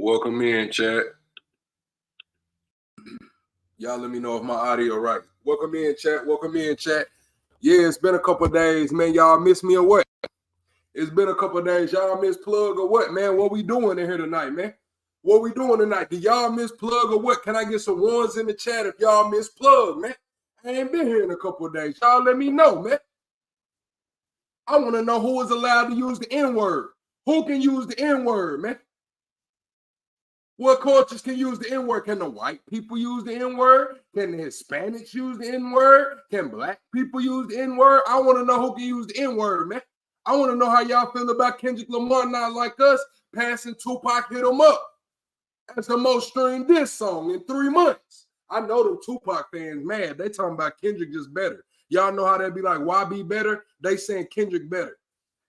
Welcome in, chat. Y'all let me know if my audio right. Welcome in, chat. Welcome in, chat. Yeah, it's been a couple of days, man. Y'all miss me or what? It's been a couple of days. Y'all miss Plug or what, man? What we doing in here tonight, man? What we doing tonight? Do y'all miss Plug or what? Can I get some ones in the chat if y'all miss Plug, man? I ain't been here in a couple of days. Y'all let me know, man. I want to know who is allowed to use the N-word. Who can use the N-word, man? What cultures can use the N-word? Can the white people use the N-word? Can the Hispanics use the N-word? Can black people use the N-word? I want to know who can use the N-word, man. I want to know how y'all feel about Kendrick Lamar Not Like Us passing Tupac Hit 'Em Up as the most streamed diss song in 3 months. I know them Tupac fans mad. They talking about Kendrick just better. Y'all know how they be like, why be better? They saying Kendrick better.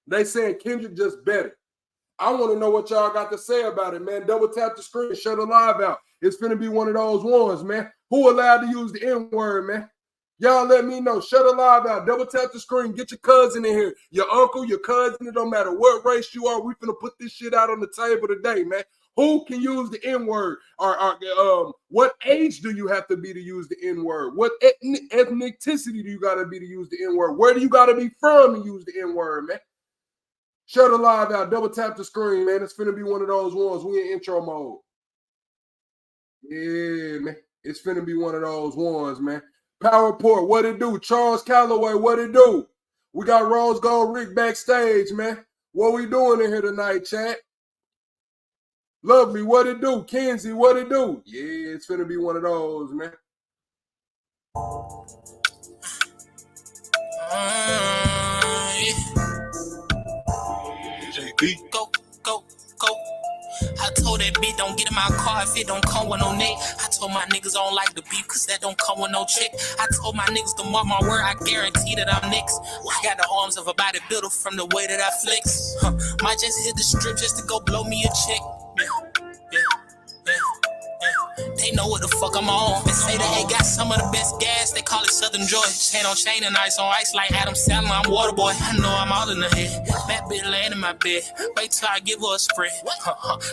They saying Kendrick just better. I want to know what y'all got to say about it, man. Double tap the screen, shut the live out. It's finna be one of those ones, man. Who allowed to use the N-word, man? Y'all let me know. Shut the live out. Double tap the screen. Get your cousin in here. Your uncle, your cousin. It don't matter what race you are. We finna put this shit out on the table today, man. Who can use the N-word? Or what age do you have to be to use the N-word? What ethnicity do you got to be to use the N-word? Where do you got to be from to use the N-word, man? Shut the live out. Double tap the screen, man. It's finna be one of those ones. We in intro mode. Yeah, man. It's finna be one of those ones, man. Power Report, what it do? Charles Calloway, what it do? We got Rose Gold Rick backstage, man. What we doing in here tonight, chat? Lovely, what it do? Kenzie, what it do? Yeah, it's finna be one of those, man. Go, go, go. I told that bitch don't get in my car if it don't come with no neck. I told my niggas I don't like the beef cause that don't come with no check. I told my niggas to mark my word, I guarantee that I'm next. I got the arms of a bodybuilder from the way that I flex. Might just hit the strip just to go blow me a check. They know what the fuck I'm on. They say that they got some of the best gas. They call it Southern Joy. Chain on chain and ice on ice like Adam Sandler. I'm water boy. I know I'm all in the head. That bitch laying in my bed. Wait till I give her a spread.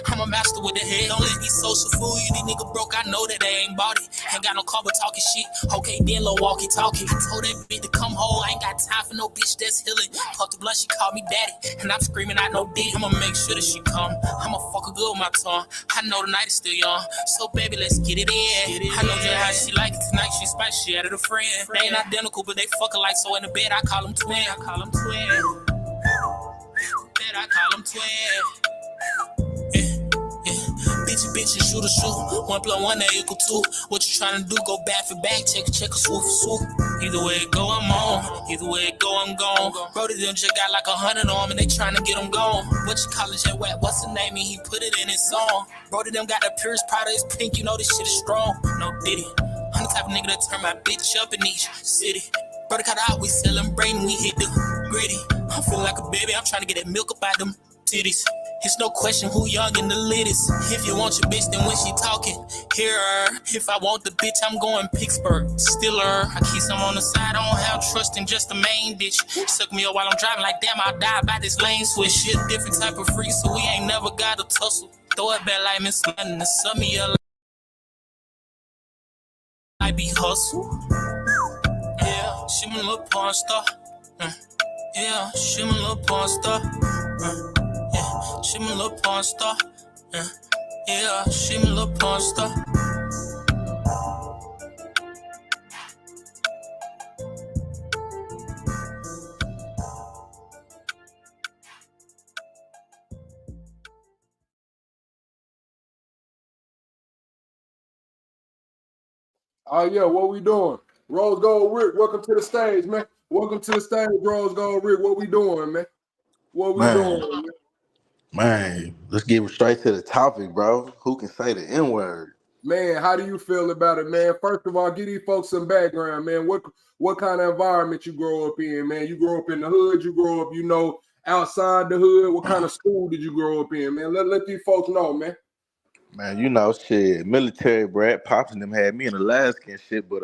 I'm a master with the head. Don't let these social fool you. These niggas broke. I know that they ain't bought it. Ain't got no car but talking shit. Okay, then little walkie talkie. I told that bitch to come home. I ain't got time for no bitch that's healing. Fuck the blood, she called me daddy. And I'm screaming out no dick. I'ma make sure that she come. I'ma fuck her good with my tongue. I know the night is still young. So baby, let's get it in. I know just how she like it tonight. She spicy, she added a friend. They ain't identical, but they fuck alike. So in the bed, I call them twin. I call them twin. Bed, I call them twin. Bitch, and shoot a shoot. 1 + 1 = 2. What you tryna do? Go back for back, check a swoop for swoop. Either way it go, I'm on. Either way it go, I'm gone. Brody them just got like 100 on 'em and they tryna get them gone. What you call it, Jet Wet? What's the name? And he put it in his song. Brody them got the purest product, it's pink. You know this shit is strong. No diddy. I'm the type of nigga that turn my bitch up in each city. Brody cut out, we sellin' brain, we hit the gritty. I'm feeling like a baby, I'm tryna get that milk up out them titties. It's no question who young and the latest. If you want your bitch, then when she talking, hear her. If I want the bitch, I'm going Pittsburgh. Still her. I keep some on the side. I don't have trust in just the main bitch. Suck me up while I'm driving like damn, I'll die by this lane switch. Shit, different type of freak, so we ain't never got a tussle. Throw it back like Miss London and sum me up. I be hustle. Yeah, she my little porn star. Yeah, she my little porn star. She my little porn star. Yeah, she my little porn star. Oh, yeah, what we doing? Rose Gold Rick, welcome to the stage, man. Welcome to the stage, Rose Gold Rick. What we doing, man? What we doing, man? Man, let's get straight to the topic, bro. Who can say the N-word? Man, how do you feel about it, man? First of all, give these folks some background, man. What kind of environment you grow up in, man? You grow up in the hood, you grow up, outside the hood. What kind of school did you grow up in, man? Let these folks know, man. Man, shit, military brat. Pops and them had me in Alaska and shit, but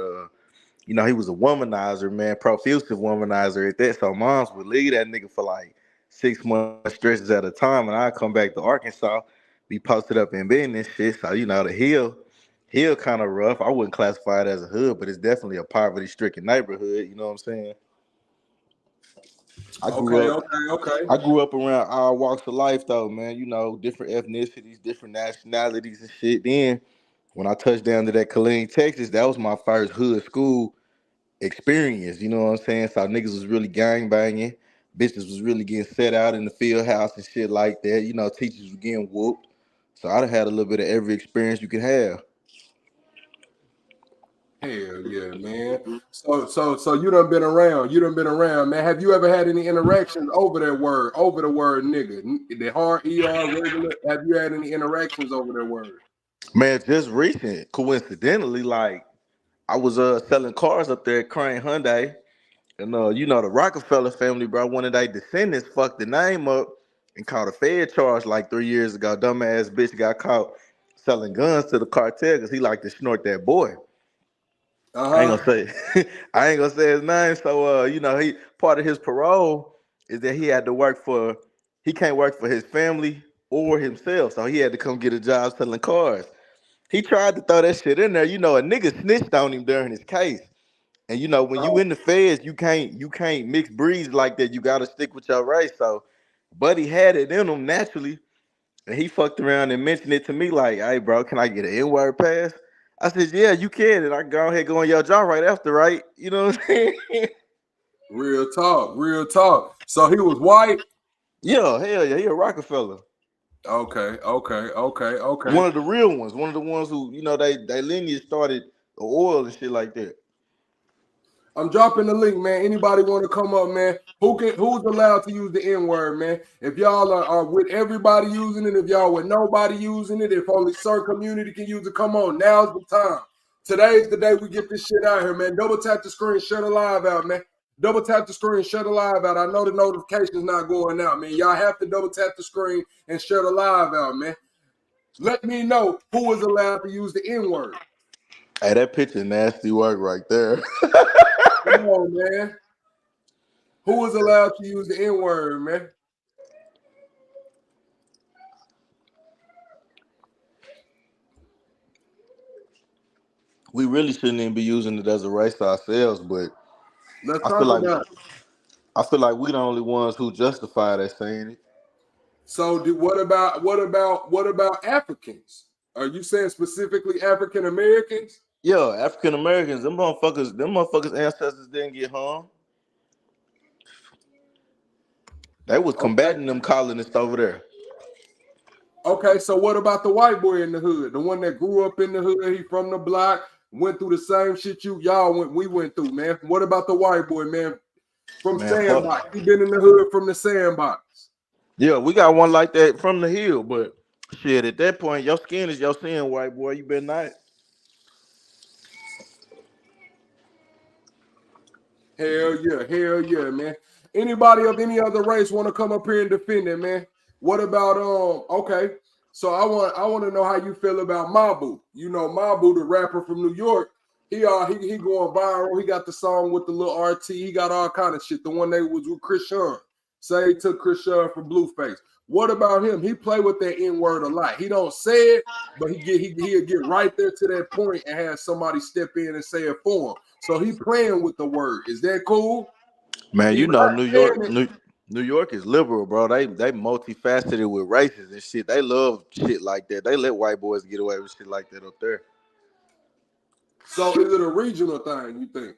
he was a womanizer, man, profusive womanizer at that. So moms would leave that nigga for like 6 month stretches at a time, and I'd come back to Arkansas. be posted up in business shit. So, the hill kind of rough. I wouldn't classify it as a hood, but it's definitely a poverty-stricken neighborhood. You know what I'm saying? I grew Okay, up okay, okay. I grew up around all walks of life though, man. Different ethnicities, different nationalities and shit. Then when I touched down to that Killeen, Texas, that was my first hood school experience. You know what I'm saying? So niggas was really gang banging. Bitches was really getting set out in the field house and shit like that. Teachers was getting whooped. So I done had a little bit of every experience you could have. Hell yeah, man. So you done been around. You done been around, man. Have you ever had any interactions over the word nigga? The hard ER regular. Have you had any interactions over that word? Man, just recent, coincidentally, like I was selling cars up there at Crane Hyundai. And the Rockefeller family, bro, one of their descendants fucked the name up and caught a Fed charge like 3 years ago. Dumbass bitch got caught selling guns to the cartel because he liked to snort that boy. I ain't Uh-huh. gonna say I ain't gonna say his name. So he part of his parole is that he can't work for his family or himself. So he had to come get a job selling cars. He tried to throw that shit in there. A nigga snitched on him during his case. And when you Oh, in the feds, you can't mix breeds like that. You gotta stick with your race. So Buddy had it in him naturally. And he fucked around and mentioned it to me like, hey bro, can I get an N-word pass? I said, yeah, you can. And I can go ahead and go on your job right after, right? You know what I'm saying? real talk, real talk. So he was white. Yeah, hell yeah, he a Rockefeller. Okay, okay, okay, okay. One of the real ones. One of the ones who, they lineage started oil and shit like that. I'm dropping the link, man. Anybody want to come up, man? Who's allowed to use the N-word, man? If y'all are with everybody using it, if y'all with nobody using it, if only certain community can use it, come on. Now's the time. Today's the day we get this shit out here, man. Double tap the screen, shut the live out, man. Double tap the screen, shut the live out. I know the notification's not going out, man. Y'all have to double tap the screen and shut the live out, man. Let me know who is allowed to use the N-word. Hey, that picture nasty work right there. Come on, man. Who is allowed to use the N-word, man? We really shouldn't even be using it as a race ourselves, but Let's I feel talk like about it. I feel like we the only ones who justify that saying it. So, what about Africans? Are you saying specifically African Americans? Yeah, African Americans, them motherfuckers ancestors didn't get hung. They was Okay. combating them colonists over there. Okay. So, what about the white boy in the hood, the one that grew up in the hood? He from the block, went through the same shit we went through, man. What about the white boy, man, from Man, fuck. Sandbox? He been in the hood from the Sandbox. Yeah, we got one like that from the hill, but shit, at that point, your skin is your sin, white boy. You better not. Hell yeah, man. Anybody of any other race want to come up here and defend it, man? What about okay. So I want to know how you feel about Mabu. You know, Mabu, the rapper from New York. He going viral. He got the song with the little RT. He got all kind of shit. The one that was with Chris Sean. Say he took Chris Sean for Blueface. What about him? He play with that N-word a lot. He don't say it, but he'll get right there to that point and have somebody step in and say it for him. So he playing with the word. Is that cool? Man, He not New saying York, it. New York is liberal, bro. They multifaceted with races and shit. They love shit like that. They let white boys get away with shit like that up there. So is it a regional thing, you think?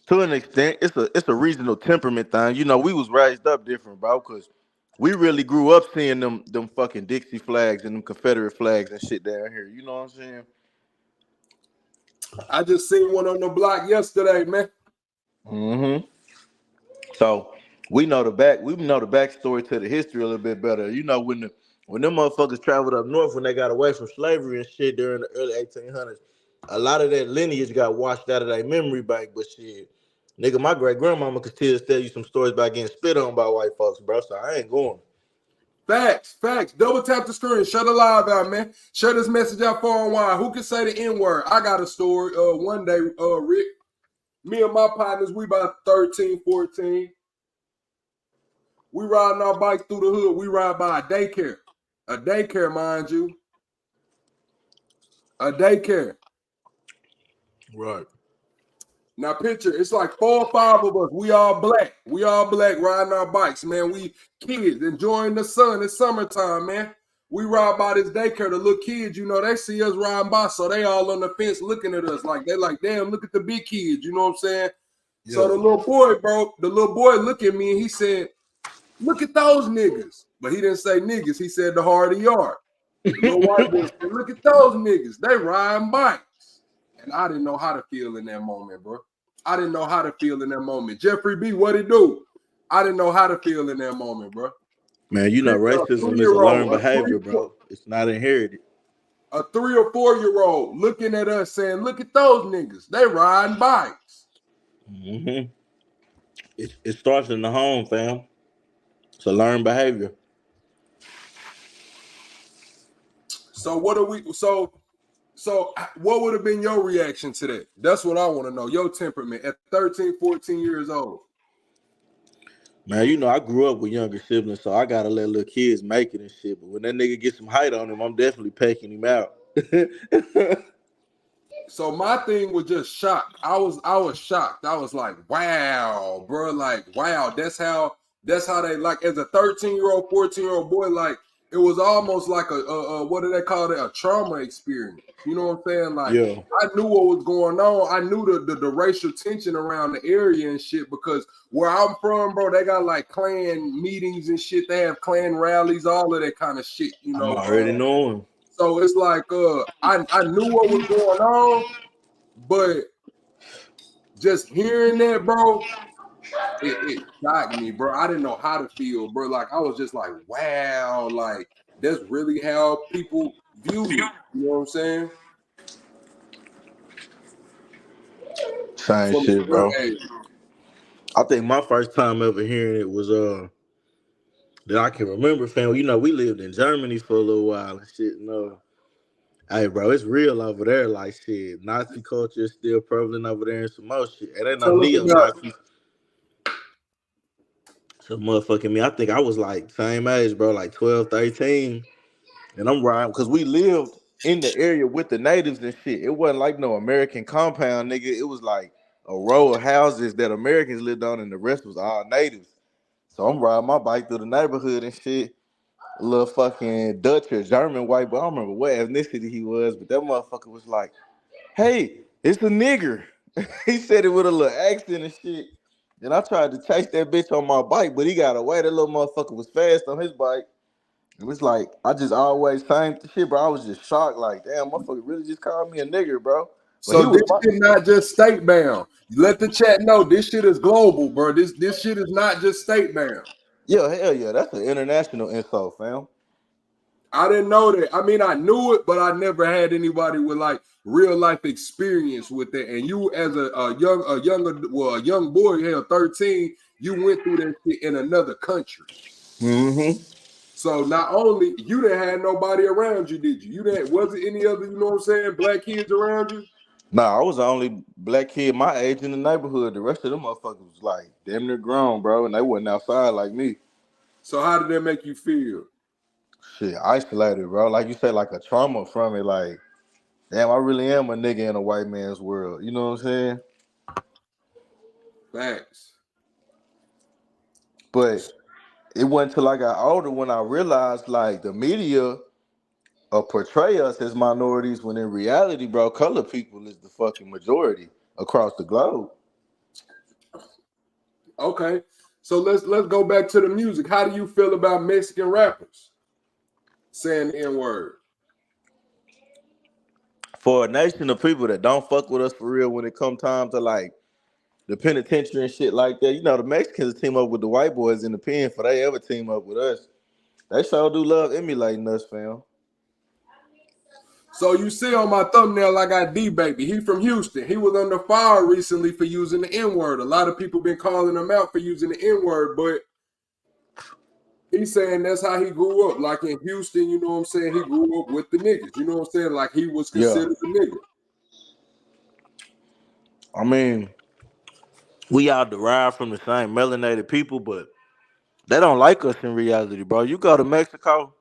To an extent, it's a regional temperament thing. We was raised up different, bro, because we really grew up seeing them fucking Dixie flags and them Confederate flags and shit down here. You know what I'm saying? I just seen one on the block yesterday, man. Mm-hmm. So we know the backstory to the history a little bit better. When them motherfuckers traveled up north when they got away from slavery and shit during the early 1800s, a lot of that lineage got washed out of their memory bank. But shit, nigga, my great grandmama could still tell you some stories about getting spit on by white folks, bro. So I ain't going. Facts. Double tap the screen. Shut the live out, man. Share this message out far and wide. Who can say the N-word? I got a story. One day, Rick, me and my partners, we about 13, 14. We riding our bikes through the hood. We ride by a daycare. A daycare, mind you. A daycare. Right. Now picture, it's like 4 or 5 of us. We all black. We all black riding our bikes, man. We kids enjoying the sun. It's summertime, man. We ride by this daycare. The little kids, you know, they see us riding by, so they all on the fence looking at us like they like, damn, look at the big kids. You know what I'm saying? Yeah. So the little boy, bro, looked at me and he said, look at those niggas. But he didn't say niggas. He said the hard yard. The little white boy said, look at those niggas. They riding bikes. And I didn't know how to feel in that moment, bro. I didn't know how to feel in that moment. Jeffrey B, what it do? I didn't know how to feel in that moment, bro. Man, you know, racism is a learned behavior, bro. It's not inherited. A 3 or 4-year-old looking at us saying, look at those niggas. They riding bikes. Mm-hmm. It starts in the home, fam. It's a learned behavior. So what are we? So what would have been your reaction to that? That's what I want to know. Your temperament at 13, 14 years old. Man, you know, I grew up with younger siblings, so I gotta let little kids make it and shit. But when that nigga get some height on him, I'm definitely pecking him out. So my thing was just shocked. I was shocked. I was like, wow, bro, like, wow, that's how they like as a 13-year-old, 14-year-old boy, like it was almost like a what do they call it? A trauma experience. You know what I'm saying? Like Yeah. I knew what was going on. I knew the racial tension around the area and shit because where I'm from, bro, they got like clan meetings and shit. They have clan rallies, all of that kind of shit, you know. I'm already knowing. So it's like I knew what was going on, but just hearing that, bro, it shocked me, bro. I didn't know how to feel, bro. Like I was just like, wow, like that's really how people view me. You know what I'm saying? Same From shit, bro. age. I think my first time ever hearing it was that I can remember, fam. You know, we lived in Germany for a little while and shit. Hey, bro, it's real over there. Like shit, Nazi culture is still prevalent over there and some more shit. It ain't no Tell us neo about it. Nazis. So motherfucking me, I think I was like same age, bro, like 12, 13. And I'm riding because we lived in the area with the natives and shit. It wasn't like no American compound, nigga. It was like a row of houses that Americans lived on and the rest was all natives. So I'm riding my bike through the neighborhood and shit. A little fucking Dutch or German white boy. I don't remember what ethnicity he was, but that motherfucker was like, hey, it's a nigger. He said it with a little accent and shit. Then I tried to chase that bitch on my bike, but he got away. That little motherfucker was fast on his bike. It was like, I just always same shit, bro. I was just shocked, like, damn, motherfucker really just called me a nigger, bro. But he So was this shit not just state bound. Let the chat know this shit is global, bro. This shit is not just state bound. yeah, hell yeah. That's an international insult, fam. I didn't know that. I mean, I knew it, but I never had anybody with like real life experience with it. And you, as a young boy, hell, 13, you went through that shit in another country. Mm-hmm. So not only you didn't have nobody around you, did you? You didn't wasn't any other, you know what I'm saying, black kids around you? Nah, I was the only black kid my age in the neighborhood. The rest of them motherfuckers was like damn near grown, bro, and they wasn't outside like me. So how did that make you feel? Shit, isolated, bro. Like you said, like a trauma from it. Like, damn, I really am a nigga in a white man's world. You know what I'm saying? Facts. But it wasn't until I got older when I realized like the media portray us as minorities when in reality, bro, colored people is the fucking majority across the globe. Okay. So let's go back to the music. How do you feel about Mexican rappers saying the N-word? For a nation of people that don't fuck with us for real when it come time to like the penitentiary and shit like that, you know, the Mexicans team up with the white boys in the pen for they ever team up with us. They sure do love emulating us, fam. So you see on my thumbnail, I got D-Baby. He from Houston. He was under fire recently for using the N-word. A lot of people been calling him out for using the N-word, but he's saying that's how he grew up. Like in Houston, you know what I'm saying? He grew up with the niggas. You know what I'm saying? Like he was considered a nigga. I mean, we all derive from the same melanated people, but they don't like us in reality, bro. You go to Mexico,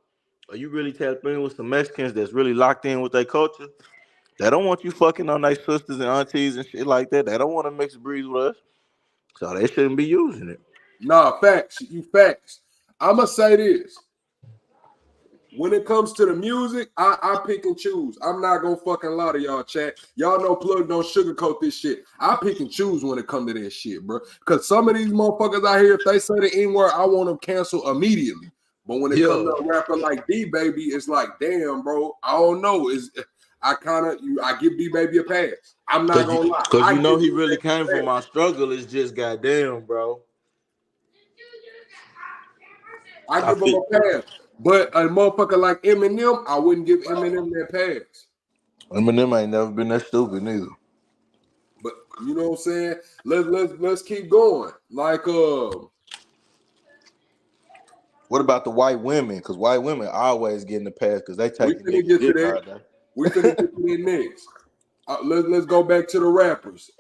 Are you really tapped in with some Mexicans that's really locked in with their culture? They don't want you fucking on their sisters and aunties and shit like that. They don't want to mix breeds with us. So they shouldn't be using it. Nah, facts. You facts. I'ma say this. When it comes to the music, I pick and choose. I'm not gonna fucking lie to y'all, chat. Y'all know Plug don't sugarcoat this shit. I pick and choose when it come to this shit, bro. Cause some of these motherfuckers out here, if they say the N-word, I want them canceled immediately. But when it comes to a rapper like D Baby, it's like, damn, bro, I don't know. I give D Baby a pass. I'm not gonna lie. Cause you know he really came from my struggle. It's just goddamn, bro. I give him a pass. But a motherfucker like Eminem, I wouldn't give Eminem that pass. Eminem ain't never been that stupid neither. But you know what I'm saying? Let's keep going. Like what about the white women? Because white women always getting the pass because they taking niggas get to dick that. all day. We finna get to that next. Let's go back to the rappers.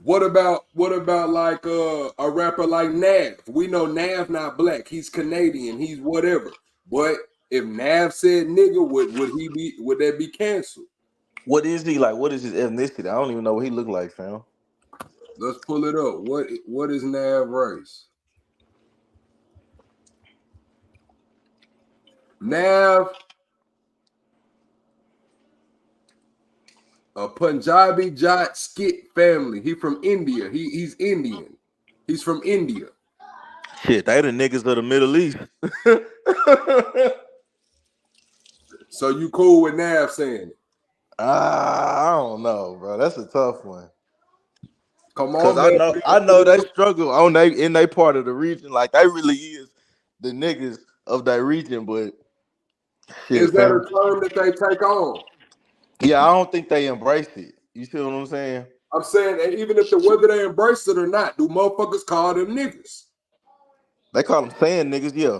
What about like a rapper like Nav? We know Nav not black. He's Canadian. He's whatever. But if Nav said nigga, would that be canceled? What is he like? What is his ethnicity? I don't even know what he look like, fam. Let's pull it up. What is Nav race? Nav, a Punjabi Jat Skit family. He from India. He's Indian. He's from India. Shit, they the niggas of the Middle East. So you cool with Nav saying it? I don't know, bro. That's a tough one. Come on, because I know they struggle in they part of the region. Like they really is the niggas of that region, but shit, is that a term that they take on? Yeah, I don't think they embrace it. You see what I'm saying? I'm saying that even if whether they embrace it or not, do motherfuckers call them niggas? They call them saying niggas, yeah.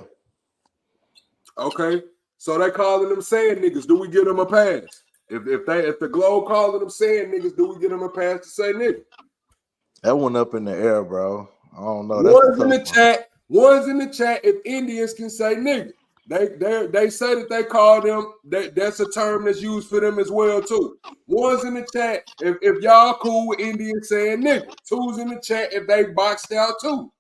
Okay, so they calling them saying niggas. Do we give them a pass? If the Globe calling them saying niggas, do we give them a pass to say nigga? That one up in the air, bro. I don't know. One's in the chat. One's in the chat. If Indians can say nigga, they say that they call them. That's a term that's used for them as well too. One's in the chat. If y'all cool with Indians saying nigga. Two's in the chat if they boxed out too.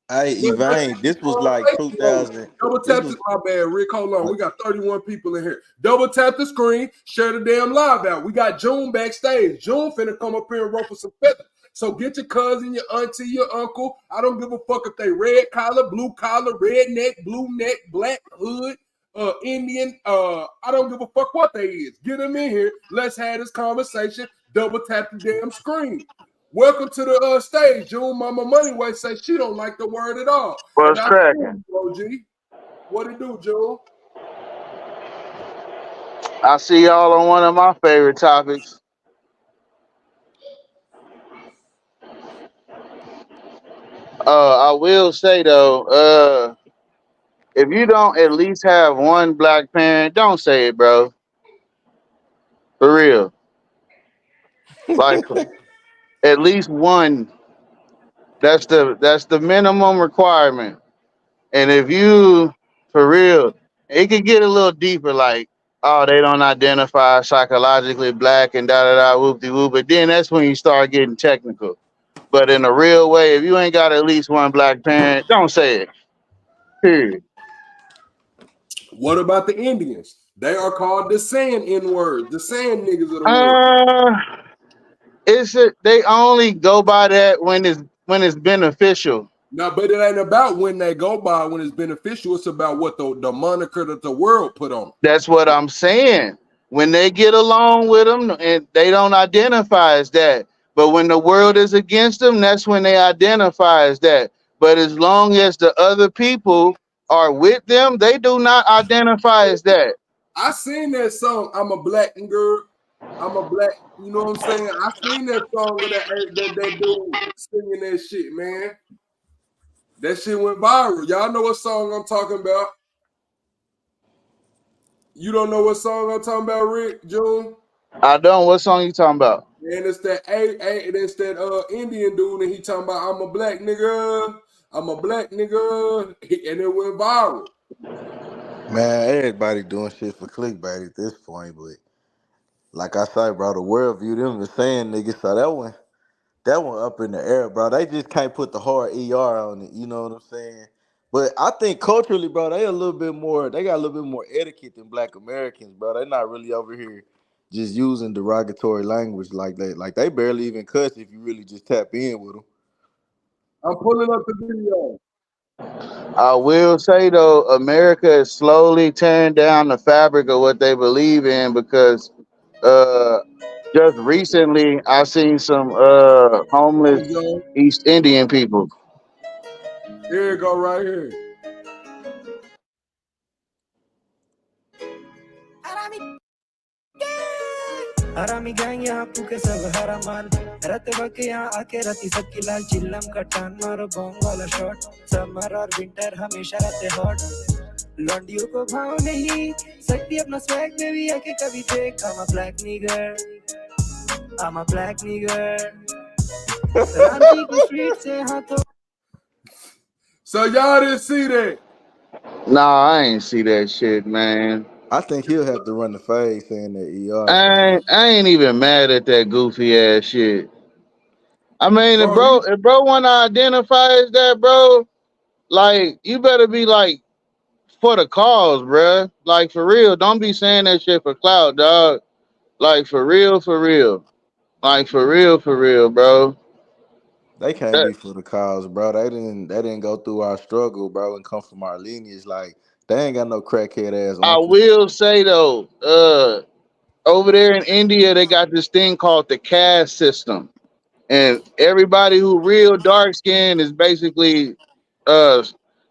Hey, Evane, this was like 2000. Double tap this. My bad, Rick. Hold on. We got 31 people in here. Double tap the screen. Share the damn live out. We got June backstage. June finna come up here and ruffle some feathers. So get your cousin, your auntie, your uncle. I don't give a fuck if they red collar, blue collar, redneck, blue neck, black hood, Indian. I don't give a fuck what they is. Get them in here. Let's have this conversation. Double tap the damn screen. Welcome to the stage, June. Mama Moneyway say she don't like the word at all. What's cracking? OG. What it do, June? I see y'all on one of my favorite topics. I will say though, if you don't at least have one black parent, don't say it, bro. For real. Like at least one. That's the minimum requirement. And if you, for real, it could get a little deeper, like, oh, they don't identify psychologically black and da da da whoop de whoop. But then that's when you start getting technical. But in a real way, if you ain't got at least one black parent, don't say it. Period. What about the Indians? They are called the saying N-words, the saying niggas of the world. They only go by that when it's beneficial. No, but it ain't about when they go by when it's beneficial. It's about what the moniker that the world put on. That's what I'm saying. When they get along with them and they don't identify as that. But when the world is against them, that's when they identify as that. But as long as the other people are with them, they do not identify as that. I seen that song, I'm a black girl. I'm a black, you know what I'm saying? I seen that song with that dude singing that shit, man. That shit went viral. Y'all know what song I'm talking about. You don't know what song I'm talking about, Rick, June? I don't. What song you talking about? And it's that Indian dude, and he talking about I'm a black nigga. I'm a black nigga, and it went viral. Man, everybody doing shit for clickbait at this point, but like I say, bro, the world view them as saying niggas, so that one up in the air, bro. They just can't put the hard ER on it, you know what I'm saying? But I think culturally, bro, they got a little bit more etiquette than black Americans, bro. They not really over here just using derogatory language like that. Like they barely even cuss if you really just tap in with them. I'm pulling up the video. I will say though, America is slowly tearing down the fabric of what they believe in because uh just recently I seen some homeless Let's go. East Indian people. Here you go, right here. हरामी gang यहाँ पुके सब हरा माल रहते वक्त यहाँ आके रहती सबकी लाल चिल्लम का टान मारो बॉम्ब वाला शॉट समर और विंटर हमेशा रहते हॉट लॉन्डियों को भाव नहीं सकती अपना स्वैग में भी आके कभी देख I'm a black nigger I'm a black nigger Ranchi की स्ट्रीट से हाथों So y'all didn't see that. Nah, I ain't see that shit, man. I think he'll have to run the fade saying that ER I thing. ain't, I ain't even mad at that goofy ass shit. I mean, Bro, he, if bro wanna identify as that, bro, like you better be like for the cause, bruh. Like for real, don't be saying that shit for clout, dog. Like for real, for real. Like for real, bro. They can't That, be for the cause, bro. They didn't go through our struggle, bro, and come from our lineage. Like they ain't got no crackhead ass I uncles. will say though, over there in India, they got this thing called the caste system, and everybody who real dark skinned is basically uh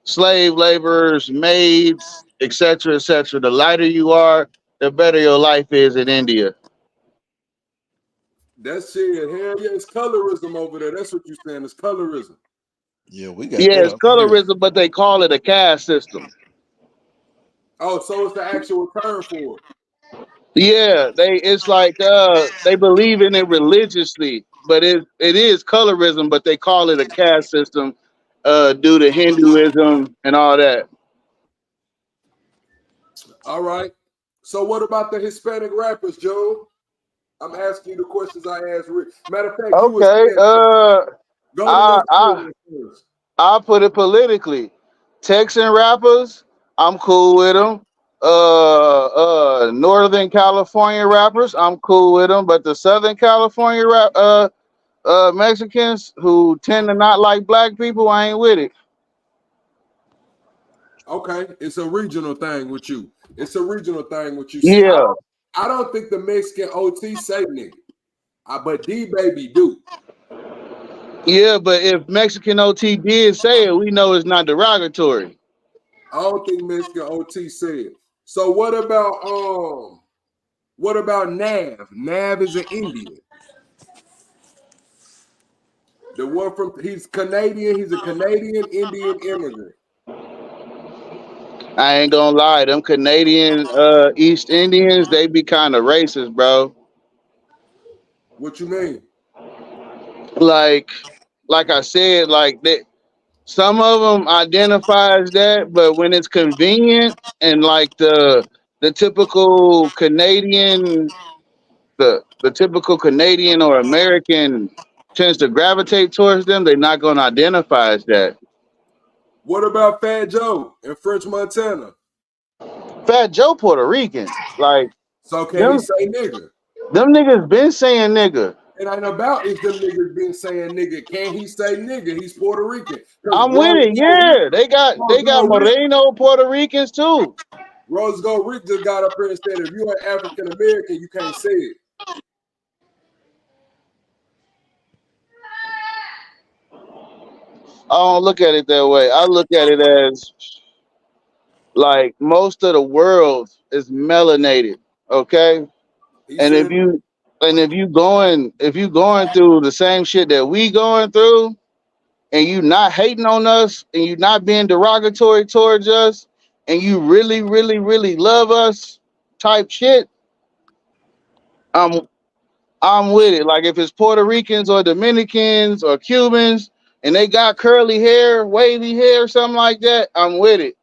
slave laborers, maids, etc., etc. The lighter you are, the better your life is in India. that shit, hell yeah, it's colorism over there. That's what you saying. It's colorism. Yeah, we got Yeah, that it's over here. colorism, but they call it a caste system. Oh, so it's the actual term for it. Yeah, it's like they believe in it religiously, but it is colorism, but they call it a caste system due to Hinduism and all that. All right. So what about the Hispanic rappers, Joe? I'm asking you the questions I asked Rick. Matter of fact, you was Okay, saying go to I your I story first. I'll put it politically. Texan rappers, I'm cool with them. Northern California rappers, I'm cool with them. But the Southern California Mexicans who tend to not like black people, I ain't with it. Okay, it's a regional thing with you. It's a regional thing with you. See, Yeah, I don't think the Mexican OT say nigga, but D baby do. yeah, but if Mexican OT did say it, we know it's not derogatory. I don't think Mexican OT said. So what about Nav? Nav is an Indian. The one from he's Canadian. He's a Canadian Indian immigrant. I ain't gonna lie, them Canadian East Indians, they be kind of racist, bro. What you mean? Like, like I said, like they, some of them identify as that, but when it's convenient and like the typical Canadian, the typical Canadian or American tends to gravitate towards them, they're not gonna identify as that. What about Fat Joe in French Montana? Fat Joe Puerto Rican, like So can he them say nigga? them niggas been saying nigga. It ain't about if them niggas been saying nigga. Can he say nigga? He's Puerto Rican. Because I'm with it. Yeah, they got Moreno Puerto Ricans too. Rose Gold Rick just got up here and said if you're an African American, you can't say it. I don't look at it that way. I look at it as like most of the world is melanated. Okay, He and said, if you going through the same shit that we going through, and you not hating on us, and you not being derogatory towards us, and you really, really, really love us, type shit. I'm I'm with it. Like if it's Puerto Ricans or Dominicans or Cubans, and they got curly hair, wavy hair, something like that, I'm with it.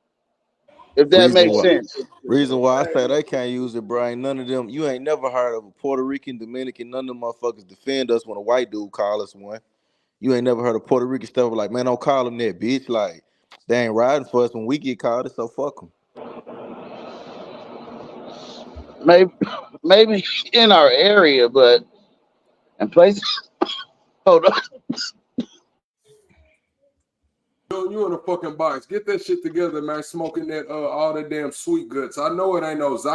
If that Reason makes why sense. reason why I say they can't use it, bro. Ain't none of them. You ain't never heard of a Puerto Rican, Dominican. None of them motherfuckers defend us when a white dude call us one. You ain't never heard of Puerto Rican stuff like, man, don't call them that, bitch. Like, they ain't riding for us when we get called it, so fuck them. Maybe maybe in our area, but in places. Hold on. Yo, you in a fucking box. Get that shit together, man. Smoking that all the damn sweet guts. I know it ain't no Zy.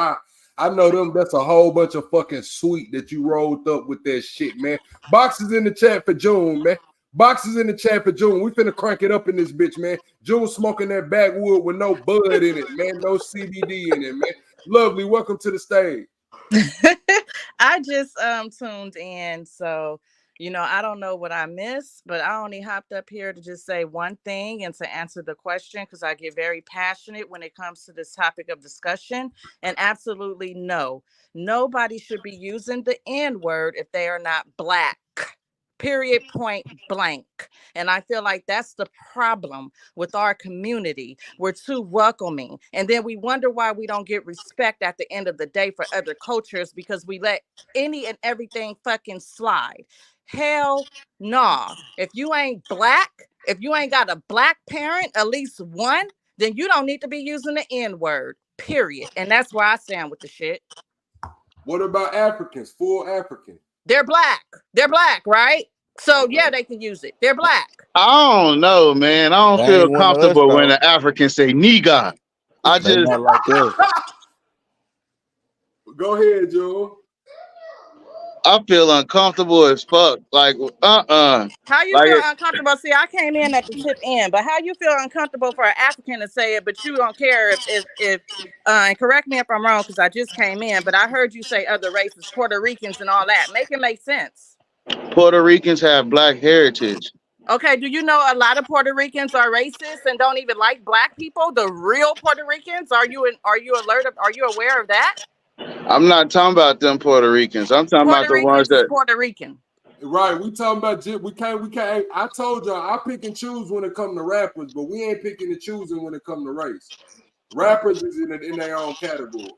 I know them. That's a whole bunch of fucking sweet that you rolled up with that shit, man. Boxes in the chat for June, man. Boxes in the chat for June. We finna crank it up in this bitch, man. June smoking that backwood with no bud in it, man. No CBD in it, man. Lovely. Welcome to the stage. I just tuned in, so I don't know what I missed, but I only hopped up here to just say one thing and to answer the question because I get very passionate when it comes to this topic of discussion. And absolutely no, nobody should be using the N word if they are not black. Period, point blank. And I feel like that's the problem with our community. We're too welcoming. And then we wonder why we don't get respect at the end of the day for other cultures because we let any and everything fucking slide. Hell nah. If you ain't black, if you ain't got a black parent, at least one, then you don't need to be using the N word. Period. And that's where I stand with the shit. What about Africans? Full African. They're black. They're black, right? So yeah, they can use it. They're black. I don't know, man. I don't They feel ain't one of us, comfortable when though. the Africans say nigga. I They just not like us. Go ahead, Joe. I feel uncomfortable as fuck. Like How you Like feel uncomfortable? See, I came in at the tip end, but how you feel uncomfortable for an African to say it, but you don't care if and correct me if I'm wrong because I just came in, but I heard you say other races, Puerto Ricans and all that. Make it make sense. Puerto Ricans have black heritage. Okay, do you know a lot of Puerto Ricans are racist and don't even like black people? The real Puerto Ricans? Are you are you aware of that? I'm not talking about them Puerto Ricans. I'm talking about Puerto the ones Ricans is that Puerto Rican. Right, we talking about we can't. I told y'all I pick and choose when it come to rappers, but we ain't picking and choosing when it come to race. Rappers is in their own category.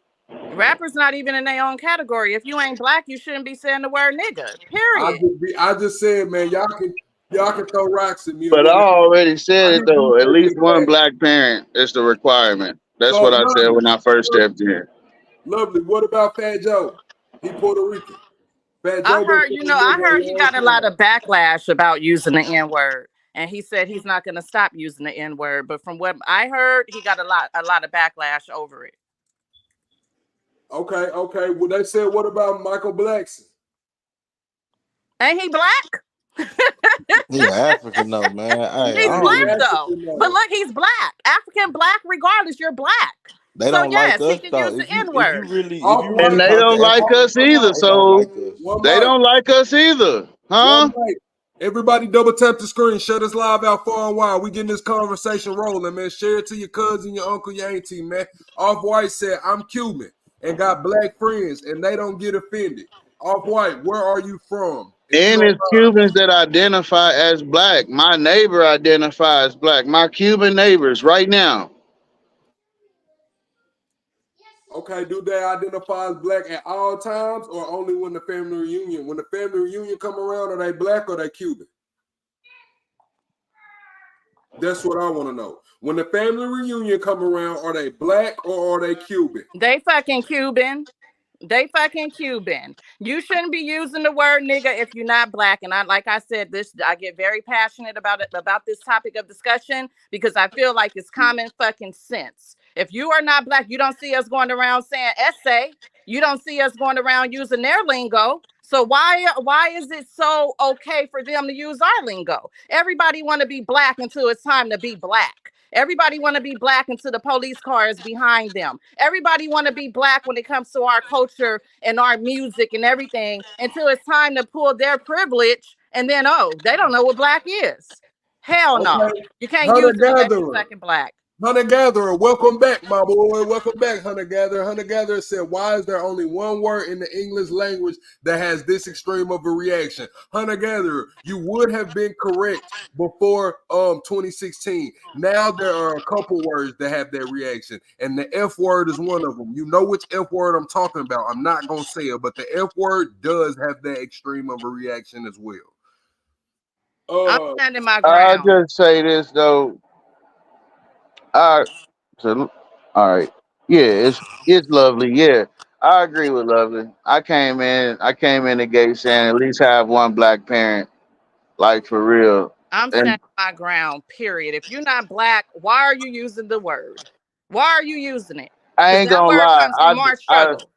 Rappers not even in their own category. If you ain't black, you shouldn't be saying the word nigga. Period. I just said, man, y'all can throw rocks at me or but I whatever. already said I it didn't though. At say least big one black. black parent is the requirement. That's So what I said when I first lovely, stepped in. lovely. What about Fat Joe? He Puerto Rican. Fat I Joe been heard, saying I nigga a heard he long got a lot time. of backlash about using the N word. And he said he's not going to stop using the N word. But from what I heard, he got a lot of backlash over it. Okay. Well, they said, what about Michael Blackson? Ain't he black? He African though, man. Hey, He's I Yeah, don't he black even. though. African But though. look, he's black. African black, regardless, you're black. They So don't like yes, he us can though. use the N If you word. really Off really And white, they talk to don't like Africans, us either, they don't so like us. one they mic. don't like us either. One Huh? mic. Everybody double tap the screen. Shut us live out far and wide. We getting this conversation rolling, man. Share it to your cousin, your uncle, your auntie, man. Off White said, I'm Cuban and got black friends and they don't get offended. Off White, where are you from? If you And don't it's Cubans that identify as black. My neighbor identifies black. My Cuban neighbors right now. okay, do they identify as black at all times or only when the family reunion? When the family reunion come around, are they black or they Cuban? That's what I want to know. When the family reunion come around, are they black or are they Cuban? They fucking Cuban. They fucking Cuban. You shouldn't be using the word nigga if you're not black. And like I said, I get very passionate about it, about this topic of discussion because I feel like it's common fucking sense. If you are not black, you don't see us going around saying essay. You don't see us going around using their lingo. So why is it so okay for them to use our lingo? Everybody want to be black until it's time to be black. Everybody want to be black until the police car is behind them. Everybody want to be black when it comes to our culture and our music and everything until it's time to pull their privilege. And then, oh, they don't know what black is. Hell no. Okay, You can't use hunter it unless you're gatherer. fucking black. Hunter Gatherer, welcome back, my boy. Welcome back, Hunter Gatherer. Hunter Gatherer said, why is there only one word in the English language that has this extreme of a reaction? Hunter Gatherer, you would have been correct before 2016. Now there are a couple words that have that reaction, and the F word is one of them. You know which F word I'm talking about. I'm not going to say it, but the F word does have that extreme of a reaction as well. I'm standing my I'll ground. just say this though. So, all right. Yeah, it's lovely. Yeah, I agree with lovely. I came in the gate saying at least have one black parent, like for real. I'm And standing my ground, period. If you're not black, why are you using the word? Why are you using it? I Because ain't that gonna word lie, comes from our struggle.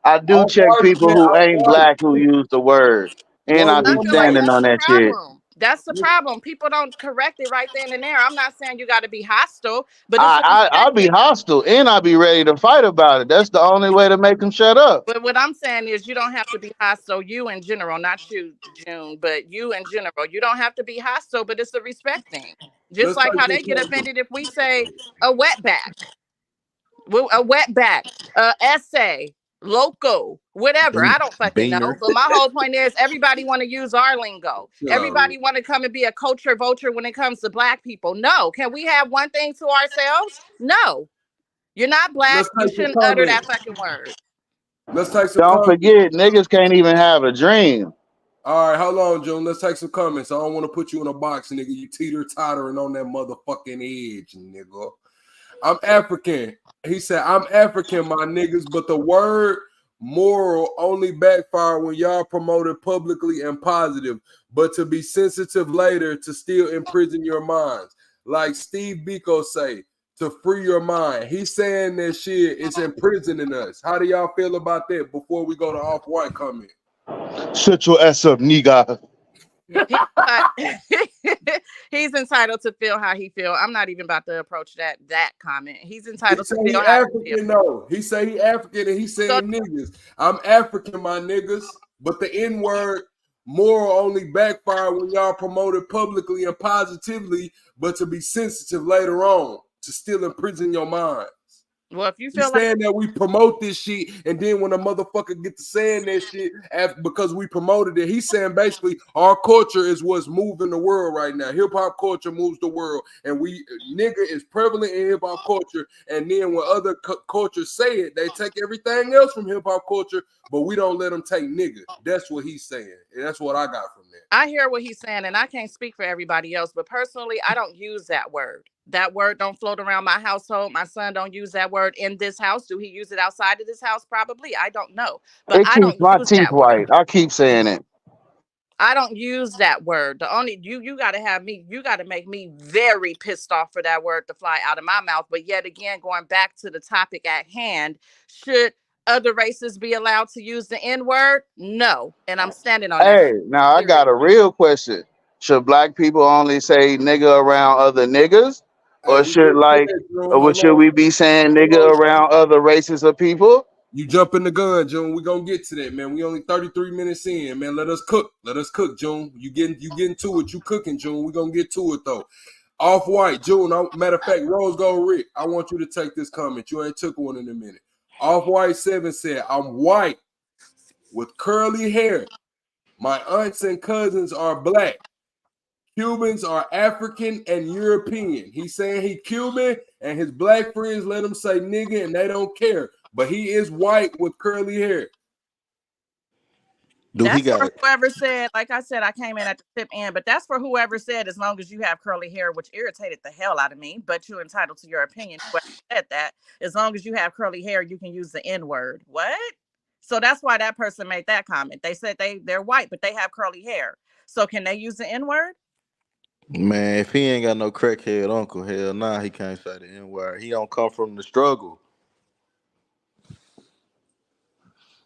I do I'm check white, people man. who I'm ain't white. black who use the word, and Well, I be Sugar, remember, standing that's on the that shit. problem. That's the problem. People don't correct it right then and there. I'm not saying you got to be hostile, but it's a I'll respect be thing. hostile and I'll be ready to fight about it. That's the only way to make them shut up. But what I'm saying is you don't have to be hostile. You in general, not you, June, but you in general. You don't have to be hostile, but it's a respect thing. Just let's like take how some they get time. offended if we say a wetback. Well, a wetback, essay, loco, whatever. I don't fucking know. Beaner. But my whole point is everybody want to use our lingo. Chill out, Rick. Everybody want to come and be a culture vulture when it comes to black people. No. Can we have one thing to ourselves? No. You're not black. Let's You take some shouldn't utter that comments. fucking word. Let's take some Don't comments. forget, niggas can't even have a dream. All right, hold on, June. Let's take some comments. I don't want to put you in a box, nigga. You teeter-tottering on that motherfucking edge, nigga. I'm African. He said, I'm African, my niggas, but the word moral only backfire when y'all promote it publicly and positive, but to be sensitive later to still imprison your minds. Like Steve Biko say, to free your mind. He's saying that shit, it's imprisoning us. How do y'all feel about that before we go to off-white comment? Shut your ass up, nigga. He, he's entitled to feel how he feel. I'm not even about to approach that comment. He's He entitled to say feel he how he feel. African though. He say he African and he So saying niggas. I'm African, my niggas. But the N word moral only backfire when y'all promote it publicly and positively, but to be sensitive later on to still imprison your mind. well, if you He's feel like saying that we promote this shit, and then when a motherfucker get to saying that shit because we promoted it, he's saying basically our culture is what's moving the world right now. Hip hop culture moves the world, and we nigga is prevalent in hip hop culture. And then when other cultures say it, they take everything else from hip hop culture, but we don't let them take nigga. That's what he's saying, and that's what I got from that. I hear what he's saying, and I can't speak for everybody else, but personally, I don't use that word. That word don't float around my household. My son don't use that word in this house. Do he use it outside of this house? Probably. I don't know. But It I keeps don't my use teeth that word. white. I keep saying it. I don't use that word. The only you gotta have me, you gotta make me very pissed off for that word to fly out of my mouth. But yet again, going back to the topic at hand, should other races be allowed to use the N-word? No. And I'm standing on that Hey, shit. now I Period. got a real question. Should black people only say nigga around other niggas? Hey, Or we get should to like that, June. or Hold should on. we be saying Hold nigga on. around other races of people? You jumping the gun, June. We gonna get to that, man. We only 33 minutes in, man. Let us cook. Let us cook, June. You getting to it. You cooking, June. We gonna get to it though. Off white, June. Matter of fact, Rose Gold Rick. I want you to take this comment. You ain't took one in a minute. Off white 7 said, I'm white with curly hair. My aunts and cousins are black. Cubans are African and European. He's saying he Cuban and his black friends let him say nigga and they don't care. But he is white with curly hair. Do he That's got for it? whoever said, like I said, I came in at the tip end, but that's for whoever said, as long as you have curly hair, which irritated the hell out of me, but you're entitled to your opinion. Whoever said that, as long as you have curly hair, you can use the N word. What? So that's why that person made that comment. They said they're white, but they have curly hair. So can they use the N word? Man, if he ain't got no crackhead uncle, hell nah, he can't say the N word. He don't come from the struggle.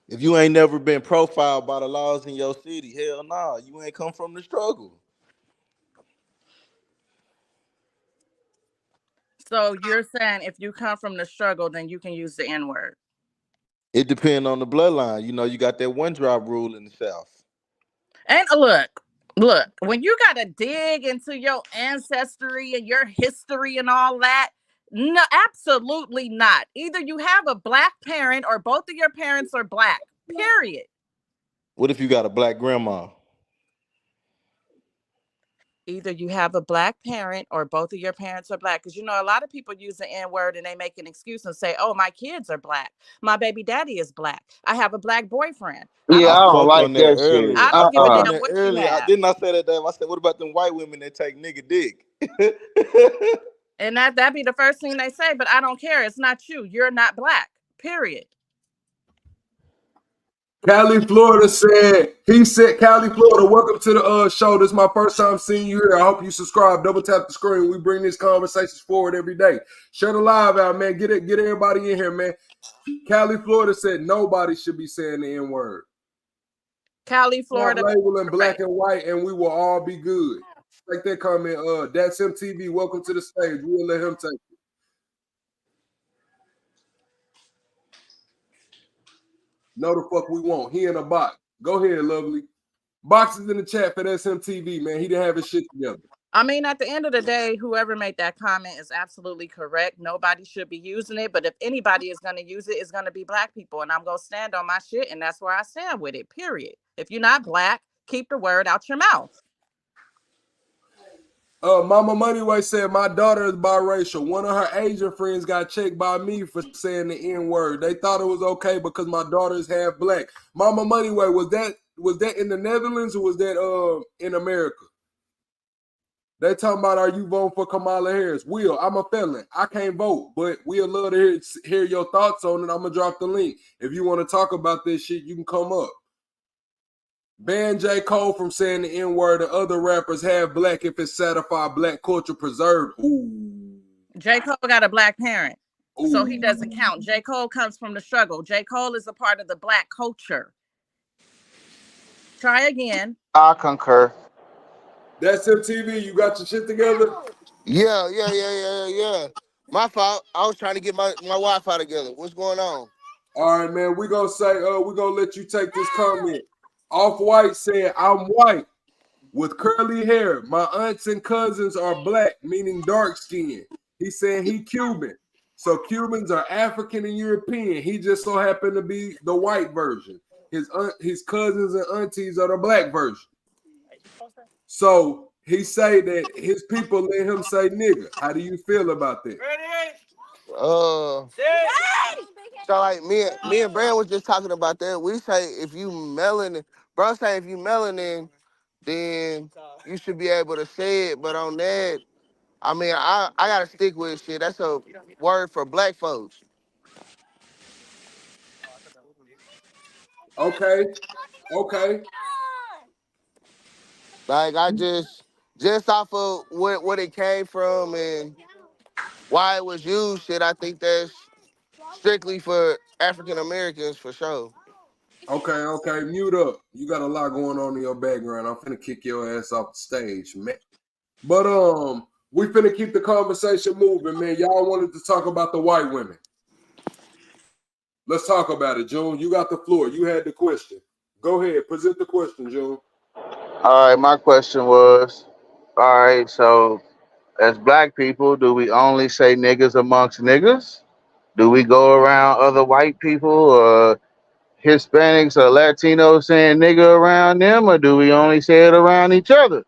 If you ain't never been profiled by the laws in your city, hell nah, you ain't come from the struggle. So you're saying if you come from the struggle, then you can use the N word. It depends on the bloodline. You know, you got that one drop rule in the South. And look, when you got to dig into your ancestry and your history and all that, No, absolutely not. Either you have a black parent or both of your parents are black. Period. What if you got a black grandma? Either you have a black parent or both of your parents are black. Because, a lot of people use the N word and they make an excuse and say, oh, my kids are black. My baby daddy is black. I have a black boyfriend. I Yeah, don't I I give a don't spoke damn. on like that that shit. earlier. I I don't give a spoke on damn that what you earlier. have. Didn't I say that? I said, what about them white women that take nigga dick? And that'd be the first thing they say, but I don't care. It's not you. You're not black. Period. Cali, Florida Cali, Florida, welcome to the show. This is my first time seeing you here. I hope you subscribe. Double tap the screen. We bring these conversations forward every day. Share the live out, man. Get everybody in here, man. Cali, Florida said nobody should be saying the N-word. Cali, Stop Florida. labeling black Right. and white and we will all be good. Like that comment, that's MTV. Welcome to the stage. We'll let him take it. No, the fuck we won't. He in a box. Go ahead, lovely. Boxes in the chat for SMTV, man. He didn't have his shit together. I mean, at the end of the day, whoever made that comment is absolutely correct. Nobody should be using it. But if anybody is going to use it, it's going to be black people. And I'm going to stand on my shit. And that's where I stand with it, period. If you're not black, keep the word out your mouth. Mama Moneyway said, my daughter is biracial. One of her Asian friends got checked by me for saying the N-word. They thought it was okay because my daughter is half black. Mama Moneyway, was that in the Netherlands or was that in America? They talking about, are you voting for Kamala Harris? Will, I'm a felon. I can't vote, but we'll love to hear your thoughts on it. I'm going to drop the link. If you want to talk about this shit, you can come up. Ban J. Cole from saying the N-word and other rappers have black if it's certified black culture preserved. Ooh. J. Cole got a black parent, so he Ooh. doesn't count. J. Cole comes from the struggle. J. Cole is a part of the black culture. Try again. I concur. That's MTV. You got your shit together? Yeah. My fault. I was trying to get my Wi-Fi together. What's going on? All right, man. We're going to say, we're going to let you take this comment. Off-White said, I'm white with curly hair. My aunts and cousins are black, meaning dark skin. He's saying he Cuban. So Cubans are African and European. He just so happened to be the white version. His cousins and aunties are the black version. So he say that his people let him say nigga. How do you feel about that? So like me and Brand was just talking about that. We say if you melanin, bro say if you melanin, then you should be able to say it. But on that, I mean, I gotta stick with shit. That's a word for black folks. Okay. Like I just off of what it came from and why it was used, shit. I think that's strictly for African Americans for sure. Okay. Mute up. You got a lot going on in your background. I'm finna kick your ass off the stage, man. But we finna keep the conversation moving, man. Y'all wanted to talk about the white women. Let's talk about it, June. You got the floor. You had the question. Go ahead. Present the question, June. All right, my question was, all right, so as black people, do we only say niggas amongst niggas? Do we go around other white people or Hispanics or Latinos saying nigga around them, or do we only say it around each other?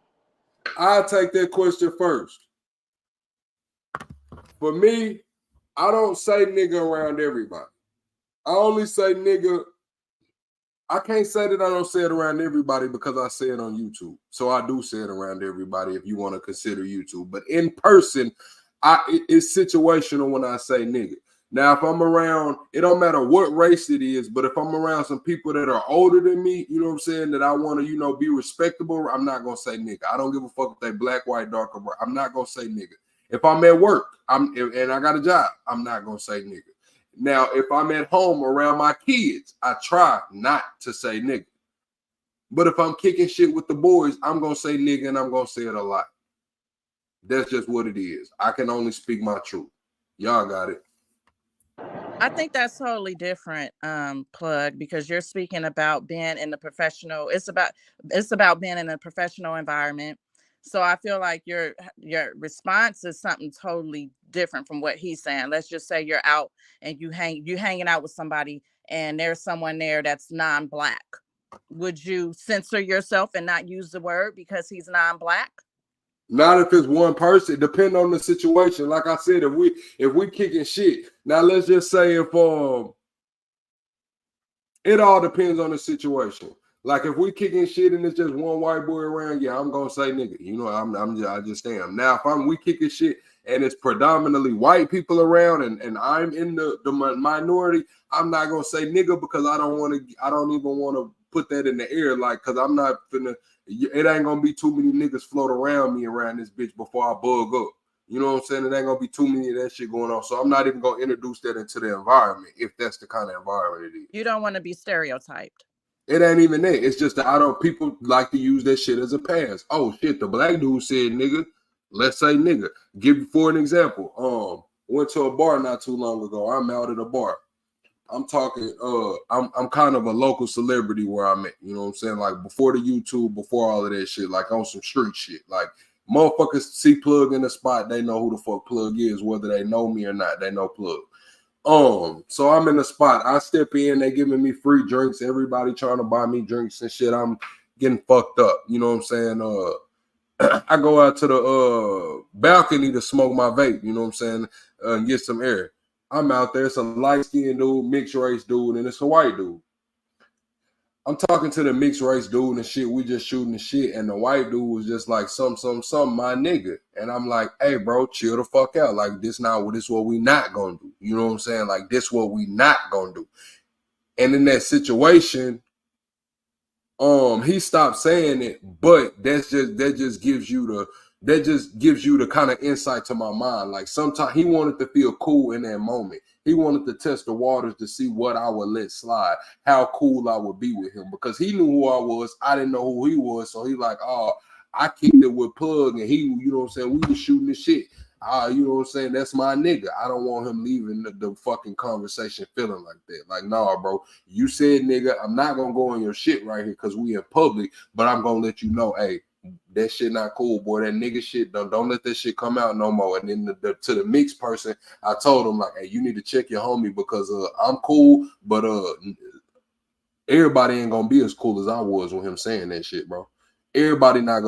I'll take that question first. For me, I don't say nigga around everybody. I only say nigga. I can't say that I don't say it around everybody because I say it on YouTube. So I do say it around everybody if you want to consider YouTube. But in person, it's situational when I say nigga. Now, if I'm around, it don't matter what race it is, but if I'm around some people that are older than me, you know what I'm saying, that I want to, be respectable, I'm not going to say nigga. I don't give a fuck if they black, white, dark, or brown. I'm not going to say nigga. If I'm at work, and I got a job, I'm not going to say nigga. Now, if I'm at home around my kids, I try not to say nigga. But if I'm kicking shit with the boys, I'm going to say nigga and I'm going to say it a lot. That's just what it is. I can only speak my truth. Y'all got it. I think that's totally different, Plug, because you're speaking about being in the professional. It's about being in a professional environment. So I feel like your response is something totally different from what he's saying. Let's just say you're out and you hanging out with somebody and there's someone there that's non-black. Would you censor yourself and not use the word because he's non-black? Not if it's one person. Depending on the situation. Like I said, if we kicking shit. Now let's just say if it all depends on the situation. Like if we kicking shit and it's just one white boy around, yeah, I'm gonna say nigga. You know, I just am. Now if we kicking shit and it's predominantly white people around and I'm in the minority, I'm not gonna say nigga because I don't even want to put that in the air, like, because I'm not finna. It ain't gonna be too many niggas float around me around this bitch before I bug up. You know what I'm saying? It ain't gonna be too many of that shit going on. So I'm not even gonna introduce that into the environment if that's the kind of environment it is. You don't want to be stereotyped. It ain't even that. It's just that people like to use that shit as a pass. Oh shit, the black dude said nigga. Let's say nigga. For an example, went to a bar not too long ago. I'm out at a bar. I'm talking, I'm kind of a local celebrity where I'm at. You know what I'm saying? Like before the YouTube, before all of that shit, like on some street shit. Like motherfuckers see Plug in the spot, they know who the fuck Plug is, whether they know me or not, they know Plug. So I'm in the spot. I step in, they giving me free drinks, everybody trying to buy me drinks and shit. I'm getting fucked up. You know what I'm saying? I go out to the balcony to smoke my vape, you know what I'm saying, and get some air. I'm out there, it's a light-skinned dude, mixed race dude, and it's a white dude. I'm talking to the mixed race dude and shit, we just shooting the shit, and the white dude was just like, some, my nigga. And I'm like, hey, bro, chill the fuck out. Like, this what we not gonna do. You know what I'm saying? Like, this what we not gonna do. And in that situation, he stopped saying it, but that just gives you the kind of insight to my mind. Like sometimes he wanted to feel cool in that moment. He wanted to test the waters to see what I would let slide, how cool I would be with him, because he knew who I was. I didn't know who he was, so he like, oh, I kicked it with Plug, and he, you know what I'm saying, we was shooting the shit. You know what I'm saying? That's my nigga. I don't want him leaving the fucking conversation feeling like that. Like, nah, bro. You said nigga, I'm not gonna go on your shit right here because we in public, but I'm gonna let you know, hey, that shit not cool, boy. That nigga shit, don't let that shit come out no more. And then to the mixed person, I told him like, hey, you need to check your homie because I'm cool, but everybody ain't gonna be as cool as I was with him saying that shit, bro.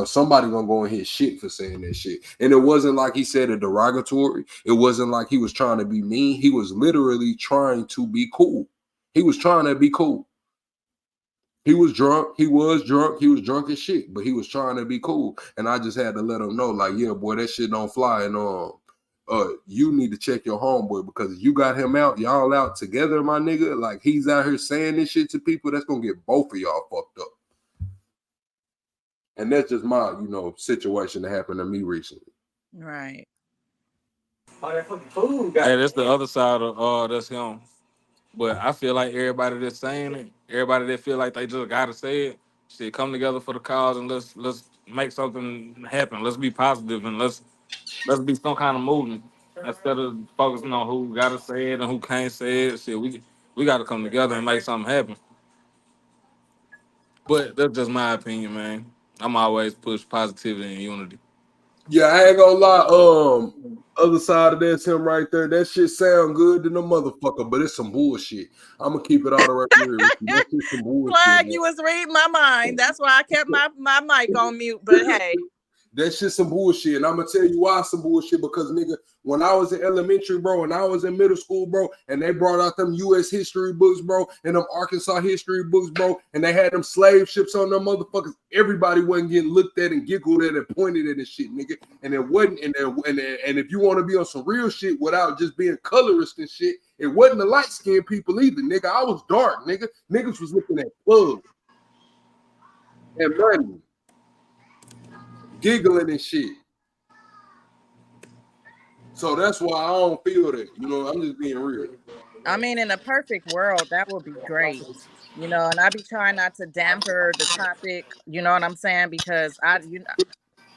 Somebody gonna go and hit shit for saying that shit. And it wasn't like he said a derogatory. It wasn't like he was trying to be mean. He was literally trying to be cool. He was trying to be cool. He was drunk. He was drunk as shit, but he was trying to be cool. And I just had to let him know, like, yeah, boy, that shit don't fly. And you need to check your homeboy because you got him out, y'all out together, my nigga. Like he's out here saying this shit to people, that's gonna get both of y'all fucked up. And that's just my, situation that happened to me recently. Right. Hey, that's the other side of that's him. But I feel like everybody that's saying it, everybody that feel like they just gotta say it, shit, come together for the cause and let's make something happen. Let's be positive and let's be some kind of movement instead of focusing on who gotta say it and who can't say it. Shit, we gotta come together and make something happen. But that's just my opinion, man. I'm always push positivity and unity. Yeah, I ain't gonna lie. Other side of that's him right there. That shit sound good to the motherfucker, but it's some bullshit. I'm gonna keep it all the way real with you. That shit some bullshit. Flag, Man. you was reading my mind. That's why I kept my mic on mute. But hey. That shit some bullshit. And I'm gonna tell you why some bullshit. Because nigga, when I was in elementary, bro, and I was in middle school, bro, and they brought out them US history books, bro, and them Arkansas history books, bro, and they had them slave ships on them motherfuckers, everybody wasn't getting looked at and giggled at and pointed at and shit, nigga. And it wasn't, and if you want to be on some real shit without just being colorist and shit, it wasn't the light-skinned people either, nigga. I was dark, nigga. Niggas was looking at Plug and money. Giggling and shit. So that's why I don't feel that. I'm just being real. I mean, in a perfect world, that would be great. And I be trying not to damper the topic, you know what I'm saying? Because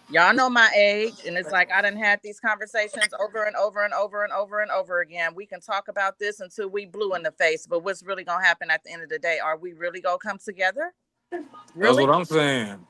y'all know my age, and it's like I done had these conversations over and over and over and over and over again. We can talk about this until we blue in the face, but what's really gonna happen at the end of the day? Are we really gonna come together? That's Really? what I'm saying.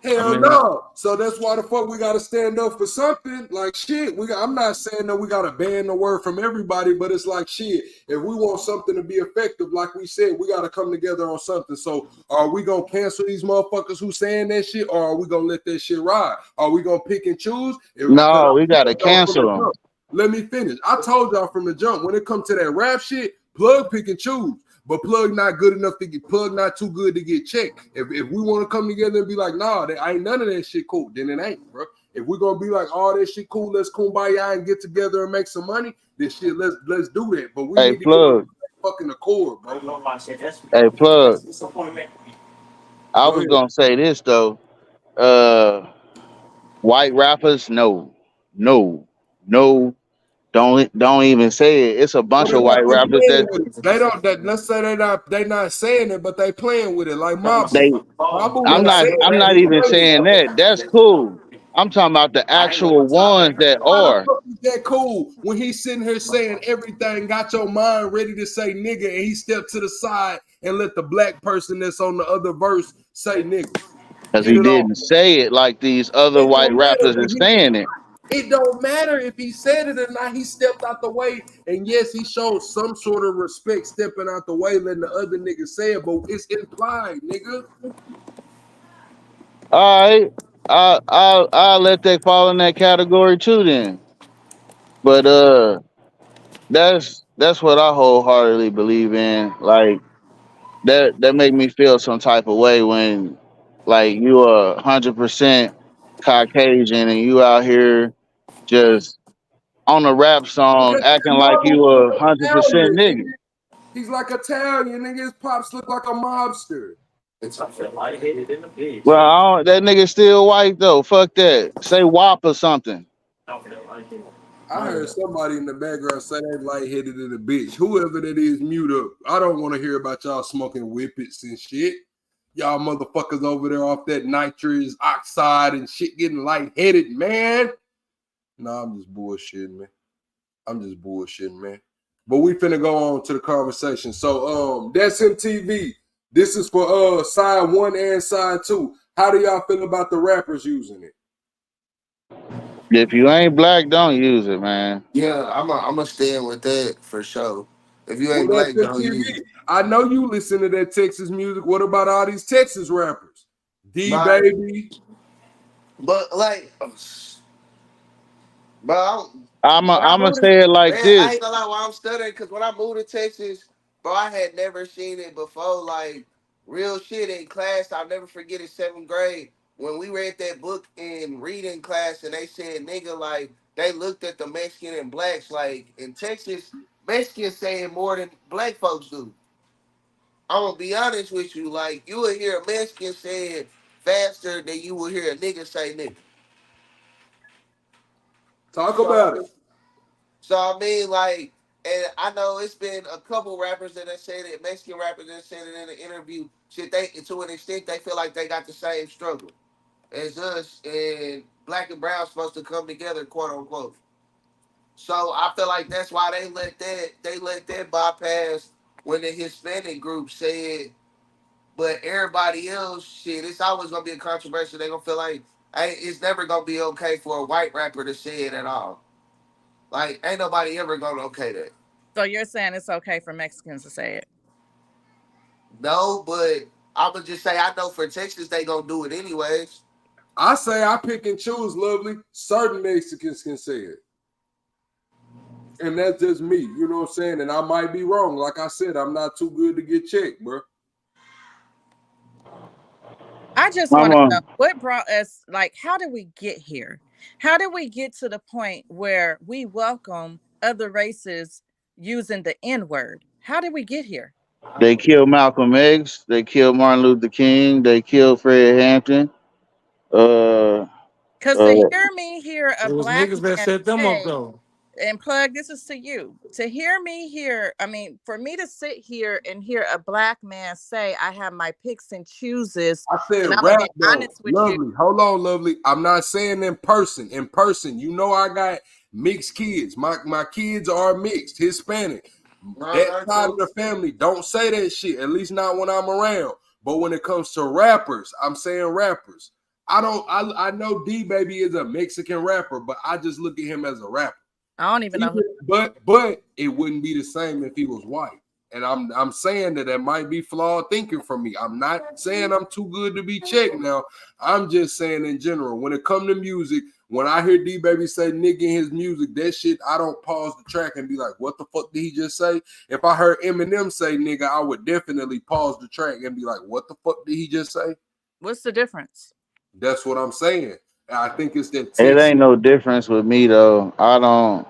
Hell mean, no. So that's why the fuck we gotta stand up for something. Like shit. I'm not saying that we gotta ban the word from everybody, but it's like shit. If we want something to be effective, like we said, we gotta come together on something. So are we gonna cancel these motherfuckers who saying that shit, or are we gonna let that shit ride? Are we gonna pick and choose? No, we gotta cancel them. Let me finish. I told y'all from the jump, when it comes to that rap shit, Plug pick and choose. But Plug not good enough to get Plug not too good to get checked. If we want to come together and be like, nah, I ain't none of that shit cool, then it ain't, bro. If we're gonna be like, oh, that shit cool, let's kumbaya and get together and make some money, this shit, let's do that. But we Hey, need to Plug. get fucking accord, bro. Hey, Plug. I Go was ahead. gonna say this though. White rappers, no, don't even say it. It's a bunch of white rappers that They don't. Let's say they not saying it, but they playing with it like Mabu. they. Mabu I'm don't not. say it, I'm but not he even plays. saying that. That's cool. I'm talking about the actual ones that How the are. fuck is that cool when he's sitting here saying everything, got your mind ready to say nigga, and he stepped to the side and let the black person that's on the other verse say nigga? Because Get he it on. didn't say it like these other It white don't matter rappers are when saying it. it don't matter if he said it or not. He stepped out the way, and yes, he showed some sort of respect stepping out the way, letting the other nigga say it, but it's implied, nigga. All right, I'll let that fall in that category too then. But that's what I wholeheartedly believe in. Like that make me feel some type of way when like you are 100% Caucasian and you out here just on a rap song acting like you Marvel a like 100% Italian, nigga. nigga. He's like Italian, nigga. His pops look like a mobster. Well, that nigga still white though. Fuck that. Say WAP or something. I heard somebody in the background say they lightheaded in a bitch. Whoever that is, mute up. I don't want to hear about y'all smoking whippets and shit. Y'all motherfuckers over there off that nitrous oxide and shit getting lightheaded, man. Nah, I'm just bullshitting, man. I'm just bullshitting, man. But we finna go on to the conversation. So that's MTV. This is for side one and side two. How do y'all feel about the rappers using it? If you ain't black, don't use it, man. Yeah, I'm a stand with that for sure. If you Well, ain't that's black, don't MTV. use it. I know you listen to that Texas music. What about all these Texas rappers? D But Baby. but like, but when I I'ma moved to, say it like man, I this. ain't gonna lie, while I'm studying, because when I moved to Texas, bro, I had never seen it before. Like real shit in class. I'll never forget in 7th grade when we read that book in reading class and they said nigga, like they looked at the Mexican and blacks. Like in Texas, Mexicans say it more than black folks do. I'm gonna be honest with you, like you will hear a Mexican say it faster than you will hear a nigga say nigga. Talk So about it. So I mean, like, and I know it's been a couple rappers that have said it, Mexican rappers that said it in an interview. Shit, they to an extent they feel like they got the same struggle as us, and black and brown supposed to come together, quote unquote. So I feel like that's why they let that bypass when the Hispanic group said, but everybody else, shit, it's always gonna be a controversy. They gonna feel like, hey, it's never gonna be okay for a white rapper to say it at all. Like, ain't nobody ever gonna okay that. So you're saying it's okay for Mexicans to say it? No, but I would just say I know for Texas they gonna do it anyways. I say I pick and choose, lovely. Certain Mexicans can say it. And that's just me. You know what I'm saying? And I might be wrong. Like I said, I'm not too good to get checked, bro. I just want to Mama, know what brought us, like, how did we get here? How did we get to the point where we welcome other races using the N word? How did we get here? they killed Malcolm X. They killed Martin Luther King. They killed Fred Hampton. Uh, Because to uh, hear me hear a it was black niggas that man set them up say, though. and Plug, this is to you. To hear me here, I mean, for me to sit here and hear a black man say, I have my picks and chooses, I said and I'm going to rap be though. honest with you. Lovely. Hold on, lovely. I'm not saying in person. In person, you know I got mixed kids. My kids are mixed, Hispanic. That Right, side of too. the family don't say that shit, at least not when I'm around. But when it comes to rappers, I'm saying rappers. I know D Baby is a Mexican rapper, but I just look at him as a rapper. I don't even know who. But it wouldn't be the same if he was white. And I'm saying that might be flawed thinking from me. I'm not saying I'm too good to be checked now. I'm just saying in general, when it comes to music, when I hear D Baby say nigga in his music, that shit, I don't pause the track and be like, what the fuck did he just say? If I heard Eminem say nigga, I would definitely pause the track and be like, what the fuck did he just say? What's the difference? That's what I'm saying. I think it's that It text. ain't no difference with me though. I don't.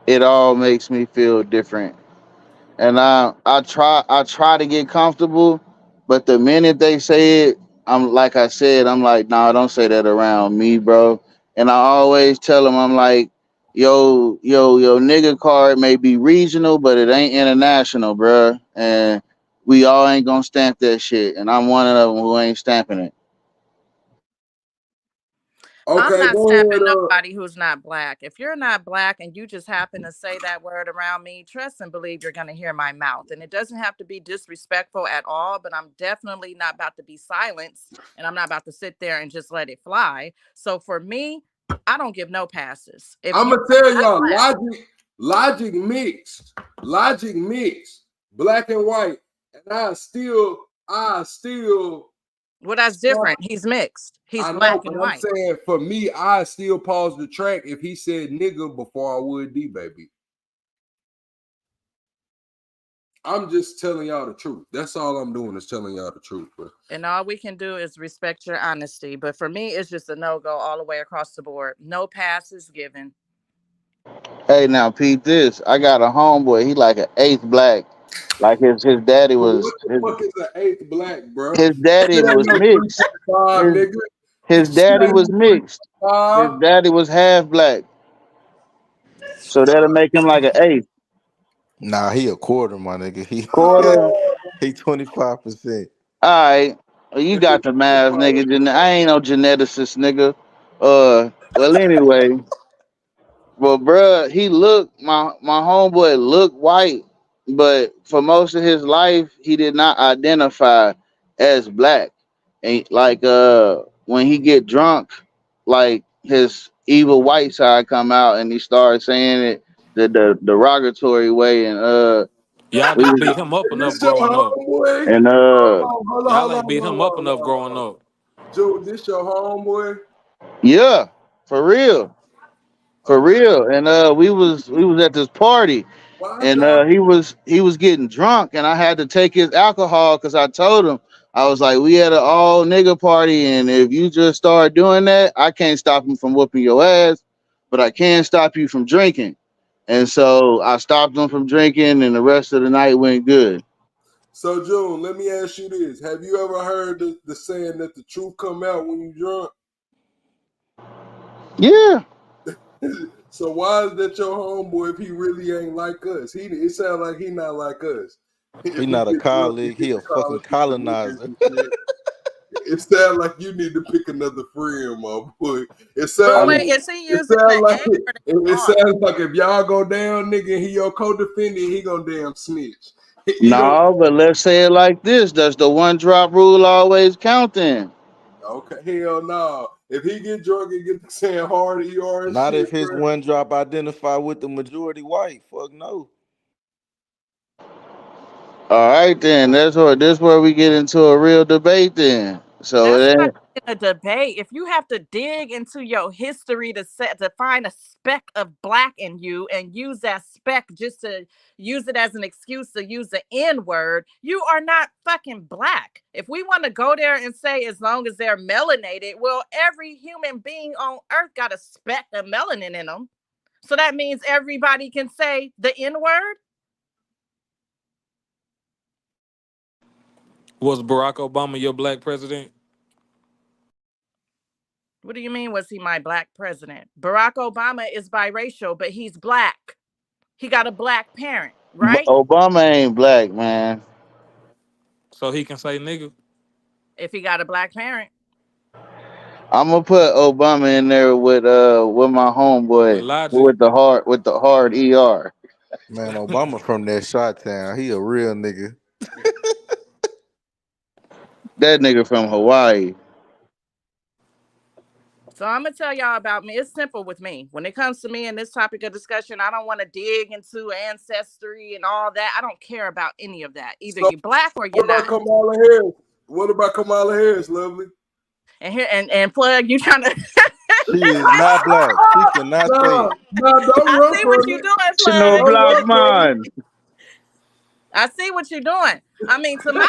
It all makes me feel different, and I try to get comfortable, but the minute they say it, I'm like I said, I'm like, nah, don't say that around me, bro. And I always tell them, I'm like, yo, nigga card may be regional, but it ain't international, bro. And we all ain't gonna stamp that shit, and I'm one of them who ain't stamping it. I'm Okay, not go stamping ahead. nobody who's not black. If you're not black and you just happen to say that word around me, trust and believe you're going to hear my mouth. And it doesn't have to be disrespectful at all, but I'm definitely not about to be silenced and I'm not about to sit there and just let it fly. So for me, I don't give no passes. If I'm you gonna tell are not y'all, black, logic mixed, black and white, and I still well, that's slap. different. He's mixed. He's I know, black but and I'm white. saying for me, I still pause the track if he said nigga before I would D Baby. I'm just telling y'all the truth. That's all I'm doing is telling y'all the truth, bro. And all we can do is respect your honesty. But for me, it's just a no-go all the way across the board. No passes given. Hey, now Pete, this I got a homeboy. He like an eighth black. Like his daddy But was what the fuck is an eighth black, bro? his That daddy shit ain't was no mixed. 3.5, His nigga. his That shit daddy ain't was no mixed. His 3.5. daddy was half black, so that'll make him like an eighth Nah, he a quarter, my nigga. He quarter. he 25%. All right, well, you got the math, nigga. I ain't no geneticist, nigga. Well, anyway, well, bruh, he looked my homeboy looked white, but for most of his life, he did not identify as black. And like when he get drunk, like his evil white side come out, and he started saying it the derogatory way, and Y'all we didn't was- beat him up enough This your growing up. homeboy? and Y'all ain't beat him up enough Hold growing on. up. Joe, this your homeboy? yeah, for real. For Okay. real. And we was at this party, Why and y'all? he was getting drunk, and I had to take his alcohol because I told him, I was like, we had an all nigga party, and if you just start doing that, I can't stop him from whooping your ass, but I can stop you from drinking. And so I stopped him from drinking, and the rest of the night went good. So, June, let me ask you this. Have you ever heard the saying that the truth come out when you drunk? Yeah. So why is that your homeboy if he really ain't like us? It sounds like he not like us. He If he not a get drunk, he colleague, get he to a fucking calling people niggas colonizer. and shit. It sounds like you need to pick another friend, my boy. It But I sounds wait, like mean, is he using the A or the it R? sounds like if y'all go down, nigga, and he your co-defendant, he gonna damn snitch. You don't no, but let's say it like this. Does the one drop rule always count then? okay, hell no. If he get drunk and get to saying hard ER and Not shit, if his bro. one drop identify with the majority white. Fuck no. All right, then. This where we get into a real debate. Then, so That's it not ain't. even a debate. If you have to dig into your history to find a speck of black in you and use that speck just to use it as an excuse to use the N word, you are not fucking black. If we want to go there and say as long as they're melanated, well, every human being on earth got a speck of melanin in them. So that means everybody can say the N word. Was Barack Obama your black president? What do you mean, was he my black president? Barack Obama is biracial, but he's black. He got a black parent, right? Obama ain't black, man. So he can say nigga If he got a black parent. I'm gonna put Obama in there with my with homeboy logic. with the hard er. Man, Obama from that shot town. He a real nigga. That nigga from Hawaii. So I'm gonna tell y'all about me. It's simple with me. When it comes to me and this topic of discussion, I don't want to dig into ancestry and all that. I don't care about any of that. Either So you're black or what you're about not. Kamala Harris? What about Kamala Harris, lovely? And here and plug, you trying to She is not black. She cannot say Nah, it. nah, don't I run see what from you're it. doing, She no plug. Don't black run from it. man. I see what you're doing. I mean, to my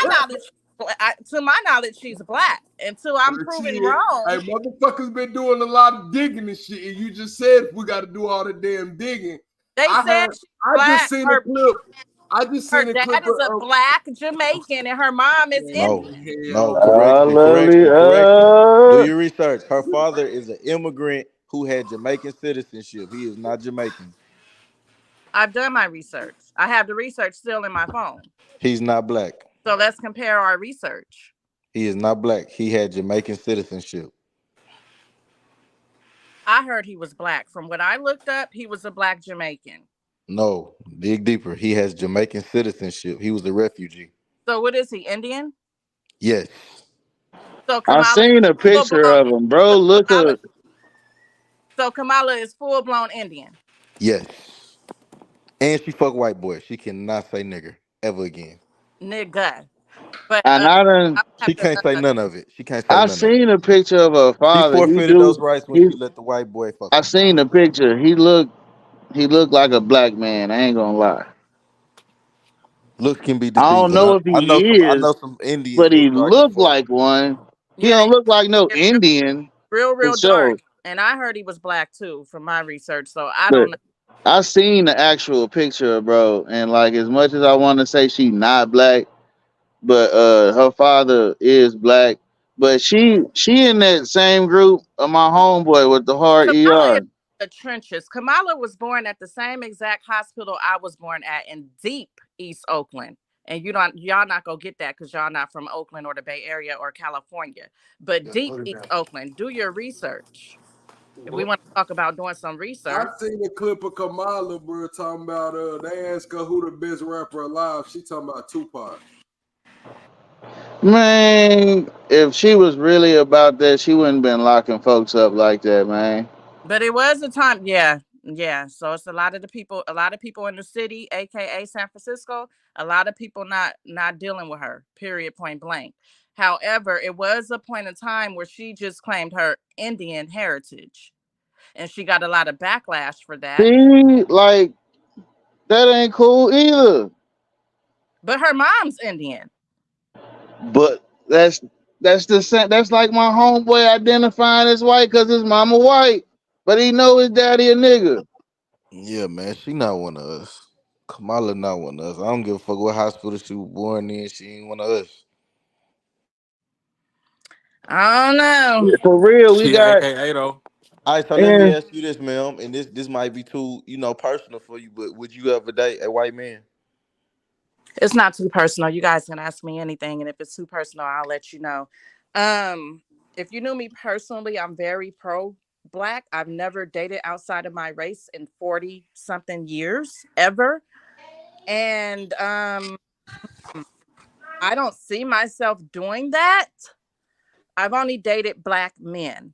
knowledge, she's black. Until I'm proven Shit. Hey, wrong, motherfuckers been doing a lot of digging and shit. And you just said we got to do all the damn digging. they said she's I just black. seen a clip. I just Her seen a clip dad is a of black Jamaican and her mom is No, Indian. hell no, no. correction. Do Hallelujah. your research. Her father is an immigrant who had Jamaican citizenship. He is not Jamaican. I've done my research. I have the research still in my phone. He's not black. So let's compare our research. He is not black. He had Jamaican citizenship. I heard he was black. From what I looked up, he was a black Jamaican. No, dig deeper. He has Jamaican citizenship. He was a refugee. So what is he, Indian? Yes. So I Kamala seen a full picture blown. of him, bro. So Look Kamala, at so Kamala is full blown Indian. Yes. And she fuck white boy. She cannot say nigger ever again. Nigga. But and I She have to can't say none of it. She can't say I none of it. seen a picture of her She father. forfeited those rights when He she let the white boy fuck I her. seen the picture. He looked like a black man. I ain't gonna lie. Looks can be I don't deceiving. know if he I is, know some Indians but that's he dark as looked fuck. like one. He yeah, don't look like no they Indian for real dark. sure. And I heard he was black too from my research. So I don't But know. I seen the actual picture, bro, and like as much as I want to say she not black, but her father is black. But she in that same group of my homeboy with the hard Kamala is ER. the trenches. Kamala was born at the same exact hospital I was born at in deep East Oakland. And y'all not gonna get that because y'all not from Oakland or the Bay Area or California. But deep East Oakland, do your research. If we want to talk about doing some I research. seen a clip of Kamala, bro, talking about they asked her who the best rapper alive. She talking about Tupac. Man, if she was really about that, she wouldn't been locking folks up like that, man. But it was a time, yeah, yeah. So it's a lot of people in the city, aka San Francisco, a lot of people not dealing with her, period, point blank. However, it was a point in time where she just claimed her Indian heritage. And she got a lot of backlash for that. See, like that ain't cool either. But her mom's Indian. But that's the same. That's like my homeboy identifying as white because his mama white, but he know his daddy a nigga. Yeah, man, she not one of us. Kamala not one of us. I don't give a fuck what hospital she was born in. She ain't one of us. I don't know. For real, we She got AKA though. All right, so let me and ask you this, ma'am, and this might be too, personal for you, but would you ever date a white man? It's not too personal. You guys can ask me anything, and if it's too personal, I'll let you know. Um, if you knew me personally, I'm very pro black. I've never dated outside of my race in 40 something years ever. And I don't see myself doing that. I've only dated black men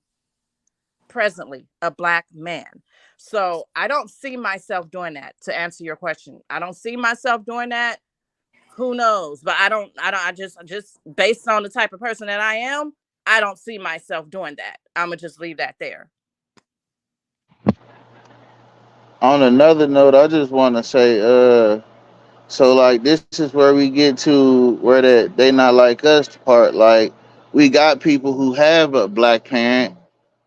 presently, a black man. So I don't see myself doing that to answer your question. I don't see myself doing that. Who knows? But I just based on the type of person that I am, I don't see myself doing that. I'm gonna just leave that there. on another note, I just want to say, so like this is where we get to where that they not like us part. Like we got people who have a black parent,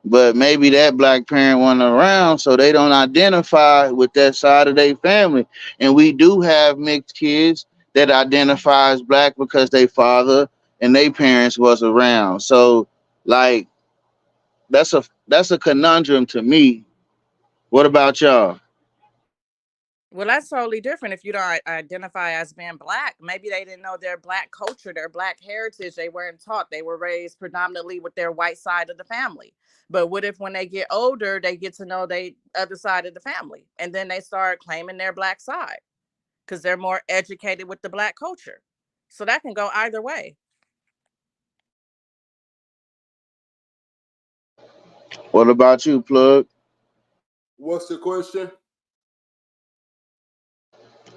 but maybe that black parent wasn't around, so they don't identify with that side of their family. And we do have mixed kids that identify as black because their father and their parents was around. So like that's a conundrum to me. What about y'all? Well, that's totally different if you don't identify as being black. Maybe they didn't know their black culture, their black heritage. They weren't taught. They were raised predominantly with their white side of the family. But what if when they get older, they get to know the other side of the family and then they start claiming their black side because they're more educated with the black culture. So that can go either way. What about you, Plug? What's the question?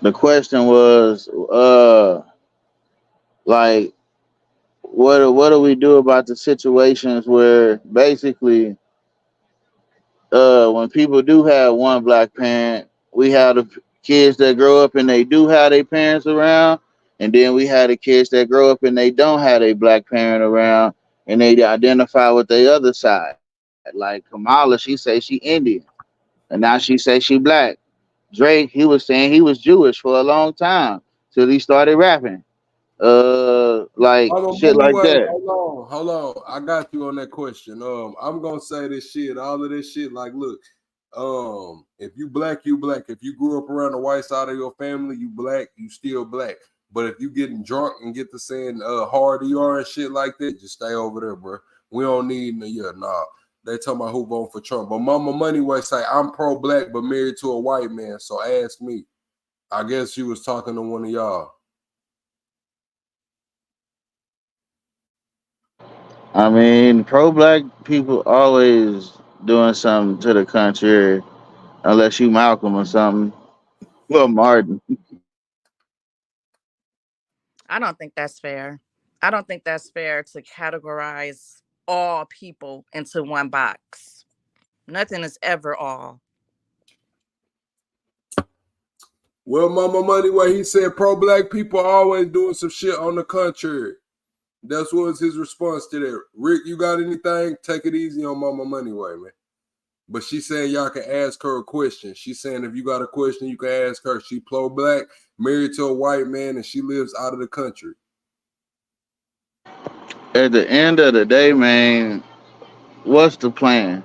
The question was, like, what do we do about the situations where basically, when people do have one black parent, we have the kids that grow up and they do have their parents around, and then we have the kids that grow up and they don't have a black parent around, and they identify with the other side. Like Kamala, she say she Indian, and now she say she black. Drake, he was saying he was Jewish for a long time till he started rapping. Like Hold on, shit like anyway, that. hold on. I got you on that question. I'm gonna say this shit, all of this shit. Like, look, if you black, you black. If you grew up around the white side of your family, you black, you still black. But if you getting drunk and get to saying hard ER and shit like that, just stay over there, bro. We don't need nah. They talking about who vote for Trump. But Mama Moneyway say I'm pro-black but married to a white man. So ask me. I guess she was talking to one of y'all. I mean, pro black people always doing something to the country, unless you Malcolm or something. Well, Martin. I don't think that's fair. I don't think that's fair to categorize all people into one box. Nothing is ever all. Well, Mama Moneyway, he said pro-black people are always doing some shit on the contrary. That's was his response to that. Rick, you got anything? Take it easy on Mama Moneyway, man. But she saying y'all can ask her a question. She's saying if you got a question, you can ask her. She pro-black, married to a white man, and she lives out of the country. At the end of the day, man, what's the plan?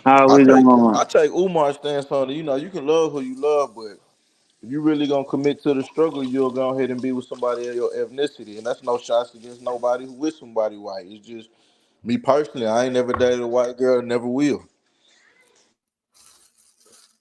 How are I we take going? I take Umar's stance on it. You know, you can love who you love, but if you really gonna commit to the struggle, you'll go ahead and be with somebody of your ethnicity, and that's no shots against nobody who with somebody white. It's just me personally. I ain't never dated a white girl, never will.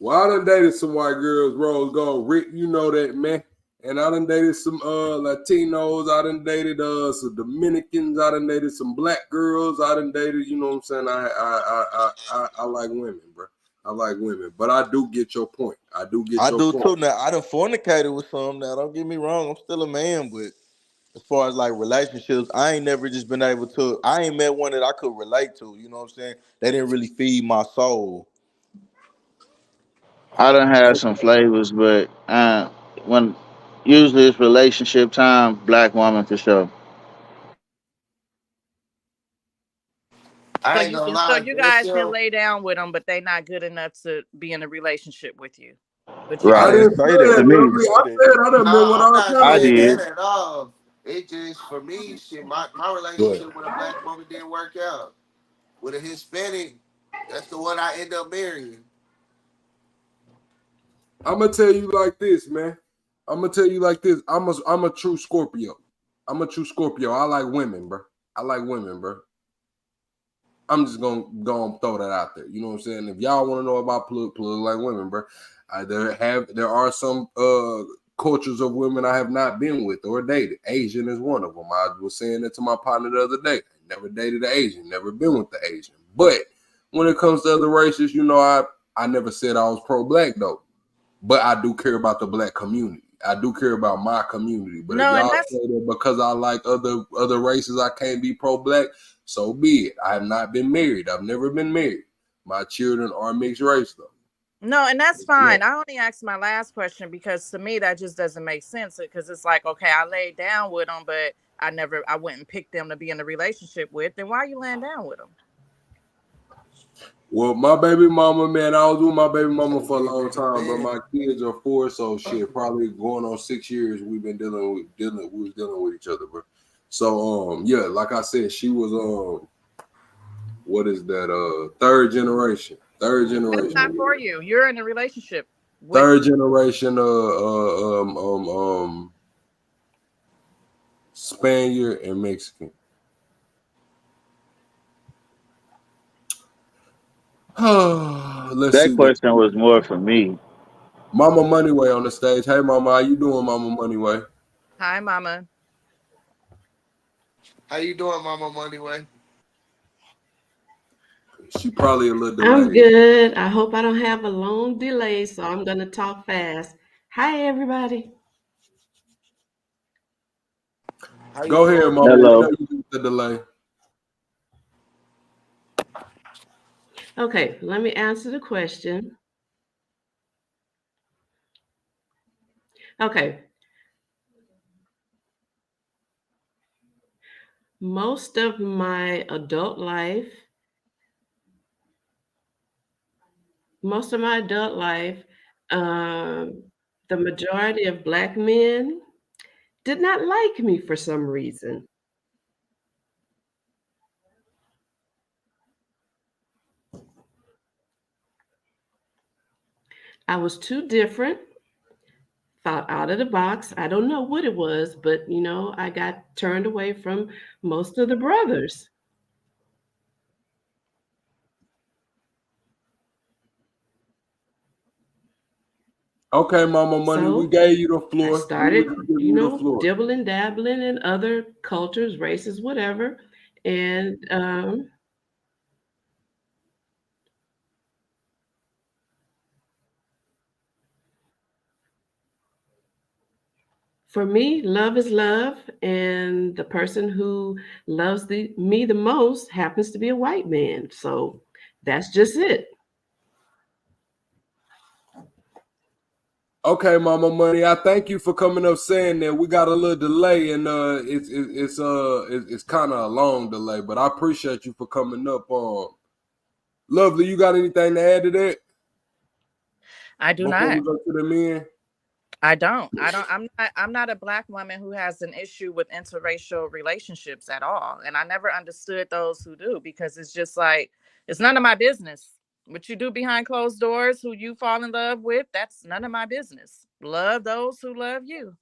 Well, I done dated some white girls, Rose Gold. Rick, you know that, man. And I done dated some Latinos. I done dated some Dominicans. I done dated some black girls. I done dated, you know what I'm saying? I like women, bro. I like women. But I do get your point. I do get I your do point. too. Now I done fornicated with some. Now don't get me wrong, I'm still a man, but as far as like relationships, I ain't never just been able to. I ain't met one that I could relate to. You know what I'm saying? They didn't really feed my soul. I done had some flavors, but when usually it's relationship time, black woman for sure. I ain't gonna So lie, you this guys can show. lay down with them, but they not good enough to be in a relationship with you. But you I Right. can. didn't I say didn't that. To say I me, didn't say that, that. lovely. I said I done been with Nah, I'm all not kind I of saying women. did. that at all. It just for me, shit. My Good. relationship with a black woman didn't work out. With a Hispanic, that's the one I end up marrying. I'm gonna tell you like this, man. I'm gonna tell you like this. I'm a true Scorpio. I'm a true Scorpio. I like women, bro. I like women, bro. I'm just gonna go and throw that out there. You know what I'm saying? If y'all want to know about plug like women, bro, there are some cultures of women I have not been with or dated. Asian is one of them. I was saying that to my partner the other day. Never dated an Asian, never been with the Asian. But when it comes to other races, I never said I was pro-black though. But I do care about the black community. I do care about my community. But if No, and y'all that's say that because I like other races, I can't be pro-black, so be it. I have not been married. I've never been married. My children are mixed race though. no, and that's Yeah. fine. I only asked my last question because to me that just doesn't make sense. Because it's like, okay, I laid down with them, but I wouldn't pick them to be in a relationship with. Then why are you laying down with them? Well, my baby mama, man, I was with my baby mama So for a get long rid of time, but man. my kids are 4, so shit, probably going on 6 years. We've been we was dealing with each other, bro. So yeah, like I said, she was what is that? Third generation. Third That's not generation. for you. You're in a relationship with. Third generation Spaniard and Mexican. Let's That see what question was more for me. Mama Moneyway on the stage. Hey Mama, how you doing, Mama Moneyway? Hi, mama. How you doing, Mama Moneyway? She probably a little I'm delayed. good. I hope I don't have a long delay, so I'm going to talk fast. Hi, everybody. How you Go ahead, doing? mama. We know Hello. you get the delay. Okay, let me answer the question. Okay, most of my adult life, most of my adult life, um, the majority of Black men did not like me for some reason. I was too different, thought out of the box. I don't know what it was, but I got turned away from most of the brothers. Okay, Mama Money, we So gave you the I floor. We were started, just giving you the floor. dibbling, dabbling in other cultures, races, whatever. And for me, love is love. And the person who loves me the most happens to be a white man. So that's just it. Okay, Mama Money, I thank you for coming up saying that. We got a little delay, and it's kind of a long delay, but I appreciate you for coming up. Lovely, you got anything to add to that I do before not. we go to the men? I don't. I don't. I'm not a black woman who has an issue with interracial relationships at all, and I never understood those who do because it's just like it's none of my business. What you do behind closed doors, who you fall in love with, that's none of my business. Love those who love you.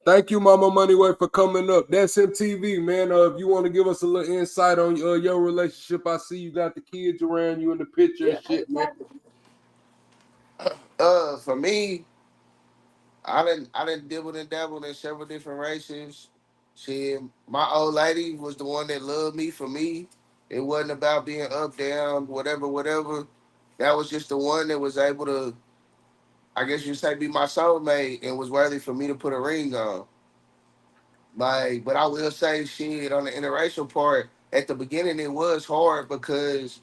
Thank you, Mama Moneyway, for coming up. That's MTV, man. If you want to give us a little insight on your relationship, I see you got the kids around you in the picture and shit, man. For me, I didn't dibble and dabble in several different races. Shit, my old lady was the one that loved me for me. It wasn't about being up, down, whatever, whatever. That was just the one that was able to, I guess you say, be my soulmate and was worthy for me to put a ring on. Like, but I will say, shit, on the interracial part, at the beginning it was hard because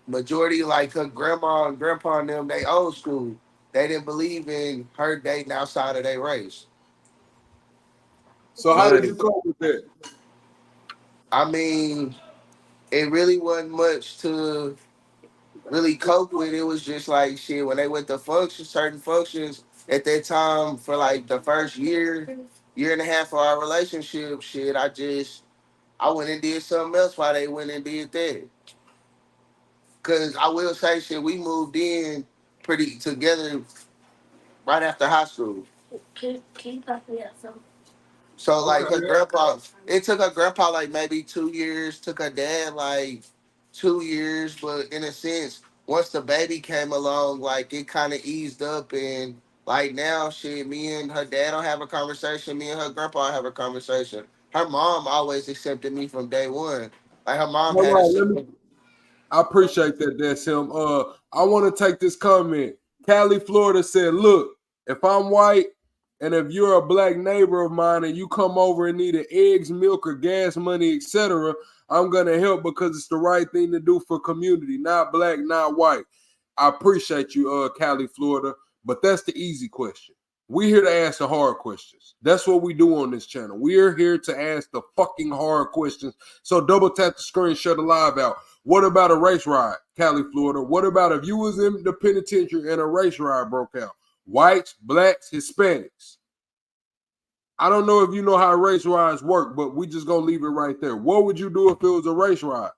majority like her grandma and grandpa and them, they old school. They didn't believe in her dating outside of their race. So how But did you cope with that? I mean, it really wasn't much to really cope with. It was just like shit when they went to functions, certain functions at that time for like the first year and a half of our relationship. Shit, I went and did something else while they went and did that. Cause I will say, shit, we moved in pretty together right after high school. So like her Okay. grandpa, it took her grandpa like maybe 2 years. Took her dad like 2 years, but in a sense, once the baby came along, like it kind of eased up, and like now, shit, me and her dad don't have a conversation. Me and her grandpa have a conversation. Her mom always accepted me from day one. Like her mom All had a right, I appreciate that. That's him. I want to take this comment. Cali, Florida said, "Look, if I'm white and if you're a black neighbor of mine and you come over and need an eggs, milk, or gas money, etc., I'm gonna help because it's the right thing to do for community. Not black, not white." I appreciate you, Cali, Florida, but that's the easy question. We're here to ask the hard questions. That's what we do on this channel. We're here to ask the fucking hard questions. So double tap the screen, shut the live out. What about a race ride, Cali, Florida? What about if you was in the penitentiary and a race ride broke out? Whites, blacks, Hispanics. I don't know if you know how race rides work, but we just gonna leave it right there. What would you do if it was a race ride?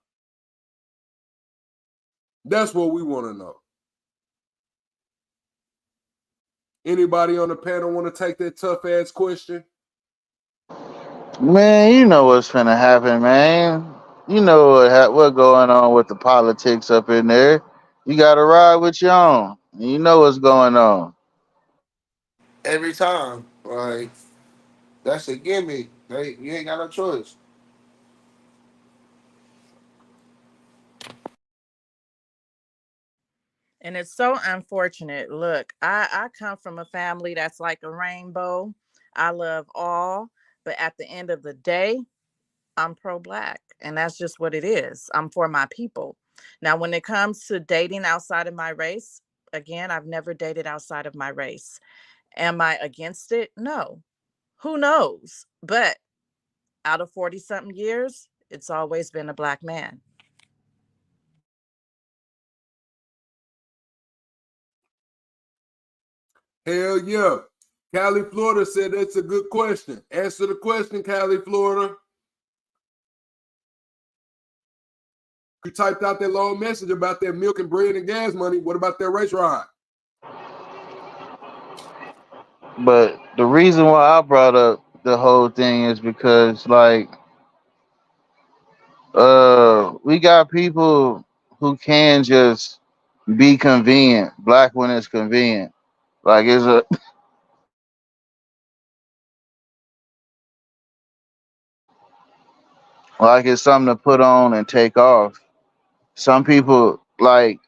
That's what we want to know. Anybody on the panel want to take that tough ass question? Man, you know what's finna happen, man. You know what going on with the politics up in there. You gotta ride with your own. You know what's going on. every time. Like that's a gimme. Like, you ain't got no choice. And it's so unfortunate. Look, I come from a family that's like a rainbow. I love all, but at the end of the day, I'm pro black. And that's just what it is. I'm for my people. Now, when it comes to dating outside of my race, again, I've never dated outside of my race. Am I against it? No. Who knows? But out of 40 something years, it's always been a black man. Hell yeah. Cali, Florida said that's a good question. Answer the question, Cali, Florida. You typed out that long message about that milk and bread and gas money. What about that race ride? But the reason why I brought up the whole thing is because like we got people who can just be convenient, black when it's convenient. Like it's a like it's something to put on and take off. Some people like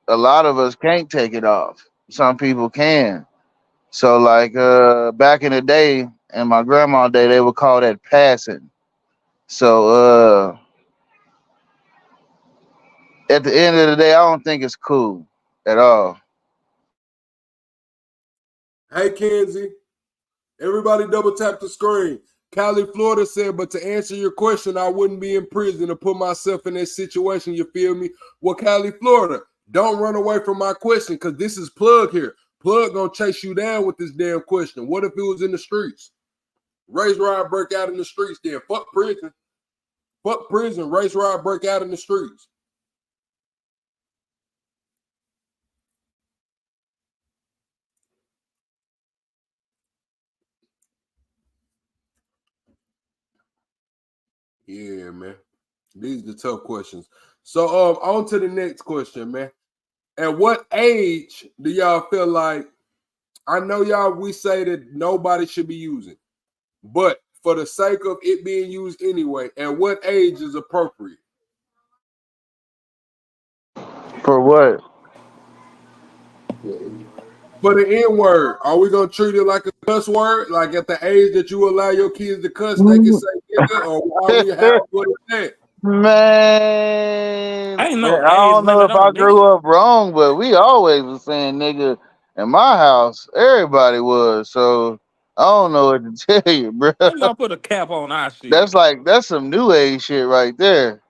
a lot of us can't take it off. Some people can. So like back in the day, in my grandma's day, they would call that passing. So at the end of the day, I don't think it's cool at all. Hey, Kenzie. Everybody double tap the screen. Cali, Florida said, but to answer your question, I wouldn't be in prison to put myself in that situation. You feel me? Well, Cali, Florida, don't run away from my question because this is Plug here. Plug gonna chase you down with this damn question. What if it was in the streets? Race ride break out in the streets then. Fuck prison. Fuck prison. Race ride break out in the streets. Yeah, man. These are the tough questions. So on to the next question, man. At what age do y'all feel like, I know y'all, we say that nobody should be using, but for the sake of it being used anyway, at what age is appropriate? For what? For the N word, are we gonna treat it like a cuss word? Like at the age that you allow your kids to cuss, they can say nigga, or what is that? Man, Ain't I no age don't know limit if on I nigga. grew up wrong, but we always was saying nigga in my house. Everybody was. So I don't know what to tell you, bro. When y'all put a cap on our shit? That's some new age shit right there.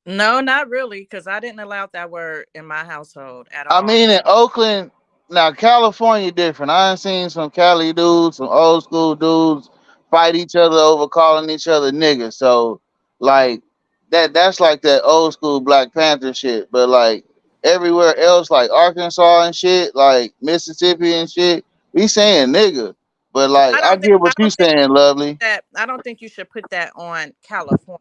No, not really, because I didn't allow that word in my household at I all. mean, in Oakland, now California different. I ain't seen some Cali dudes, some old school dudes fight each other over calling each other niggas. So like that's like that old school Black Panther shit. But like everywhere else, like Arkansas and shit, like Mississippi and shit, we saying nigga. But But like I I don't think get what you saying, lovely. I don't think you should put that on California.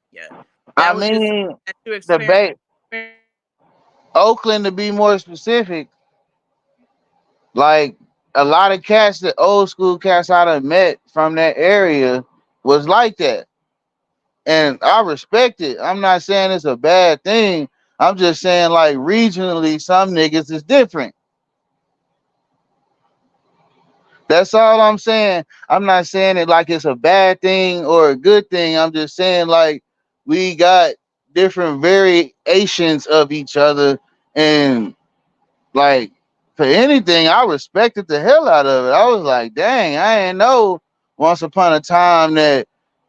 I That was just something mean that you the experienced. Bay Oakland to be more specific. Like a lot of cats, the old school cats I done met from that area was like that. And I respect it. I'm not saying it's a bad thing. I'm just saying like regionally, some niggas is different. That's all I'm saying. I'm not saying it like it's a bad thing or a good thing. I'm just saying like we got different variations of each other and like for anything, I respected the hell out of it. I was like, dang, I ain't know once upon a time that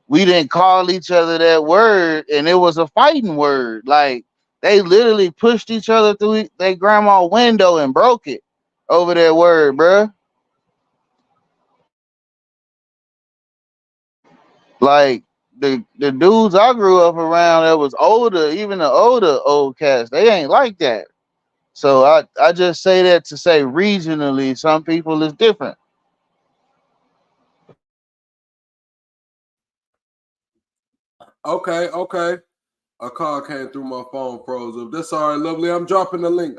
we didn't call each other that word and it was a fighting word. Like they literally pushed each other through their grandma window and broke it over that word, bruh. Like the dudes I grew up around that was older, even the older old cats, they ain't like that. So I just say that to say regionally, some people is different. Okay. A call came through my phone, froze up. That's all right, lovely. I'm dropping the link.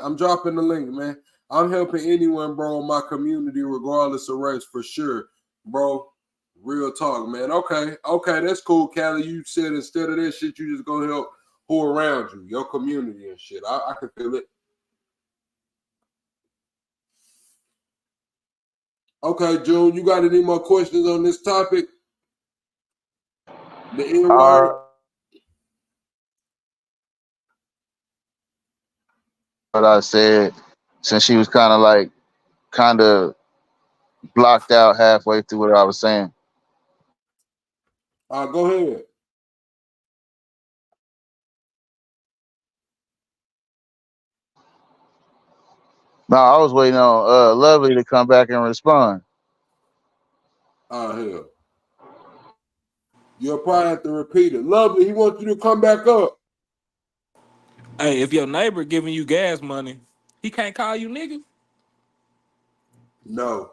Man. I'm helping anyone, bro, in my community, regardless of race, for sure, bro. Real talk, man. Okay, that's cool, Callie. You said instead of that shit, you just gonna help who around you, your community and shit. I can feel it. Okay, June, you got any more questions on this topic? The N word. What I said, since she was kind of blocked out halfway through what I was saying. Go ahead. No, I was waiting on Lovely to come back and respond. Hell. You'll probably have to repeat it. Lovely, he wants you to come back up. Hey, if your neighbor giving you gas money, he can't call you nigga. No.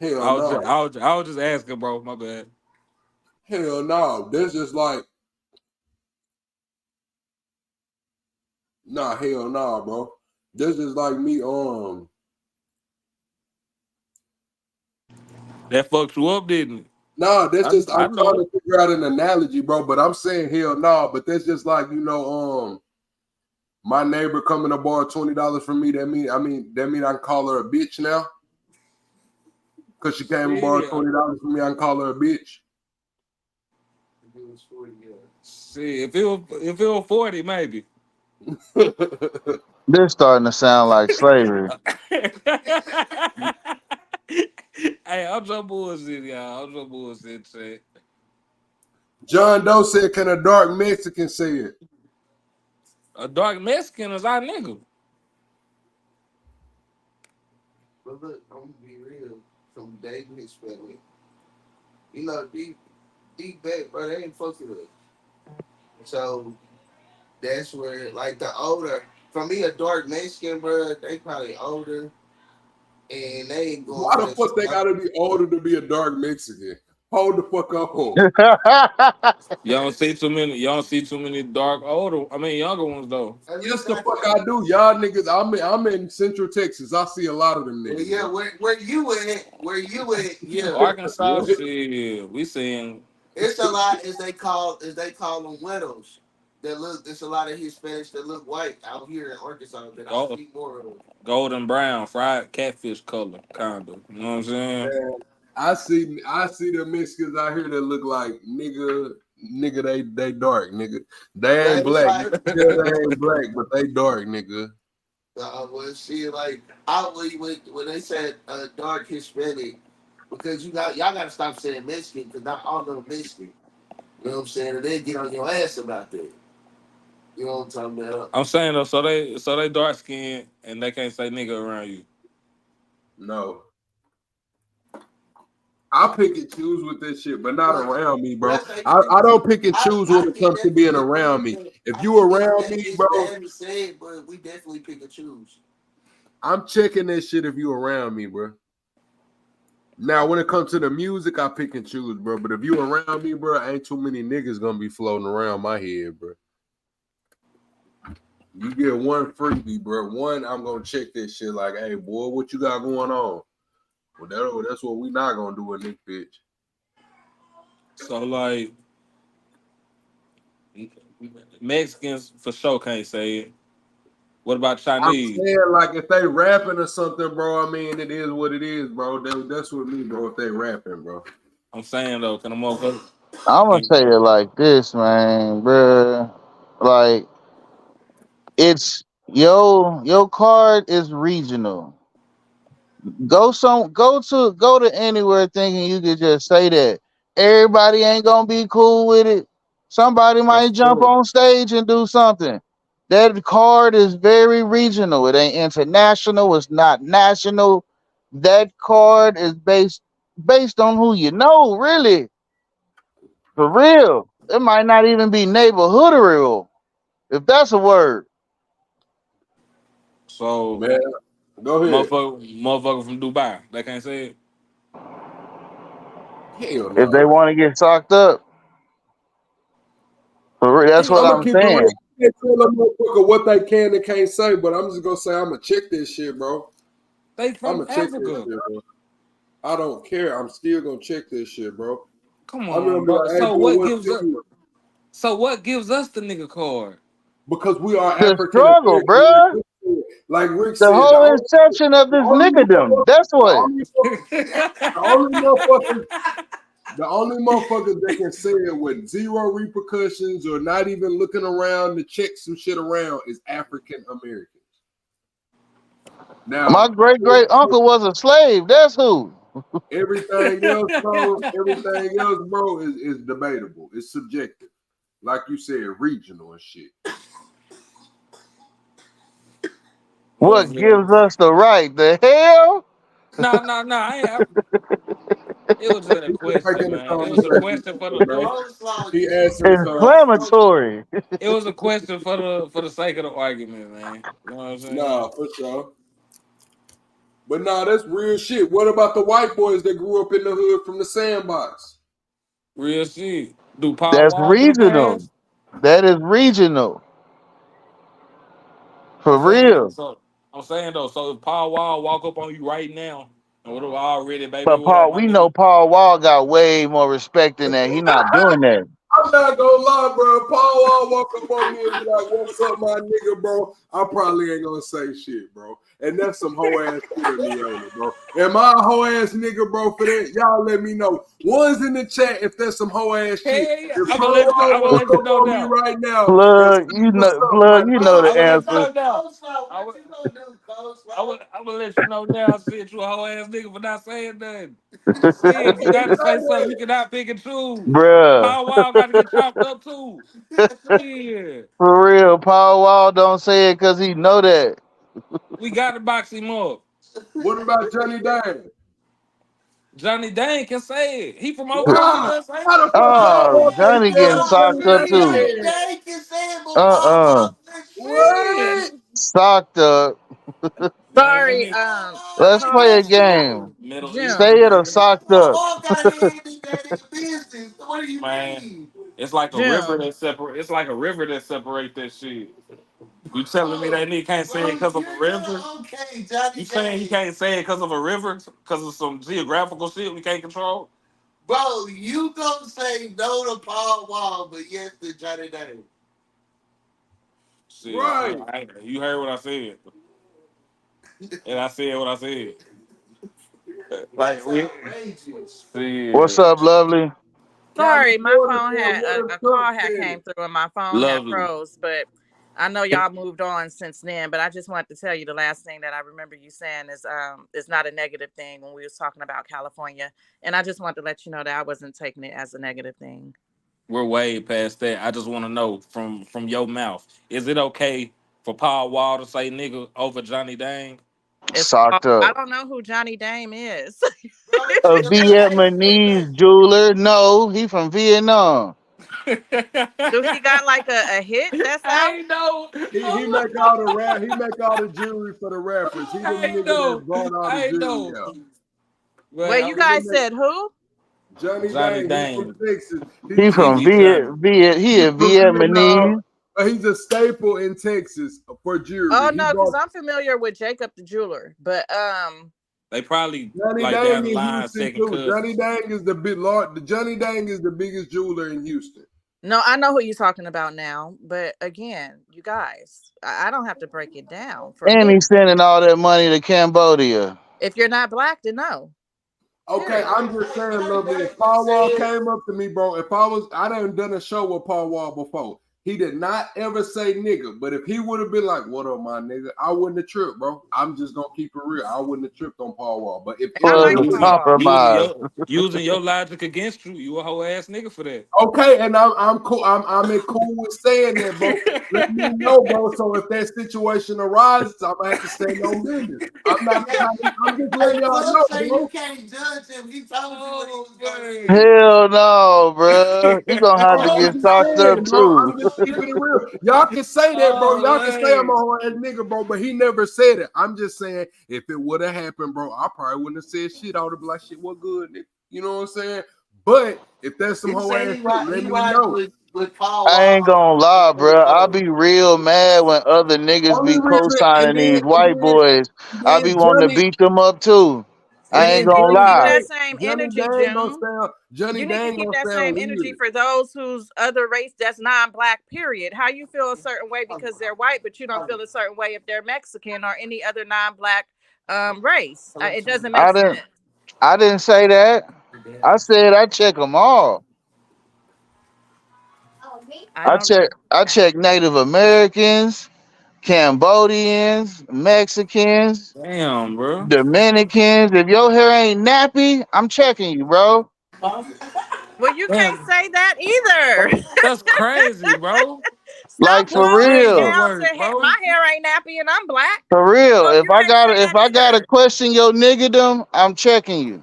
Hell no. I was just asking, bro. My bad. Hell no. This just like, nah, hell nah, bro. This is like me, That fucked you up, didn't it? Nah, that's just I I'm trying know to figure out an analogy, bro. But I'm saying hell no. But that's just like, my neighbor coming to borrow $20 from me. That mean I can call her a bitch now. Cause she came and borrowed $20 from me, I can call her a bitch. See, if it was 40, maybe. This starting to sound like slavery. Hey, I'm so bullshit, y'all. I'm so bullshit, shit. John Doe said, "Can a dark Mexican say it?" A dark Mexican is our nigga. But look, I'm gonna be real. From dating his family, you know, deep back, bro, they ain't fucking with us. So that's where, like, the older, for me, a dark Mexican, bro, they probably older, and they ain't going Why for the that fuck they shit. gotta be older to be a dark Mexican? Hold the fuck on. You don't see too many. You don't see too many younger ones though. At Yes, least the not fuck that. I do. Y'all niggas, I'm in Central Texas. I see a lot of them Well, niggas. yeah, where you at? Where you at? Yeah, Arkansas, shit. We seeing it's a lot as they call them widows. That look, there's a lot of Hispanics that look white out here in Arkansas that I see more of. golden brown, fried catfish color, kind of. You know what I'm saying? Man, I see the Mexicans out here that look like nigga, they dark, nigga. They But ain't it's black. like, Yeah, they ain't black, but they dark, nigga. well, see, like I when they said dark Hispanic, because y'all got to stop saying Mexican because not all of them Mexican. You know what I'm saying? And they get on your ass about that. You know what I'm talking about? I'm saying though, so they dark skinned and they can't say nigga around you. No. I pick and choose with this shit, but not Well, around me, bro. that's like I don't pick and choose when I it think comes to that's being it. around me. If I you think around me, it's bro, bad to say it, but we definitely pick and choose. I'm checking this shit if you around me, bro. Now, when it comes to the music, I pick and choose, bro. But if you around me, bro, ain't too many niggas gonna be floating around my head, bro. You get one freebie, bro. One, I'm gonna check this shit like, hey, boy, what you got going on? Well, that's what we not gonna do in this bitch. So like Mexicans for sure can't say it. What about I'm Chinese? saying, like, if they rapping or something, bro, I mean, it is what it is, bro. That's what me, bro, if they rapping, bro. I'm saying though, can a motherfucker? I'm gonna say it like this, man, bruh. Like your card is regional. Go to anywhere thinking you could just say that. Everybody ain't gonna be cool with it. Somebody That's might jump true. on stage and do something. That card is very regional. It ain't international. It's not national. That card is based on who you know, really. For real. It might not even be neighborhooderial, if that's a word. So Man, go ahead. motherfucker from Dubai, they can't say it. Hell If they no. want to get socked up. For real, that's I'm what gonna I'm keep it real. saying. I can't tell a motherfucker what they can and can't say, but I'm just gonna say I'm gonna check this shit, bro. They I'm from gonna check this Africa. shit, bro. I don't care. I'm still gonna check this shit, bro. Come I'm on, gonna be bro. like, hey, So boy, what what's gives us? to So what gives us the nigga card? because we are The African struggle, American. bruh. Like Rick The said, whole inception of the this only niggerdom. motherfuckers, That's the what. only, the only motherfuckers, the only motherfuckers that can say it with zero repercussions or not even looking around to check some shit around is African Americans. My Now, great great uncle was a slave. That's who. everything else, bro, is debatable. It's subjective. Like you said, regional and shit. You know what I'm What saying? gives us the right? The hell? No. It was just a He's just question, making the man. It was a conversation, question for the. bro. He answering Inflammatory. It was a question for the sake of the argument, man. You know what I'm saying? nah, for sure. But nah, that's real shit. What about the white boys that grew up in the hood from the sandbox? Real shit. Do Paul That's Wall get a regional. pass? That is regional. For I'm saying real. so. I'm saying though. So if Paul Wall walk up on you right now, and what have already, baby? But What up, Paul, my we know nigga? Paul Wall got way more respect than that. He not doing that. I'm not gonna lie, bro. Paul Wall walk up on me and be like, "What's up, my nigga, bro?" I probably ain't gonna say shit, bro. And that's some hoe ass shit of me on it, bro. Am I a hoe ass nigga, bro? For that, y'all let me know. One's in the chat if there's some hoe ass shit. Hey, If I'm gonna Paul let you. Wall I'm gonna walk let you up know on me now. right now and say, Plug, "What's up, my plug, you know nigga?" the I'm gonna let you answer. know now. I'm gonna let you know now. I said you a whole ass nigga for not saying nothing. See, if you gotta say something, you cannot pick and choose. Bruh. Paul Wall got to get chopped up too. Yeah, For real, Paul Wall don't say it because he know that. we got to box him up. What about Johnny Dang? Johnny Dang can say it. He from Why? Oklahoma. Say How the it. fuck Paul Oh, Wall can't Johnny say it, getting but Johnny socked up Dang can say too. it? Uh-uh. What? Socked up. Man, let Sorry, me Let's call play a that game. Middle Say June. Eastern, it or baby. socked up. Man, it's like a river June. that separate. It's like a river that separate that shit. You telling me that nigga can't say it because of a river? You saying he can't say it because of a river? Because of some geographical shit we can't control? Bro, you gonna say no to Paul Wall, but yes to Johnny Dang. Shit, Right. you heard what I said, and I said what I said. Like we, What's shit, up, lovely? Sorry, my California phone said, had "What a a Trump call had said." came through and my phone had lovely. froze, but I know y'all moved on since then. But I just wanted to tell you the last thing that I remember you saying is it's not a negative thing when we was talking about California. And I just wanted to let you know that I wasn't taking it as a negative thing. We're way past that. I just want to know from your mouth, is it okay for Paul Wall to say nigga over Johnny Dang? It's Socked I up. don't know who Johnny Dame is. A Vietnamese jeweler? No, he from Vietnam. Do he got like a hit that's I out? ain't know. He make all the rap. He make all the jewelry for the rappers. He the I ain't nigga know. that brought all the I ain't jewelry know. out. But Wait, you guys He said who? Johnny Johnny Dang, he from Dang, Texas. He from biggie Johnny. He He's a from Vietnam. Vietnamese. He's a staple in Texas for Oh jewelry. He no, because brought I'm familiar with Jacob the jeweler, but They probably Johnny like Dang down the in line Houston second too. Johnny cousins. Dang is the big Lord. The Johnny Dang is the biggest jeweler in Houston. no, I know who you're talking about now. But again, you guys, I don't have to break it down. For And me, he's sending all that money to Cambodia. if you're not black, then no. Okay, Period. I'm just saying, lovely. If Paul Wall came up to me, bro, I done a show with Paul Wall before. He did not ever say nigga, but if he would have been like, "What up, my nigga?" I wouldn't have tripped, bro. I'm just gonna keep it real. I wouldn't have tripped on Paul Wall. But if I any Plug like of is Paul Using Wall. using compromised. your using your logic against you, you a whole ass nigga for that. okay, and I'm cool. I'm in cool with saying that, bro. Let me know, bro. So if that situation arises, I'm gonna have to stand on business. I'm just letting y'all know, bro. Can't judge him. He told you what he was gonna say. Hell no, bro. You gonna have to I'm get just socked up saying, bro. too. I'm just keeping it real. Y'all can say that, bro. Y'all can say I'm a whole ass nigga, bro. But he never said it. I'm just saying, if it would have happened, bro, I probably wouldn't have said shit. I would have been like, shit, what good, nigga? You know what I'm saying? But if that's some He whole said ass shit, let he me rides know. with Paul I ain't Wall. gonna lie, bro. I be real mad when other niggas Only be reason, co-signing these white boys. and I then be wanting to Johnny, beat them up too. I But you ain't need gonna to keep lie. that same energy, June. Johnny You need to Dang keep don't that sound same weird. energy for those whose other race that's non-black. Period. How you feel a certain way because they're white, but you don't feel a certain way if they're Mexican or any other non-black race. It doesn't make I sense. didn't. I didn't say that. I said I check them all. I don't. I check Native Americans, Cambodians, Mexicans, Damn, bro. Dominicans. If your hair ain't nappy, I'm checking you, bro. Well, you can't Damn, say that either. that's crazy, bro. Stop Like That's for boiling it crazy real. down to work, my bro. hair ain't nappy and I'm black. For real. So you can't say If that I gotta either. question your niggerdom, I'm checking you.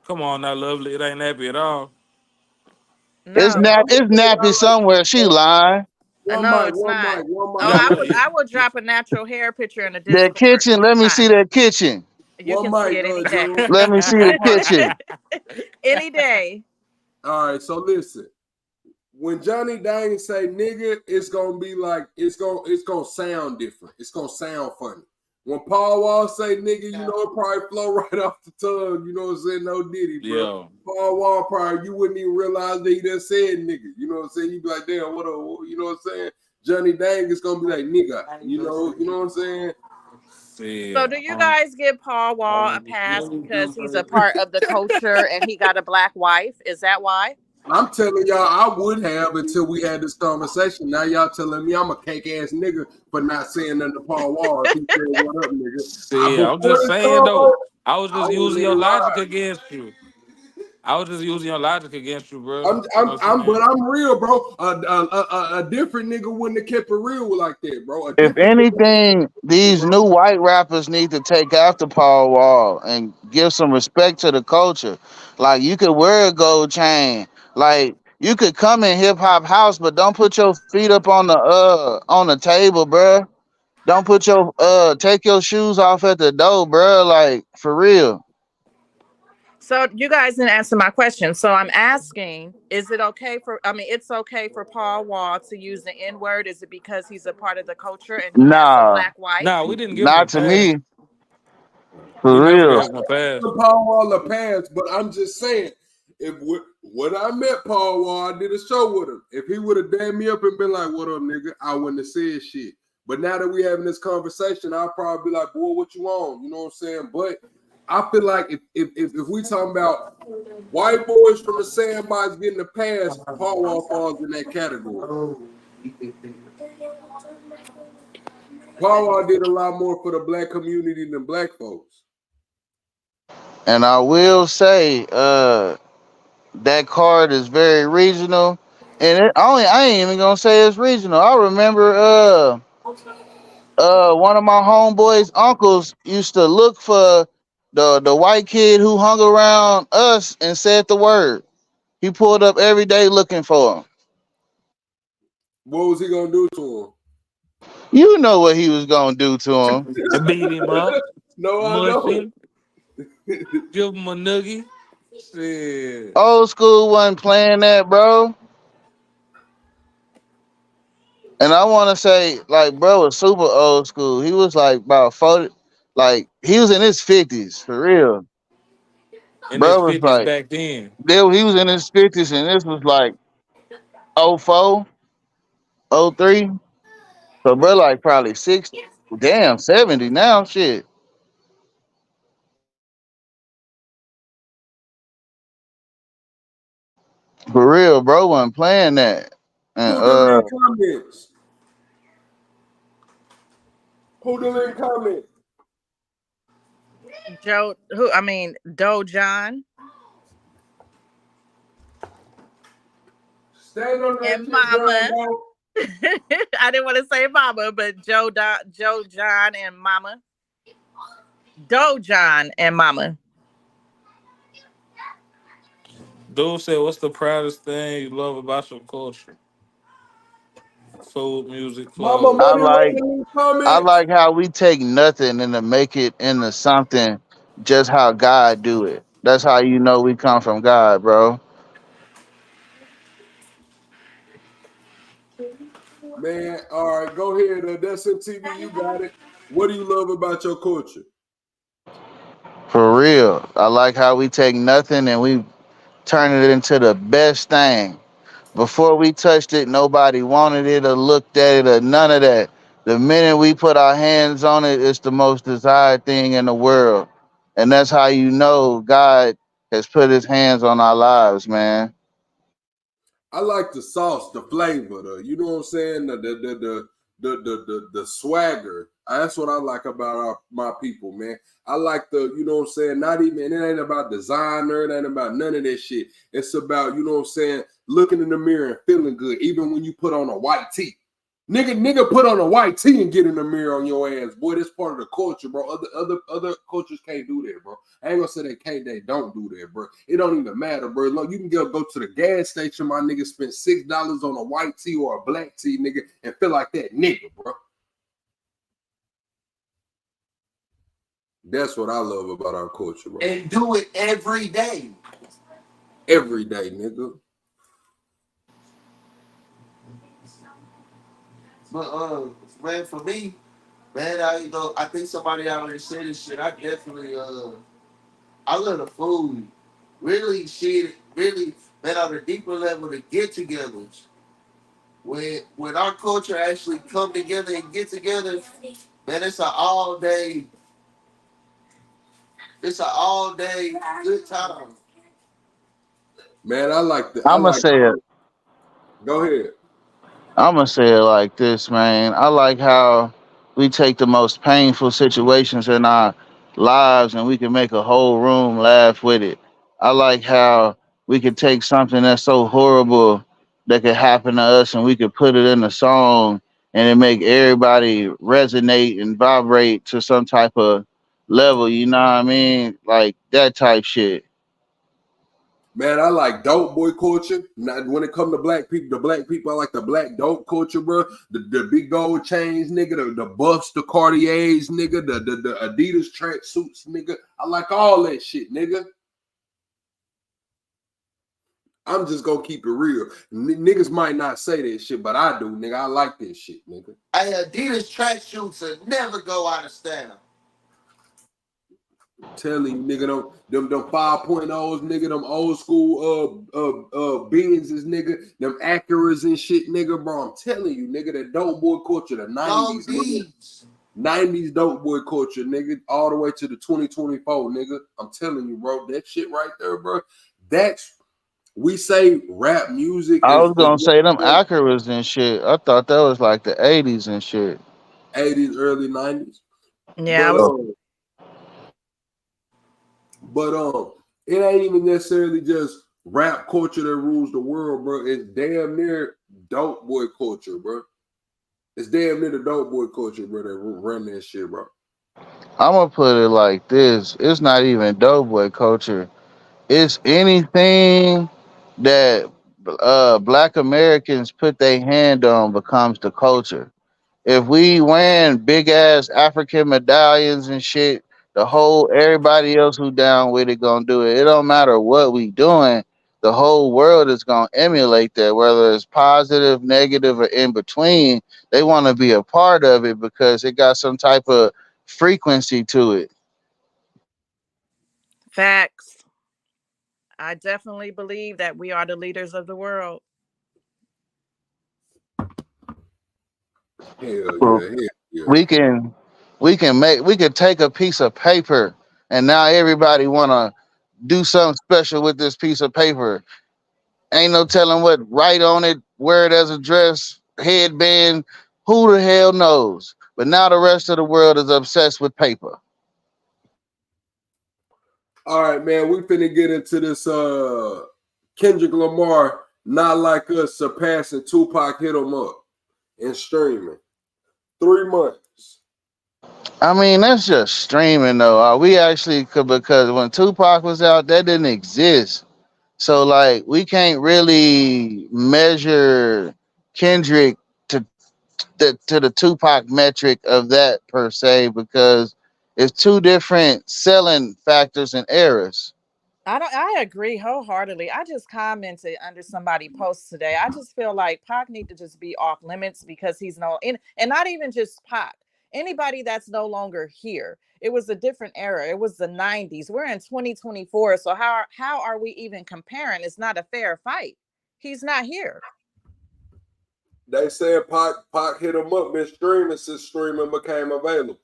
Come on now, lovely. It ain't happy at all. No, It's nappy somewhere. She lying. no, it's not. Oh, You got I will drop a natural hair picture in the That Discord. kitchen, It's let me not. see that kitchen. You One can see mic, it any day. June. Let me see the One mic. kitchen. Any day. All right, so listen. When Johnny Dang say nigga, it's gonna be like it's gonna sound different. It's gonna sound funny. When Paul Wall say nigga, you know it probably flow right off the tongue. You know what I'm saying? No Diddy, bro. Yeah. Paul Wall probably you wouldn't even realize that he done said nigga. You know what I'm saying? You'd be like, damn, what a you know what I'm saying? Johnny Dang is gonna be like nigga. You know what I'm saying? So do you guys give Paul Wall a pass because he's a part of the culture and he got a black wife? Is that why? I'm telling y'all, I would have until we had this conversation. Now y'all telling me I'm a cake ass nigga for not saying nothing to Paul Wall. If he said what up, nigga. See, I'm Before just this saying though. convo, I was I just would using let your it logic ride. against you. I was just using your logic against you, bro. You know what I'm But saying? I'm real, bro. A different nigga wouldn't have kept it real like that, bro. A If different nigga, anything, these bro. new white rappers need to take after Paul Wall and give some respect to the culture. Like you could wear a gold chain. Like you could come in hip hop house, but don't put your feet up on the table, bruh. Don't put your take your shoes off at the door, bruh. Like for real. So you guys didn't answer my question. So I'm asking, is it okay for it's okay for Paul Wall to use the N-word? Is it because he's a part of the culture and he has a Nah, black wife? Nah, we didn't give him a not to pass. me. We For never real. gave him a pass. Paul Wall a pass, but I'm just saying, if when I met Paul Wall, I did a show with him. If he would have damned me up and been like, "What up, nigga?" I wouldn't have said shit. But now that we having this conversation, I'll probably be like, "Boy, what you on?" You know what I'm saying? But I feel like if we talking about white boys from the sandbox getting a pass, Paul Wall falls in that category. Paul Wall did a lot more for the black community than black folks. And I will say, that card is very regional. And I ain't even gonna say it's regional. I remember one of my homeboys' uncles used to look for the white kid who hung around us and said the word. He pulled up every day looking for him. What was he gonna do to him? You know what he was gonna do to him. Beat him up, No, I mush don't. him, give him a noogie. Shit. Old school wasn't playing that, bro. And I want to say, like, bro was super old school. He was like about 40, like he was in his 50s for real. In his Bro was 50s like, back then. he was in his 50s, and this was like '04, '03. So bro, like probably 60, damn 70 now. Shit, for real, bro wasn't playing that. And Who done in comments? Who done in comments? Doe John Stand on that and shit, John, Mama. bro. I didn't want to say Mama, but Joe John and Mama. Doe John and Mama. Dude said, "What's the proudest thing you love about your culture? Food, music, Mama clothes." I Money right like in these I comments. like how we take nothing and to make it into something, just how God do it. That's how you know we come from God, bro. Man, all right, go ahead. That's in TV. You got it. What do you love about your culture? For real. I like how we take nothing and we turn it into the best thing. Before we touched it, nobody wanted it or looked at it or none of that. The minute we put our hands on it, it's the most desired thing in the world. And that's how you know God has put his hands on our lives, man. I like the sauce, the flavor, you know what I'm saying, the swagger. That's what I like about my people, man. I like the, you know what I'm saying, not even, it ain't about designer, it ain't about none of that shit. It's about, you know what I'm saying, looking in the mirror and feeling good, even when you put on a white tee. Nigga, put on a white tee and get in the mirror on your ass, boy. That's part of the culture, bro. Other cultures can't do that, bro. I ain't gonna say they can't, they don't do that, bro. It don't even matter, bro. Look, you can go to the gas station, my nigga, spend $6 on a white tee or a black tee, nigga, and feel like that nigga, bro. That's what I love about our culture, bro. And do it every day. Every day, nigga. But man, for me, man, I think somebody already said this shit. I definitely I love the food. Really shit, really, man, on a deeper level, the get-togethers. When our culture actually come together and get together, man, it's an all day good time. Man, I I'ma like, say it. go ahead. I'ma say it like this, man. I like how we take the most painful situations in our lives and we can make a whole room laugh with it. I like how we could take something that's so horrible that could happen to us and we could put it in a song and it make everybody resonate and vibrate to some type of level, you know what I mean? Like that type shit. Man, I like dope boy culture. Now, when it come to black people, I like the black dope culture, bro. The big gold chains, nigga. The buffs, the Cartiers, nigga. The Adidas track suits, nigga. I like all that shit, nigga. I'm just gonna keep it real. Niggas might not say that shit, but I do, nigga. I like this shit, nigga. Hey, Adidas track shoots will never go out of style. Telling you, nigga, them 5.0s, nigga, them old school Benzes, nigga, them Acuras and shit, nigga, bro. I'm telling you, nigga, that dope boy culture, the Long 90s, nigga. D's. 90s dope boy culture, nigga, all the way to the 2024, nigga. I'm telling you, bro, that shit right there, bro. That's we say rap music I was is gonna say them Acuras and shit. I thought that was like the 80s and shit. 80s, early 90s. Yeah, I But was. it ain't even necessarily just rap culture that rules the world, bro. It's damn near dope boy culture, bro. It's damn near the dope boy culture, bro, that run that shit, bro. I'm gonna put it like this: it's not even doughboy culture. It's anything that Black Americans put their hand on becomes the culture. If we wearing big ass African medallions and shit, the whole everybody else who down with it gonna do it. It don't matter what we doing. The whole world is gonna emulate that, whether it's positive, negative, or in between. They want to be a part of it because it got some type of frequency to it. Facts. I definitely believe that we are the leaders of the world. Hell Well, yeah, hell yeah. we can we can take a piece of paper and now everybody wanna do something special with this piece of paper. Ain't no telling what write on it, wear it as a dress, headband, who the hell knows? But now the rest of the world is obsessed with paper. All right, man, we finna get into this Kendrick Lamar, Not Like Us, surpassing Tupac, Hit 'Em Up, and streaming. 3 months. I mean, that's just streaming though. We actually could because when Tupac was out, that didn't exist. So like we can't really measure Kendrick to the Tupac metric of that per se because it's two different selling factors and eras. I agree wholeheartedly. I just commented under somebody post today. I just feel like Pac need to just be off limits because he's no and not even just Pac. anybody that's no longer here. It was a different era. It was the 90s. We're in 2024. So how are we even comparing? It's not a fair fight. He's not here. They said Pac hit him up, been streaming since streaming became available.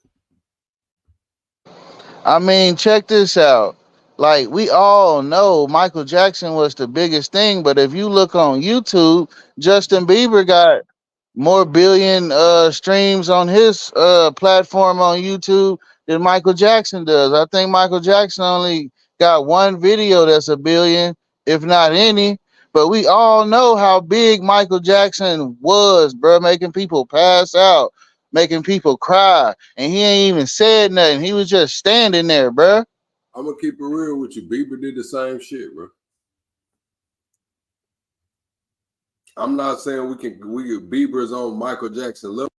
I mean, check this out. Like, we all know Michael Jackson was the biggest thing, but if you look on YouTube, Justin Bieber got more billion streams on his platform on YouTube than Michael Jackson does. I think Michael Jackson only got one video that's a billion, if not any. But we all know how big Michael Jackson was, bro, making people pass out, making people cry, and he ain't even said nothing. He was just standing there, bro. I'm gonna keep it real with you. Bieber did the same shit, bro. I'm not saying Bieber's on Michael Jackson level.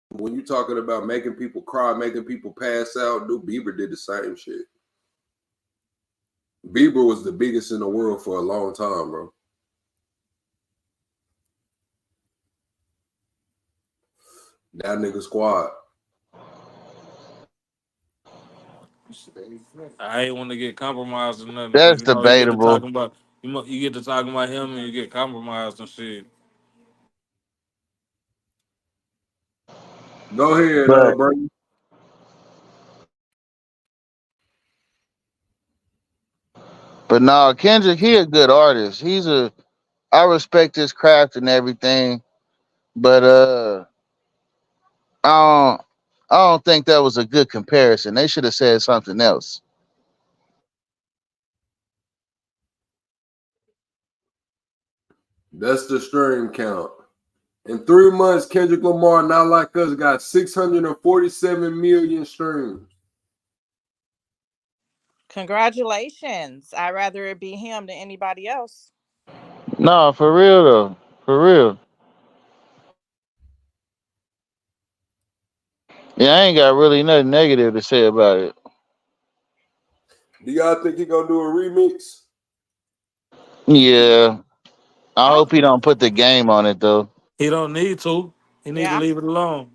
When you're talking about making people cry, making people pass out, dude, Bieber did the same shit. Bieber was the biggest in the world for a long time, bro. That nigga squad. I ain't want to get compromised or nothing because That's you know you get to debatable. talking about you get to talking about him and you get compromised and shit. Go ahead, But bro. no, Kendrick, he a good artist. I respect his craft and everything, but I don't I don't think that was a good comparison. They should have said something else. That's the stream count. In 3 months, Kendrick Lamar, Not Like Us, got 647 million streams. Congratulations. I'd rather it be him than anybody else. No, for real though. For real. Yeah, I ain't got really nothing negative to say about it. Do y'all think he gonna do a remix? Yeah. I I hope he don't put the game on it though. He don't need to. He need to yeah, leave it alone.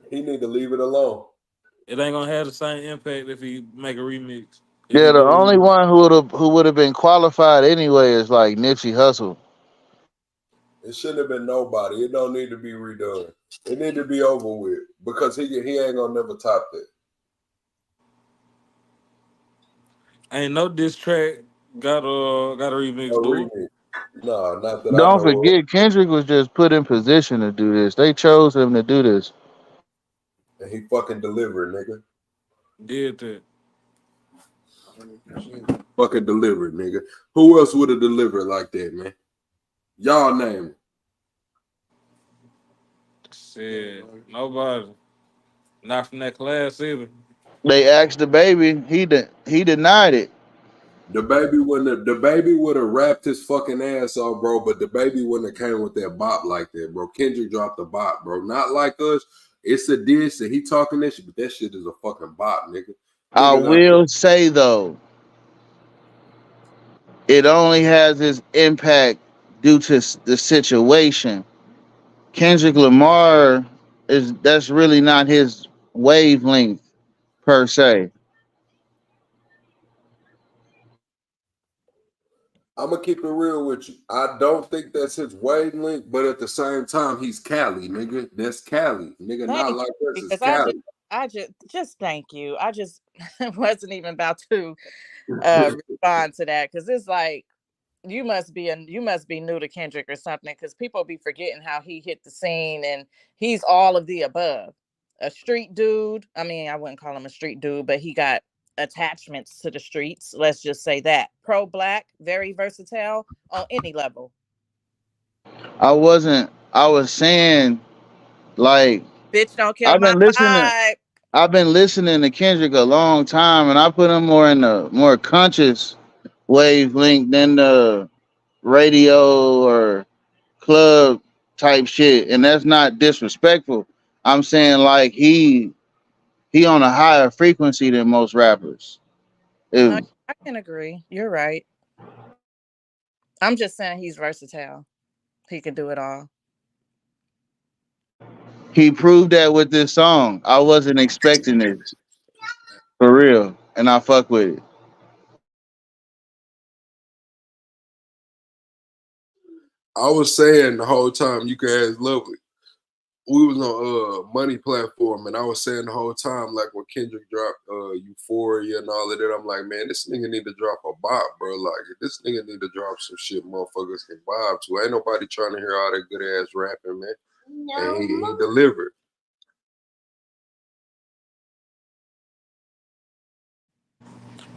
He need to leave it alone. It ain't gonna have the same impact if he make a remix. If he Yeah, the do a only remix. one who would have been qualified anyway is like Nipsey Hussle. It shouldn't have been nobody. It don't need to be redone. It need to be over with because he ain't gonna never top that. Ain't no diss track got a A remix, dude. remix. No, not that I Don't know of. forget, Kendrick was just put in position to do this. They chose him to do this. And he fucking delivered, nigga. Did that. Fucking delivered, nigga. Who else would have delivered like that, man? Y'all name it. Shit. Nobody. Not from that class either. They asked the baby, he denied it. The baby would have rapped his fucking ass off, bro. But the baby wouldn't have came with that bop like that, bro. Kendrick dropped the bop, bro. Not like us. It's a diss and he talking that shit, but that shit is a fucking bop, nigga. I Niggas out there. will say though, it only has its impact due to the situation. Kendrick Lamar that's really not his wavelength per se. I'm gonna keep it real with you. I don't think that's his wavelength, but at the same time, he's Cali, nigga. That's Cali, nigga. thank Not you. like us. It's Because Cali. I just thank you. I just wasn't even about to respond to that because it's like you must be new to Kendrick or something because people be forgetting how he hit the scene and he's all of the above. A street dude. I mean, I wouldn't call him a street dude, but he got attachments to the streets. Let's just say that. Pro black, very versatile on any level. I was saying like Bitch, don't kill I've my been listening vibe. I've been listening to Kendrick a long time and I put him more in the more conscious wavelength than the radio or club type shit. And that's not disrespectful. I'm saying like he on a higher frequency than most rappers. No, If I can agree. You're right. I'm just saying he's versatile. He can do it all. He proved that with this song. I wasn't expecting this for real, and I fuck with it. I was saying the whole time, you can ask Lovely. We was on money platform, and I was saying the whole time, like when Kendrick dropped Euphoria and all of that, I'm like, man, this nigga need to drop a bop, bro. Like this nigga need to drop some shit motherfuckers can vibe to. Ain't nobody trying to hear all that good ass rapping, man. No. And he delivered.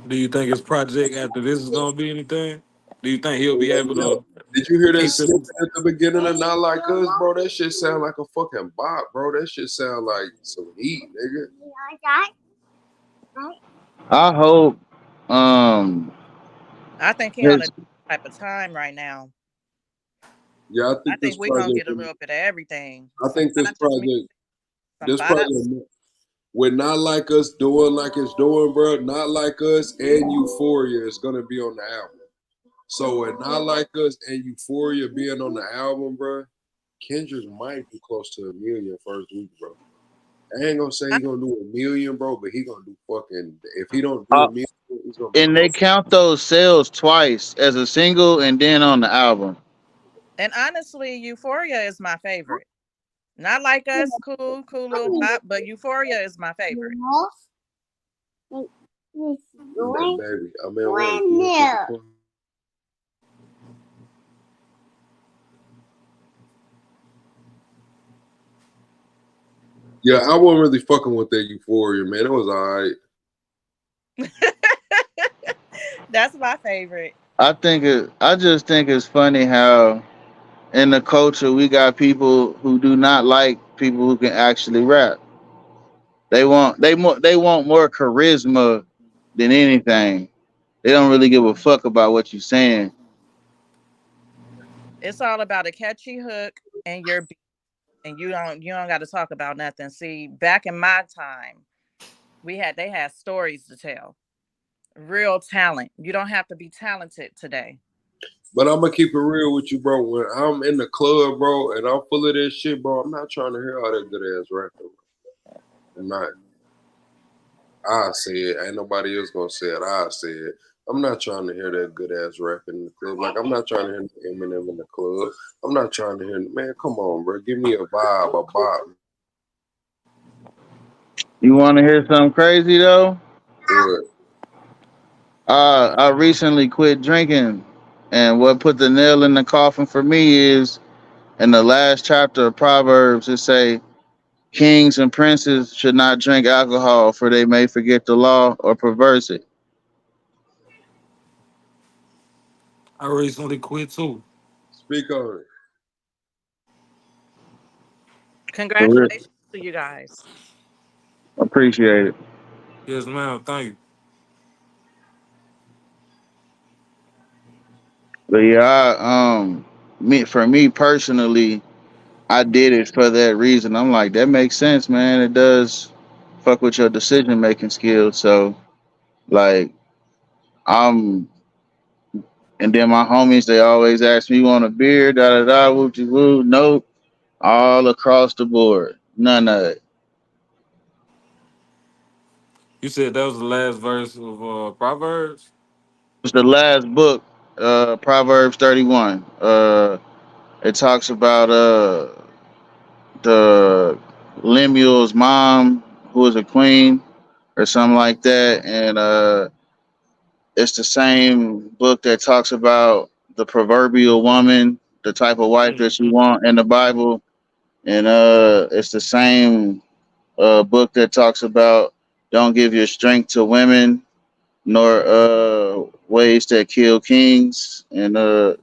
Do you think his project after this is gonna be anything? Do you think he'll be able Yo, to did you hear that keep this? snippet at the beginning of Not Like Us, bro? That shit sound like a fucking bop, bro. That shit sound like some heat, nigga. I hope um I think he on a his type of time right now. Yeah, I I think this think we're gonna project. get a little bit of everything. I Some think conscious music, some this bops. project, with Not Like Us doing like it's doing, bro. Not Like Us and Euphoria is gonna be on the album. So with Not Like Us and Euphoria being on the album, bro, Kendrick might be close to a million first week, bro. I ain't gonna say I, he gonna do a million, bro, but he gonna do fucking. If he don't do uh, a million, he's gonna be and they close. count those sales twice as a single and then on the album. and honestly, Euphoria is my favorite. Not like us, cool little bop, but Euphoria is my favorite. Baby, I mean, wait. Yeah, I wasn't really fucking with that Euphoria, man. It was alright. That's my favorite. I just think it's funny how in the culture we got people who do not like people who can actually rap. They want more charisma than anything. They don't really give a fuck about what you're saying. It's all about a catchy hook and your beat, and you don't got to talk about nothing. See, back in my time, they had stories to tell. Real talent. You don't have to be talented today. But I'm gonna keep it real with you, bro. When I'm in the club, bro, and I'm full of this shit, bro, I'm not trying to hear all that good ass rapping. I'm not. I say it. Ain't nobody else gonna say it. I say it. I'm not trying to hear that good ass rap in the club. Like I'm not trying to hear Eminem in the club. I'm not trying to hear. Man, come on, bro. Give me a vibe, a bop. You want to hear something crazy though? Good. I recently quit drinking, and what put the nail in the coffin for me is in the last chapter of Proverbs. It say, "Kings and princes should not drink alcohol, for they may forget the law or perverse it." I recently quit too. Speak on it. For real. Congratulations to you guys. Appreciate it. Yes, ma'am. Thank you. But yeah, for me personally, I did it for that reason. I'm like, that makes sense, man. It does fuck with your decision making skills. So like, I'm, and then my homies, they always ask me, "You want a beer?" Da da da. Woo woo. Nope. All across the board. None of it. You said that was the last verse of Proverbs. It's the last book, Proverbs 31. It talks about the Lemuel's mom, who was a queen or something like that, and it's the same book that talks about the proverbial woman, the type of wife that you Mm-hmm. want in the Bible, and it's the same book that talks about don't give your strength to women nor ways that kill kings, and it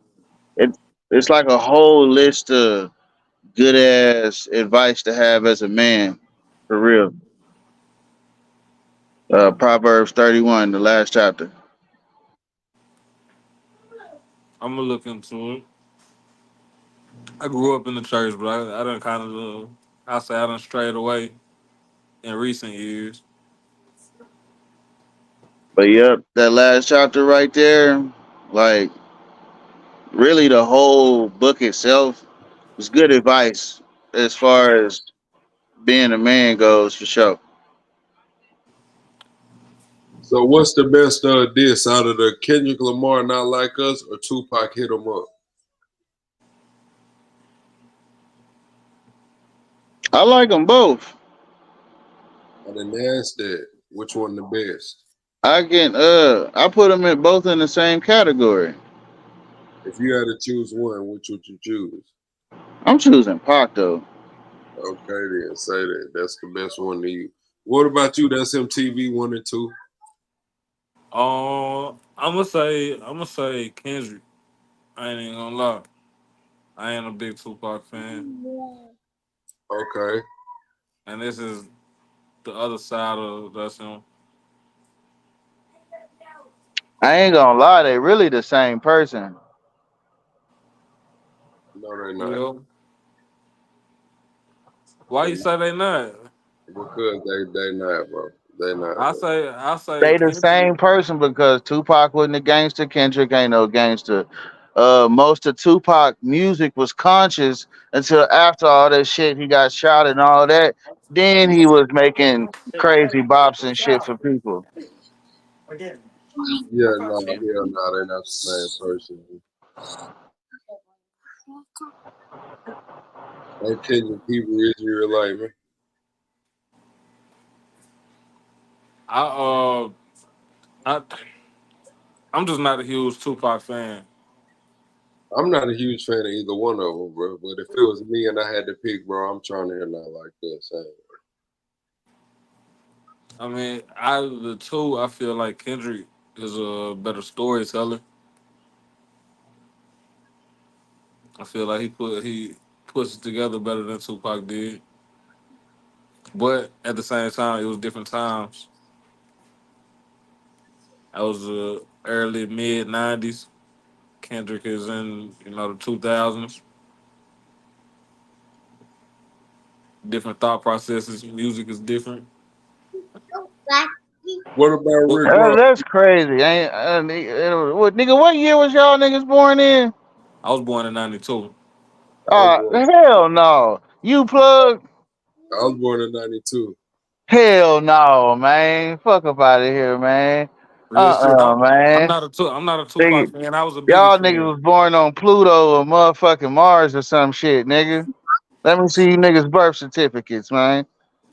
it's like a whole list of good ass advice to have as a man, for real. Proverbs 31, the last chapter. I'm gonna look into it. I grew up in the church, but I done kind of, I say I done strayed away in recent years. But yep, that last chapter right there, like really the whole book itself was good advice as far as being a man goes for sure. So what's the best diss out of the Kendrick Lamar Not Like Us or Tupac Hit 'Em Up? I like them both. I didn't ask that. Which one the best? I put them in both in the same category. If you had to choose one, which would you choose? I'm choosing Pac though. Okay, then say that. That's the best one to you. What about you? That's MTV 1 and 2. I'm gonna say Kendrick. I ain't even gonna lie. I ain't a big Tupac fan, Okay. and this is the other side of that's him. I ain't gonna lie, they really the same person. No, they're You not. know why you say they not? Because they not, bro. They not, I bro. say I say They the Kendrick. same person because Tupac wasn't a gangster, Kendrick ain't no gangster. Most of Tupac music was conscious until after all that shit he got shot and all that. Then he was making crazy bops and shit for people. Yeah, no, hell no, they're not the same person. That Kendrick people is real life, man. I I I'm just not a huge Tupac fan. I'm not a huge fan of either one of them, bro. But if it was me and I had to pick, bro, I'm trying to hear Not Like Us. I mean, out of the two, I feel like Kendrick is a better storyteller. I feel like he puts it together better than Tupac did. But at the same time, it was different times. I was early mid '90s. Kendrick is in the 2000s. Different thought processes. Music is different. What about But Rick Ross? That's crazy. Ain't what nigga? What year was y'all niggas born in? I was born in '92. I was born. Hell no. You plug? I was born in '92. Hell no, man. Fuck up out of here, man. Real shit. I'm Man. not I'm not a Tupac Nigga, fan. I was a Biggie y'all niggas fan. was born on Pluto or motherfucking Mars or some shit, nigga. Let me see you niggas' birth certificates, man.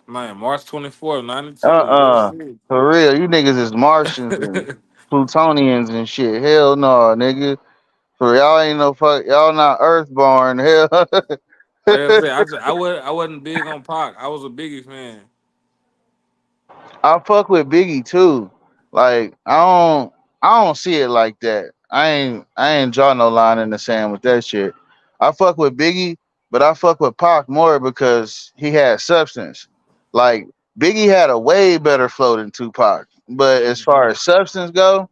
Man, March 24th, '92. Real shit. For real, you niggas is Martians and Plutonians and shit. Hell no, nigga. For y'all ain't no fuck. Y'all not Earthborn. Hell. Like I said, I wasn't big on Pac. I was a Biggie fan. I fuck with Biggie too. Like I don't see it like that. I ain't draw no line in the sand with that shit. I fuck with Biggie, but I fuck with Pac more because he had substance. Like Biggie had a way better flow than Tupac. But as far Mhm. as substance go,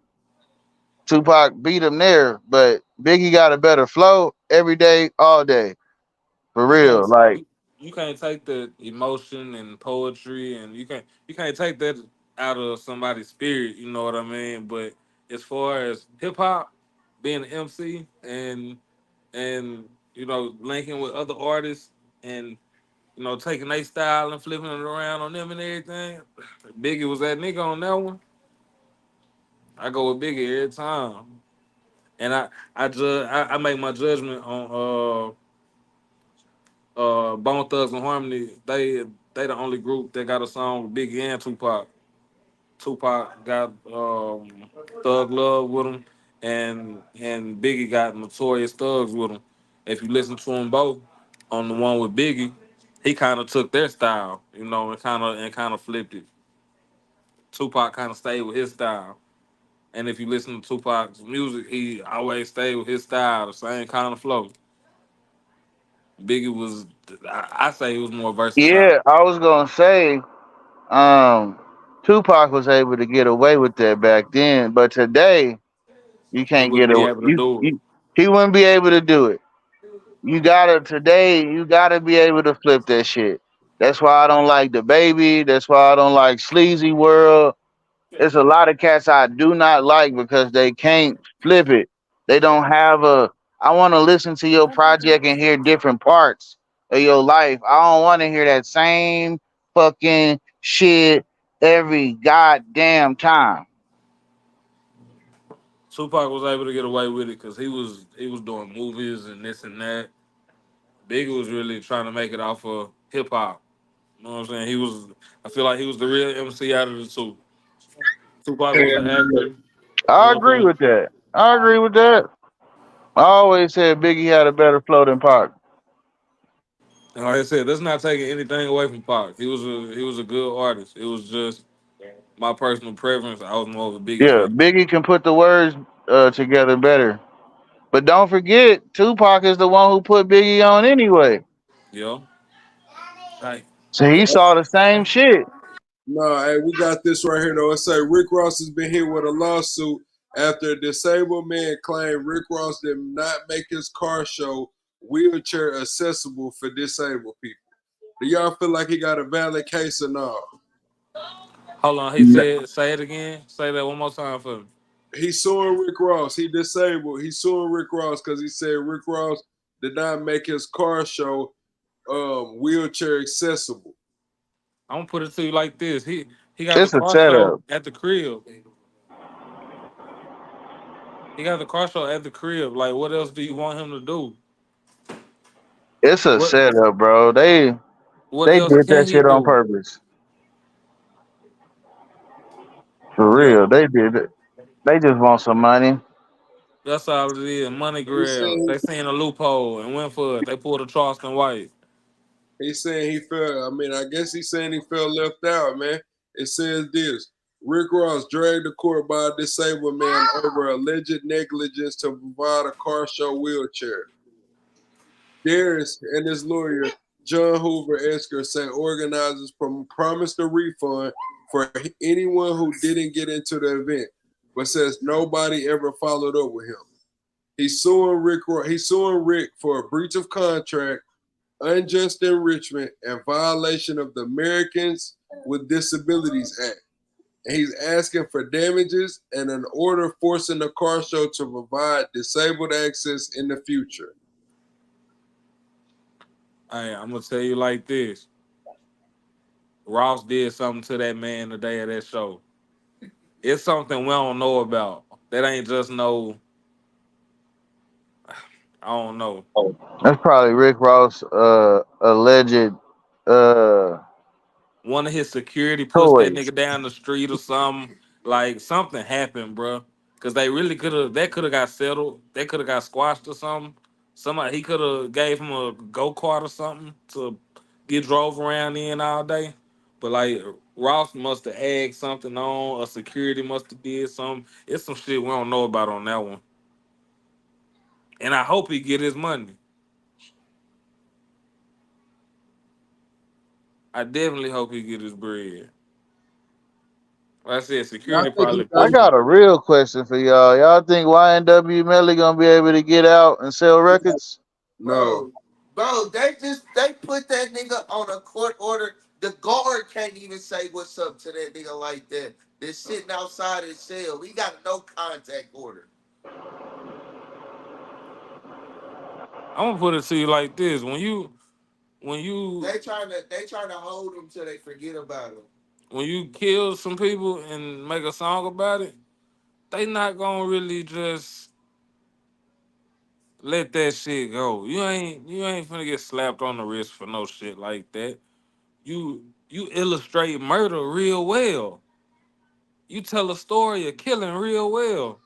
Tupac beat him there. But Biggie got a better flow every day, all day. For You real. can't Like you can't take the emotion and poetry, and you can't take that out of somebody's spirit. You know what I mean? But as far as hip hop, being an MC and linking with other artists and taking their style and flipping it around on them and everything. Biggie was that nigga on that one. I go with Biggie every time, and I make my judgment on Bone Thugs and Harmony. They the only group that got a song with Biggie and Tupac. Tupac got Thug Love with him, and Biggie got Notorious Thugs with him. If you listen to them both, on the one with Biggie, he kind of took their style, and kind of flipped it. Tupac kind of stayed with his style, and if you listen to Tupac's music, he always stayed with his style, the same kind of flow. Biggie was, I say, he was more versatile. yeah, I was gonna say Um, Tupac was able to get away with that back then, but today you He can't wouldn't get be away. able to do it. He wouldn't be able to do it. You gotta today. You gotta be able to flip that shit. That's why I don't like the baby. That's why I don't like Sleazy World. There's a lot of cats I do not like because they can't flip it. They don't have a. I want to listen to your project and hear different parts of your life. I don't want to hear that same fucking shit every goddamn time. Tupac was able to get away with it because he was doing movies and this and that. Biggie was really trying to make it off of hip hop. You know what I'm saying? I feel like he was the real MC out of the two. Tupac was an actor. You know I what I'm agree saying? with that. I agree with that. I always said Biggie had a better flow than Pac. And like I said, that's not taking anything away from Pac. He was a good artist. It was just my personal preference. I was more of a Biggie Yeah, fan. Biggie can put the words together better. But don't forget, Tupac is the one who put Biggie on anyway. You know? Like, So he saw the same shit. No, hey, we got this right here though. It say Rick Ross has been hit with a lawsuit after a disabled man claimed Rick Ross did not make his car show wheelchair accessible for disabled people. Do y'all feel like he got a valid case or not? hold on, he said, say it again. Say that one more time for me. He's suing Rick Ross. He disabled. He's suing Rick Ross because he said Rick Ross did not make his car show wheelchair accessible. I'm gonna put it to you like this. He got the It's a car show setup. at the crib. He got the car show at the crib. Like, what else do you want him to do? It's a What setup, bro. what They else did can that he shit on do? purpose. For Yeah. real. They did it. They just want some money. That's all it is. Money He grab. said They seen a loophole and went for it. They pulled a Charleston White. he's saying he felt. I mean, I guess he's saying he felt left out, man. It says this: Rick Ross dragged to court by a disabled man over alleged negligence to provide a car show wheelchair. Darius and his lawyer, John Hoover Esker, say organizers promised a refund for anyone who didn't get into the event, but says nobody ever followed up with him. He's suing Rick. He's suing Rick for a breach of contract, unjust enrichment, and violation of the Americans with Disabilities Act. And he's asking for damages and an order forcing the car show to provide disabled access in the future. Hey, I'm gonna tell you like this. Ross did something to that man the day of that show. It's something we don't know about. That ain't just no. I don't know. That's probably Rick Ross alleged uh One of his security pushed that toys. nigga down the street or something. Like something happened, bro. Cause they really could have. That could have got settled. They could have got squashed or something. Somebody he could have gave him a go kart or something to get drove around in all day. But like Ross must have egged something on, or security must have did something. It's some shit we don't know about on that one. And I hope he get his money. I definitely hope he get his bread. Like I said, I security think he probably I got pushed got him. a real question for y'all. Y'all think YMWMelly gonna be able to get out and sell records? no. Bro, they put that nigga on a court order. The guard can't even say what's up to that nigga like that. They're sitting outside his cell. He got a no contact order. I'm gonna put it to you like this: when you They trying to hold him till they forget about him. when you kill some people and make a song about it, they not gonna really just let that shit go. You ain't finna get slapped on the wrist for no shit like that. You illustrate murder real well. You tell a story of killing real well.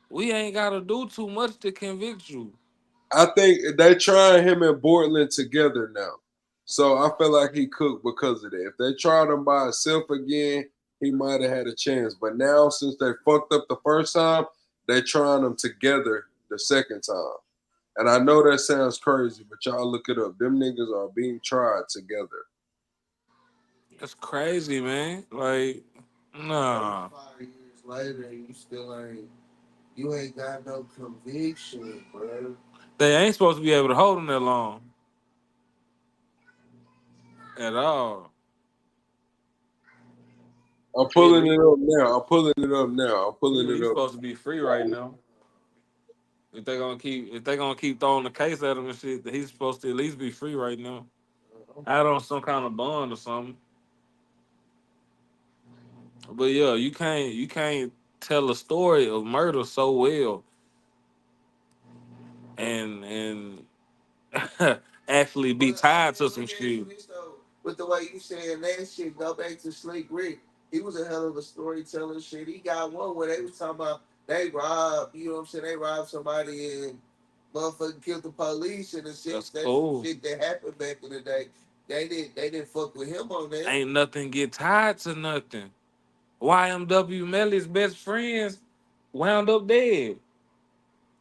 We ain't gotta do too much to convict you. I think they trying him and Bortland together now. So I feel like he cooked because of that. If they tried him by himself again, he might have had a chance. But now, since they fucked up the first time, they trying them together the second time. And I know that sounds crazy, but y'all look it up. Them niggas are being tried together. That's crazy, man. Like, nah. 5 years later, and you ain't got no conviction, bro. They ain't supposed to be able to hold him that long at all. I'm Shit, pulling it up now. I'm pulling it up now. I'm pulling it he's up. supposed to be free right now. If they gonna keep throwing the case at him and shit, that he's supposed to at least be free right now. Out on some kind of bond or something. But yeah, you can't tell a story of murder so well and actually be tied to some shit. With the way you saying that shit, go back to Slick Rick. He was a hell of a storyteller. Shit, he got one where they was talking about they robbed. You know what I'm saying? They robbed somebody and motherfucking killed the police and the shit. That's That's some cool. shit that happened back in the day. They didn't fuck with him on that. Ain't nothing get tied to nothing. YMWMelly's best friends wound up dead,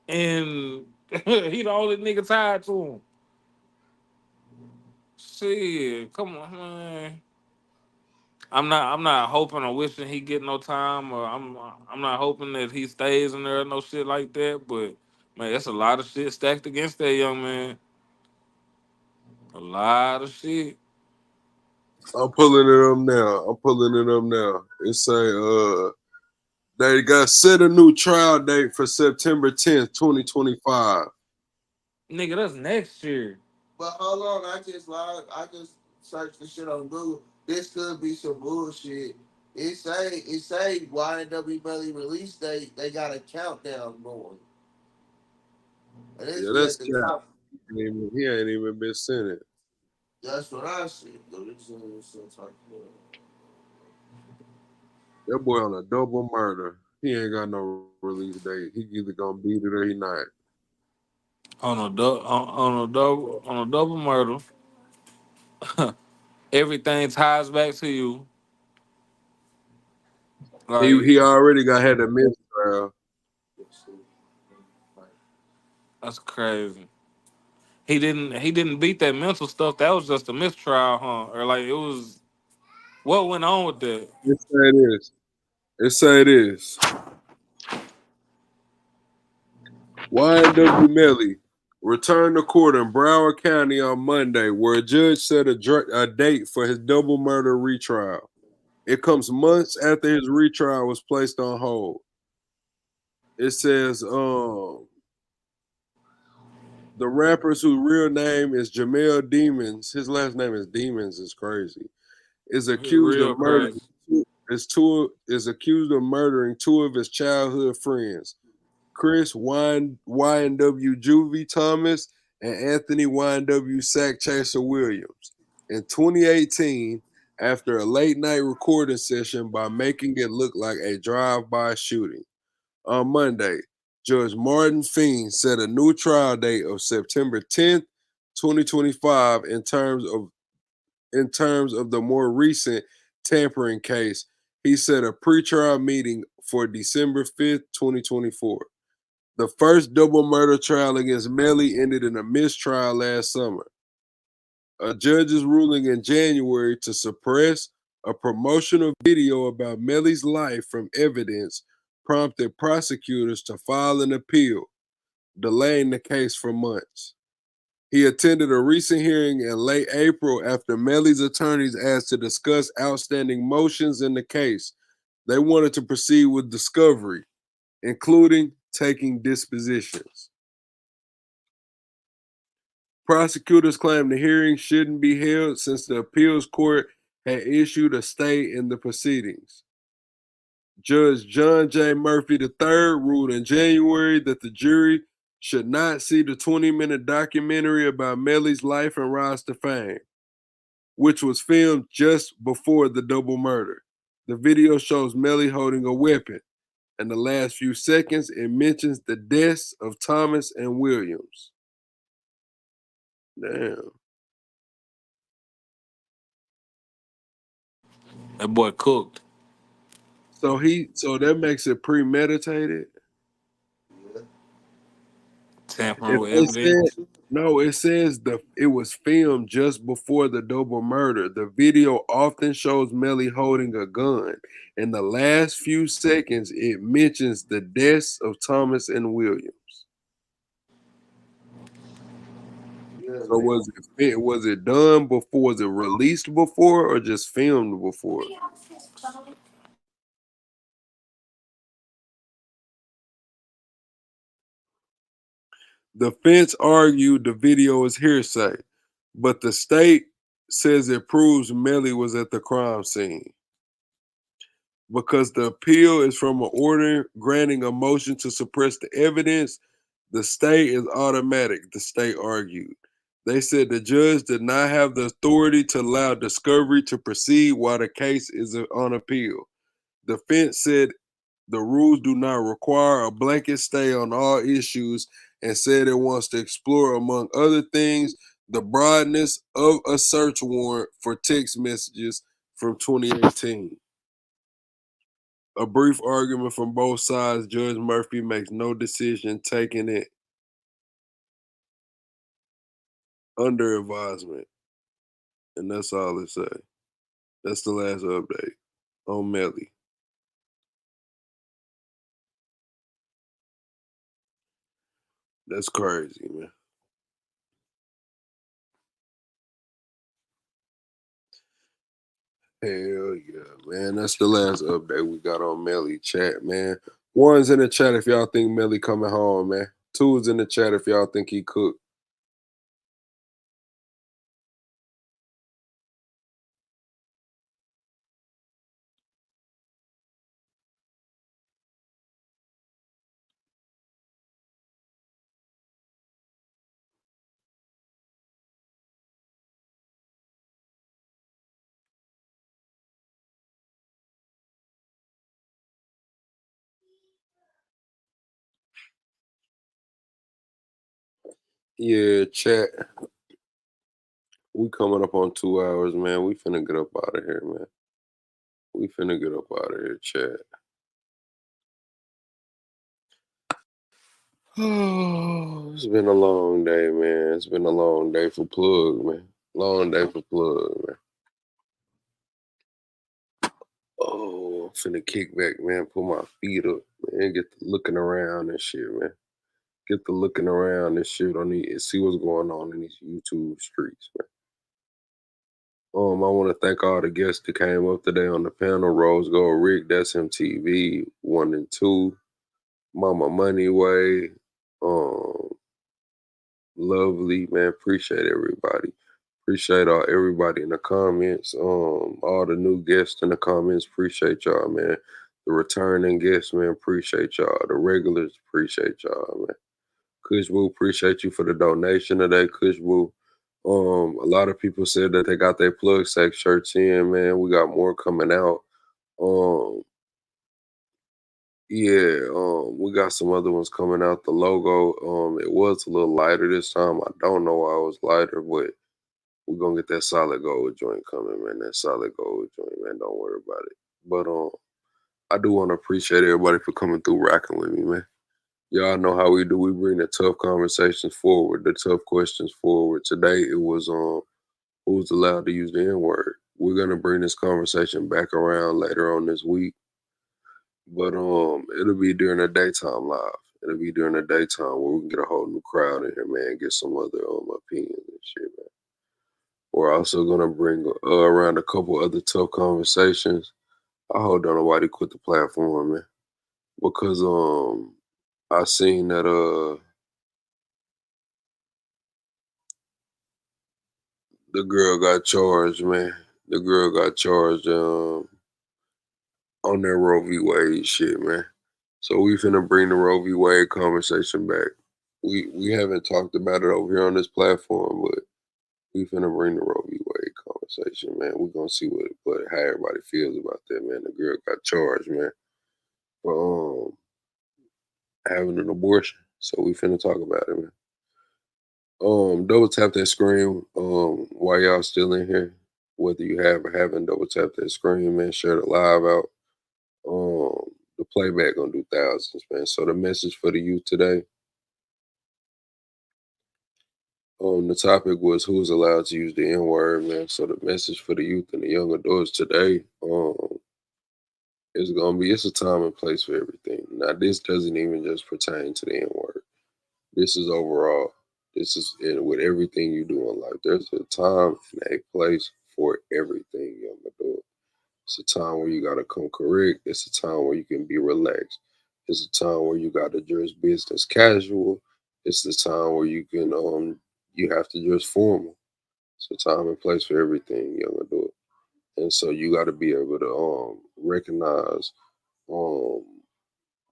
and he the only nigga tied to him. Shit, come on, man. I'm not hoping or wishing he get no time, or I'm not hoping that he stays in there or no shit like that. But man, that's a lot of shit stacked against that young man. A lot of shit. I'm pulling it up now. It say they got set a new trial date for September 10th, 2025. Nigga, that's next year. But hold on, I just lied. I just searched the shit on Google. This could be some bullshit. It say YNW Melly release date. They got a countdown going. And this Yeah, be that's at the cap. top. He ain't even been sent it. That's what I see. That boy on a double murder. He ain't got no release date. He either gonna beat it or he not. On a double murder. Everything ties back to you. Like He already got had a mistrial. that's crazy. He didn't beat that mental stuff. That was just a mistrial, huh? Or like it was what went on with that? It say it is. It say it is. YMWMelly returned to court in Broward County on Monday, where a judge set a date for his double murder retrial. It comes months after his retrial was placed on hold. It says the rapper's whose real name is Jamel Demons, his last name is Demons, is crazy, is accused of Real murdering crazy. is accused of murdering two of his childhood friends, Chris YNW Juvie Thomas and Anthony YNW Sack Chaser Williams in 2018 after a late night recording session by making it look like a drive-by shooting. On Monday, Judge Martin Feen set a new trial date of September 10th, 2025 in terms of the more recent tampering case. He set a pretrial meeting for December 5th, 2024. The first double murder trial against Melly ended in a mistrial last summer. A judge's ruling in January to suppress a promotional video about Melly's life from evidence prompted prosecutors to file an appeal, delaying the case for months. He attended a recent hearing in late April after Melly's attorneys asked to discuss outstanding motions in the case. They wanted to proceed with discovery, including taking dispositions. Prosecutors claim the hearing shouldn't be held since the appeals court had issued a stay in the proceedings. Judge John J. Murphy III ruled in January that the jury should not see the 20-minute documentary about Melly's life and rise to fame, which was filmed just before the double murder. The video shows Melly holding a weapon. In the last few seconds, it mentions the deaths of Thomas and Williams. Damn. That boy cooked. So that makes it premeditated. Tampering If with they said evidence. no, it says it was filmed just before the double murder. The video often shows Melly holding a gun. In the last few seconds, it mentions the deaths of Thomas and Williams. Yeah, So was it done before? Was it released before, or just filmed before? The defense argued the video is hearsay, but the state says it proves Melly was at the crime scene. Because the appeal is from an order granting a motion to suppress the evidence, the stay is automatic, the state argued. They said the judge did not have the authority to allow discovery to proceed while the case is on appeal. Defense said the rules do not require a blanket stay on all issues and said it wants to explore, among other things, the broadness of a search warrant for text messages from 2018. A brief argument from both sides. Judge Murphy makes no decision, taking it under advisement. And that's all it say. That's the last update on Melly. That's crazy, man. Hell yeah, man. That's the last update we got on Melly chat, man. One's in the chat if y'all think Melly coming home, man. Two is in the chat if y'all think he cooked. Yeah, chat. We coming up on 2 hours, man. We finna get up out of here, man. We finna get up out of here, chat. Oh, it's been a long day, man. It's been a long day for Plug, man. Long day for Plug, man. Oh, I'm finna kick back, man. Put my feet up, man. Get the looking around and shit, man. Get the looking around and shit on these, see what's going on in these YouTube streets, man. I want to thank all the guests that came up today on the panel. Rose Gold Rick, that's MTV 1 and 2. Mama Moneyway, Lovely, man. Appreciate everybody. Appreciate everybody in the comments. All the new guests in the comments. Appreciate y'all, man. The returning guests, man. Appreciate y'all. The regulars, appreciate y'all, man. Kushboo, appreciate you for the donation today, Kushboo. A lot of people said that they got their plug sack shirts in, man. We got more coming out. We got some other ones coming out. The logo, it was a little lighter this time. I don't know why it was lighter, but we're gonna get that solid gold joint coming, man. That solid gold joint, man. Don't worry about it. But I do want to appreciate everybody for coming through rocking with me, man. Y'all know how we do. We bring the tough conversations forward, the tough questions forward. Today it was who's allowed to use the N-word. We're gonna bring this conversation back around later on this week. But it'll be during the daytime live. It'll be during the daytime where we can get a whole new crowd in here, man, get some other opinions and shit, man. We're also gonna bring around a couple other tough conversations. I hope don't nobody quit the platform, man. Because I seen that the girl got charged, man. The girl got charged on that Roe v. Wade shit, man. So we finna bring the Roe v. Wade conversation back. We haven't talked about it over here on this platform, but we finna bring the Roe v. Wade conversation, man. We're gonna see what how everybody feels about that, man. The girl got charged, man, for having an abortion. So we finna talk about it, man. Double tap that screen while y'all still in here. Whether you have or haven't, double tap that screen, man. Share the live out. The playback gonna do thousands, man. So the message for the youth today. The topic was who's allowed to use the N-word, man. So the message for the youth and the young adults today, is gonna be it's a time and place for everything. Now this doesn't even just pertain to the N-word. This is overall. This is with everything you do in life. There's a time and a place for everything, young adult. It's a time where you gotta come correct. It's a time where you can be relaxed. It's a time where you gotta address business casual. It's the time where you have to dress formal. It's a time and place for everything, young adult. And so you got to be able to recognize um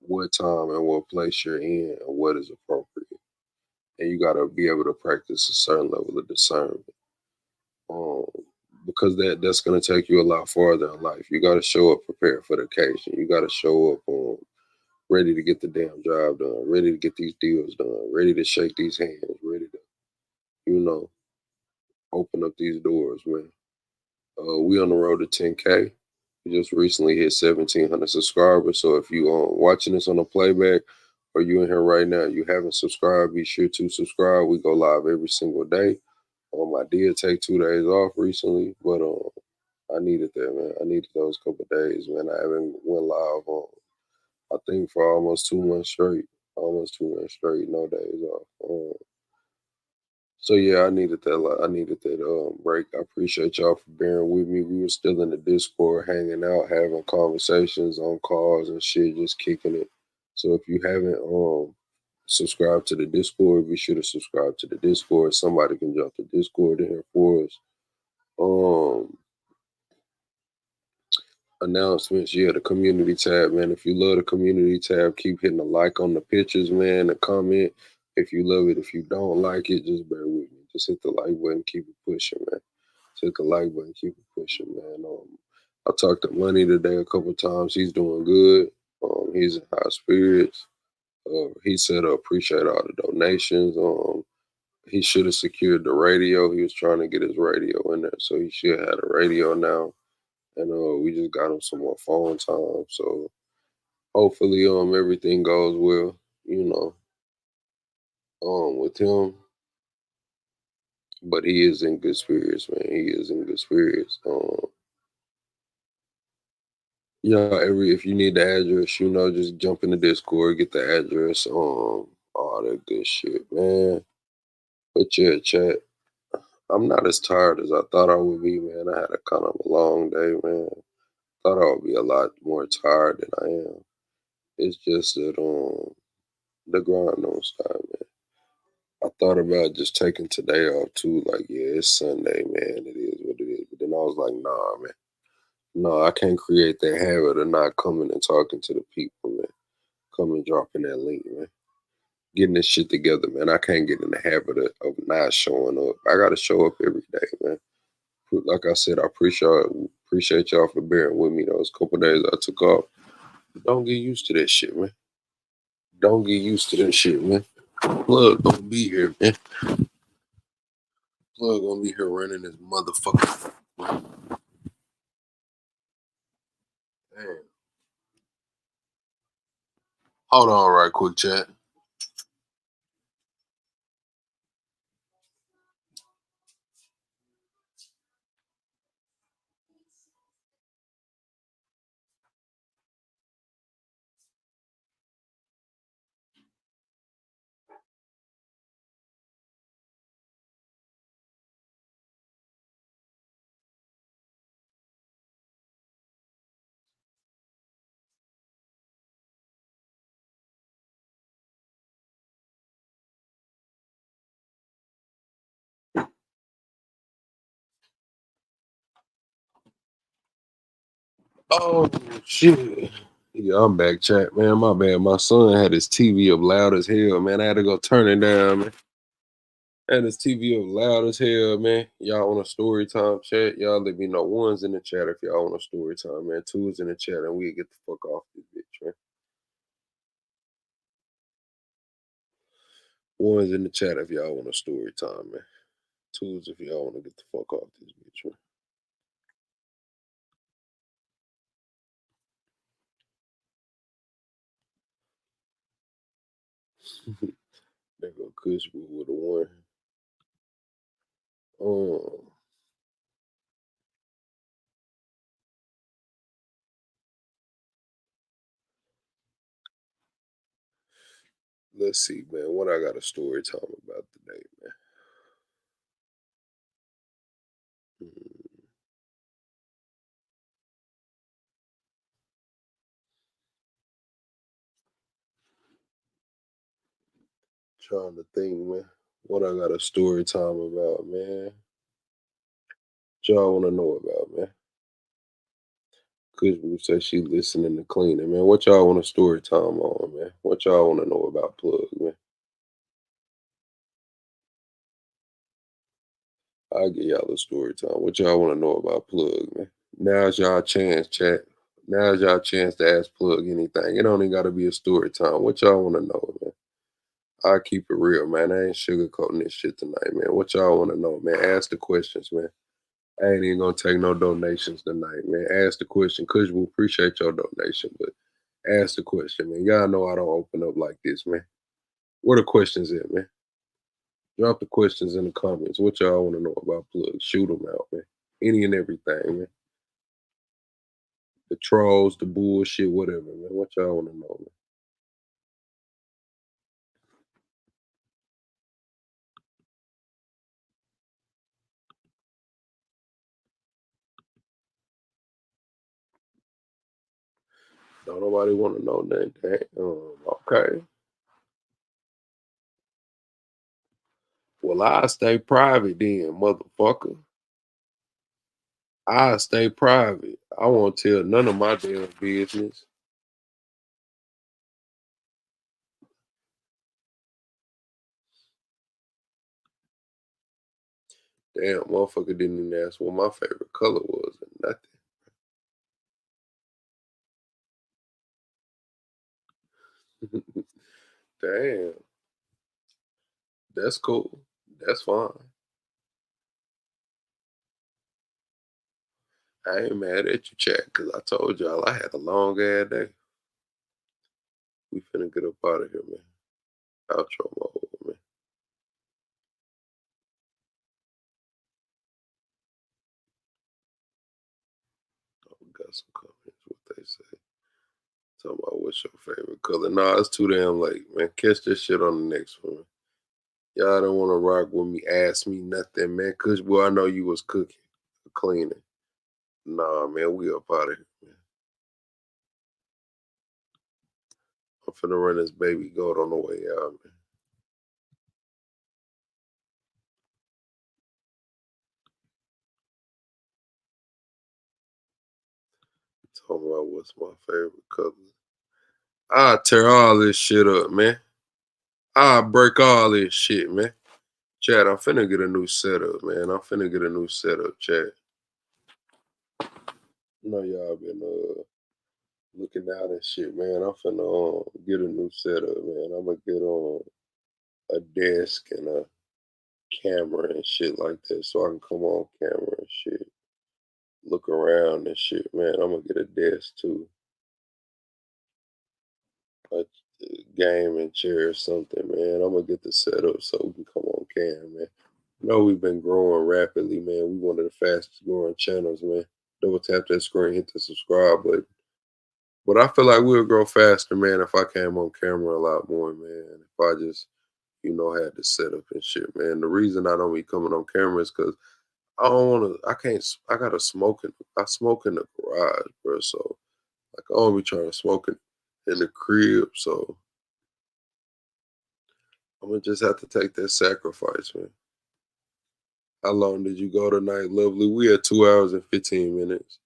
what time and what place you're in and what is appropriate. And you got to be able to practice a certain level of discernment. Um, because that's going to take you a lot farther in life. You got to show up prepared for the occasion. You got to show up ready to get the damn job done, ready to get these deals done, ready to shake these hands, ready to, you know, open up these doors, man. We on the road to 10K. We just recently hit 1,700 subscribers. So if you watching this on a playback or you in here right now, you haven't subscribed, be sure to subscribe. We go live every single day. I did take 2 days off recently, but I needed that, man. I needed those couple of days, man. I haven't went live I think for almost 2 months straight. Almost 2 months straight, no days off. So yeah, I needed that. I needed that break. I appreciate y'all for bearing with me. We were still in the Discord, hanging out, having conversations on calls and shit, just kicking it. So if you haven't subscribed to the Discord, be sure to subscribe to the Discord. Somebody can jump the Discord in here for us. Announcements, yeah, the community tab, man. If you love the community tab, keep hitting the like on the pictures, man, and comment if you love it. If you don't like it, just bear with me. Just hit the like button, keep it pushing, man. Just hit the like button, keep it pushing, man. I talked to Money today a couple times. He's doing good. He's in high spirits. He said, appreciate all the donations. He should have secured the radio. He was trying to get his radio in there, so he should have a radio now. And we just got him some more phone time. So hopefully everything goes well, you know, with him. But he is in good spirits, man. He is in good spirits. Yeah, if you need the address, just jump in the Discord, get the address, all that good shit, man. But yeah, chat. I'm not as tired as I thought I would be, man. I had a kind of a long day, man. Thought I would be a lot more tired than I am. It's just that the grind don't stop, man. I thought about just taking today off too. Like, yeah, it's Sunday, man. It is what it is. But then I was like, nah, man. No, I can't create that habit of not coming and talking to the people, man. Coming dropping that link, man. Getting this shit together, man. I can't get in the habit of not showing up. I gotta show up every day, man. Like I said, I appreciate y'all for bearing with me those couple days I took off. Don't get used to that shit, man. Don't get used to that shit, man. Plug gonna be here, man. Plug gonna be here running this motherfucker. Damn. Hold on right quick, chat. Oh shit. Yeah, I'm back, chat, man. My bad. My son had his TV up loud as hell, man. I had to go turn it down, man. Had his TV up loud as hell, man. Y'all want a story time chat? Y'all let me know. One's in the chat if y'all want a story time, man. Two's in the chat, and we get the fuck off this bitch, man. One's in the chat if y'all want a story time, man. Two's if y'all want to get the fuck off this bitch, man. There go Kush with a one. Um, let's see, man. What I got a story time about today, man. Hmm. Trying to think, man. What I got a story time about, man. What y'all want to know about, man? Kushbu says she listening to cleaning, man. What y'all want a story time on, man? What y'all want to know about Plug, man? I'll give y'all a story time. What y'all want to know about Plug, man? Now's y'all chance, chat. Now's y'all chance to ask Plug anything. It don't even got to be a story time. What y'all want to know, man? I keep it real, man. I ain't sugarcoating this shit tonight, man. What y'all want to know, man? Ask the questions, man. I ain't even gonna take no donations tonight, man. Ask the question. Cause we appreciate your donation, but ask the question, man. Y'all know I don't open up like this, man. Where the questions at, man? Drop the questions in the comments. What y'all want to know about Plug? Shoot them out, man. Any and everything, man. The trolls, the bullshit, whatever, man. What y'all want to know, man? Don't nobody want to know nothing. Okay. Well, I stay private then, motherfucker. I stay private. I won't tell none of my damn business. Damn, motherfucker didn't even ask what my favorite color was or nothing. Damn. That's cool. That's fine. I ain't mad at you, chat, because I told y'all I had a long ass day. We finna get up out of here, man. Outro mode, man. Oh, we got some comments, what they say. Talking about what's your favorite color. Nah, it's too damn late, man. Catch this shit on the next one. Y'all don't want to rock with me, ask me nothing, man. Cause boy, I know you was cooking, cleaning. Nah, man, we up out of here, man. I'm finna run this baby goat on the way out, man. Talking about what's my favorite color. I'll tear all this shit up, man. I'll break all this shit, man. Chat, I'm finna get a new setup, man. I'm finna get a new setup, chat. You know y'all been looking out and shit, man. I'm finna get a new setup, man. I'm gonna get on a desk and a camera and shit like that so I can come on camera and shit. Look around and shit, man. I'm gonna get a desk too. A gaming chair or something, man. I'm gonna get the setup so we can come on cam, man. You know we've been growing rapidly, man. We one of the fastest growing channels, man. Double tap that screen, hit the subscribe button. But I feel like we'll grow faster, man, if I came on camera a lot more, man. If I just, had the setup and shit, man. The reason I don't be coming on camera is because I don't want to. I gotta smoke I smoke in the garage, bro. So like I don't be trying to smoke in the crib. So I'm gonna just have to take that sacrifice, man. How long did you go tonight, lovely? We had 2 hours and 15 minutes.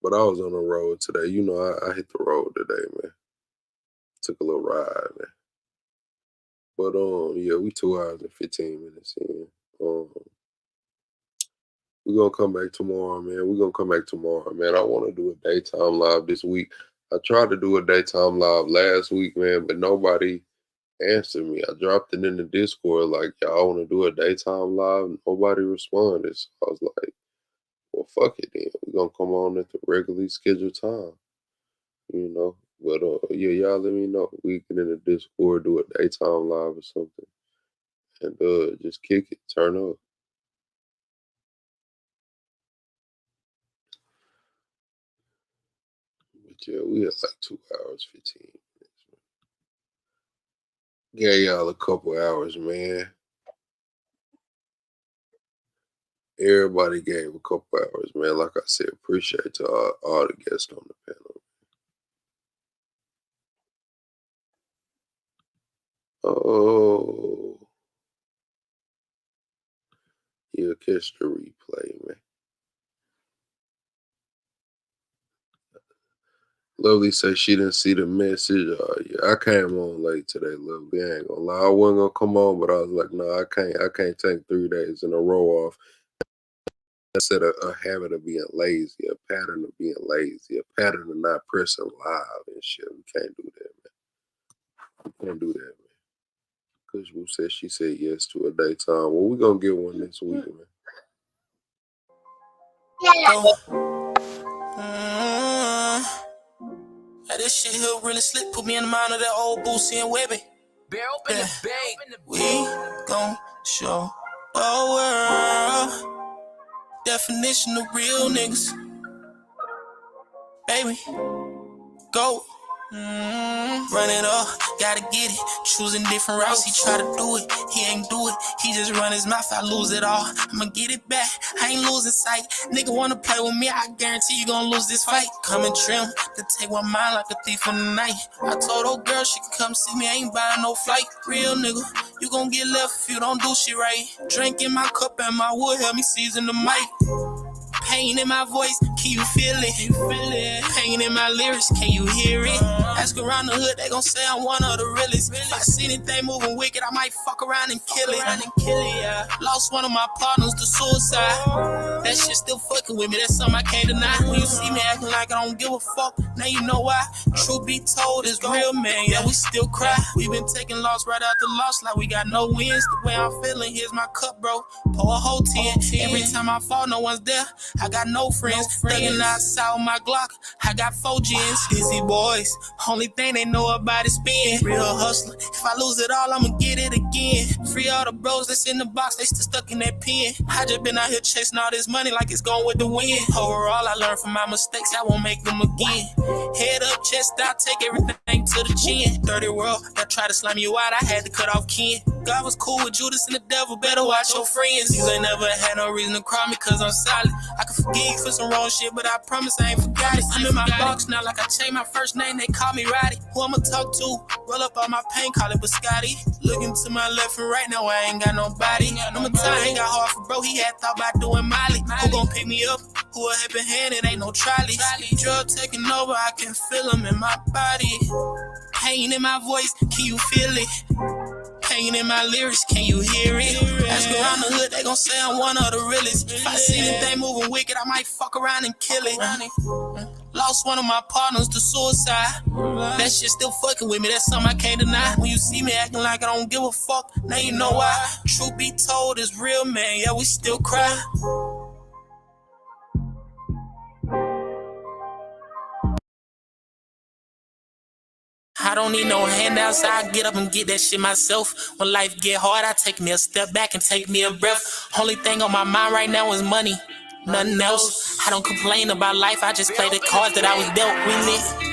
But I was on the road today. I hit the road today, man. Took a little ride, man. But yeah, we 2 hours and 15 minutes in. We're gonna come back tomorrow, man. We're gonna come back tomorrow, man. I wanna do a daytime live this week. I tried to do a daytime live last week, man, but nobody answered me. I dropped it in the Discord, like, y'all wanna do a daytime live? Nobody responded. So I was like, well, fuck it then. We're gonna come on at the regularly scheduled time. But yeah, y'all let me know. We can in the Discord do a daytime live or something. And just kick it, turn up. But yeah, we had like 2 hours, 15 minutes. Gave y'all a couple hours, man. Everybody gave a couple hours, man. Like I said, appreciate to all the guests on the panel. Oh, you'll catch the replay, man. Lovely says she didn't see the message. Yeah, I came on late today, Lovely. I ain't gonna lie. I wasn't gonna come on, but I was like, no, I can't take 3 days in a row off. I said a habit of being lazy, a pattern of being lazy, a pattern of not pressing live and shit. We can't do that, man. We can't do that, man. Kushbu said she said yes to a daytime. Well, we're gonna get one this week, man. This shit here really slick. Put me in the mind of that old Boosie and Webby. We gon' show the world definition of real niggas. Baby, go. Run it up, gotta get it. Choosing different routes, he try to do it. He ain't do it, he just run his mouth, I lose it all. I'ma get it back, I ain't losing sight. Nigga wanna play with me, I guarantee you gon' lose this fight. Coming trim, to take my mind like a thief in the night. I told old girl she can come see me, I ain't buying no flight. Real nigga, you gon' get left if you don't do shit right. Drink in my cup and my wood, help me season the mic. Pain in my voice, can you feel it? Pain in my lyrics, can you hear it? Ask around the hood, they gon' say I'm one of the realest. If I see anything moving wicked, I might fuck around and kill it. Lost one of my partners to suicide. That shit still fucking with me, that's something I can't deny. When you see me acting like I don't give a fuck, now you know why. Truth be told, it's real, man, yeah, we still cry. We been taking loss right after loss, like we got no wins. The way I'm feeling, here's my cup, bro. Pour a whole 10. Every time I fall, no one's there. I got no friends. Thugging outside with my Glock. I got 4 gens. Busy boys. Only thing they know about is spin. Real hustler. If I lose it all, I'ma get it again. Free all the bros that's in the box. They still stuck in that pen. I just been out here chasing all this money like it's going with the wind. Overall, I learned from my mistakes. I won't make them again. Head up, chest out, take everything to the chin. Dirty world that tried to slime you out. I had to cut off kin. God was cool with Judas and the devil. Better watch your friends. You ain't never had no reason to cry me cause I'm solid. I can forgive you for some wrong shit, but I promise I ain't forgot it. I'm in my box now like I changed my first name. They call me Roddy. Who I'ma talk to? Roll up all my pain, call it Biscotti. Looking to my left and right now, I ain't got nobody. I'ma tell you, ain't got hard for bro. He had thought about doing Molly. Who gon' pick me up? Who a helping hand? It ain't no trolley. Drug taking over, I can feel them in my body. Pain in my voice, can you feel it? Pain in my lyrics, can you hear it? Ask around the hood, they gon' say I'm one of the realest. If I see anything moving wicked, I might fuck around and kill it. Lost one of my partners to suicide. That shit still fucking with me, that's something I can't deny. When you see me acting like I don't give a fuck, now you know why. Truth be told, it's real, man, yeah, we still cry. I don't need no handouts, I get up and get that shit myself. When life get hard, I take me a step back and take me a breath. Only thing on my mind right now is money, nothing else. I don't complain about life, I just play the cards that I was dealt with.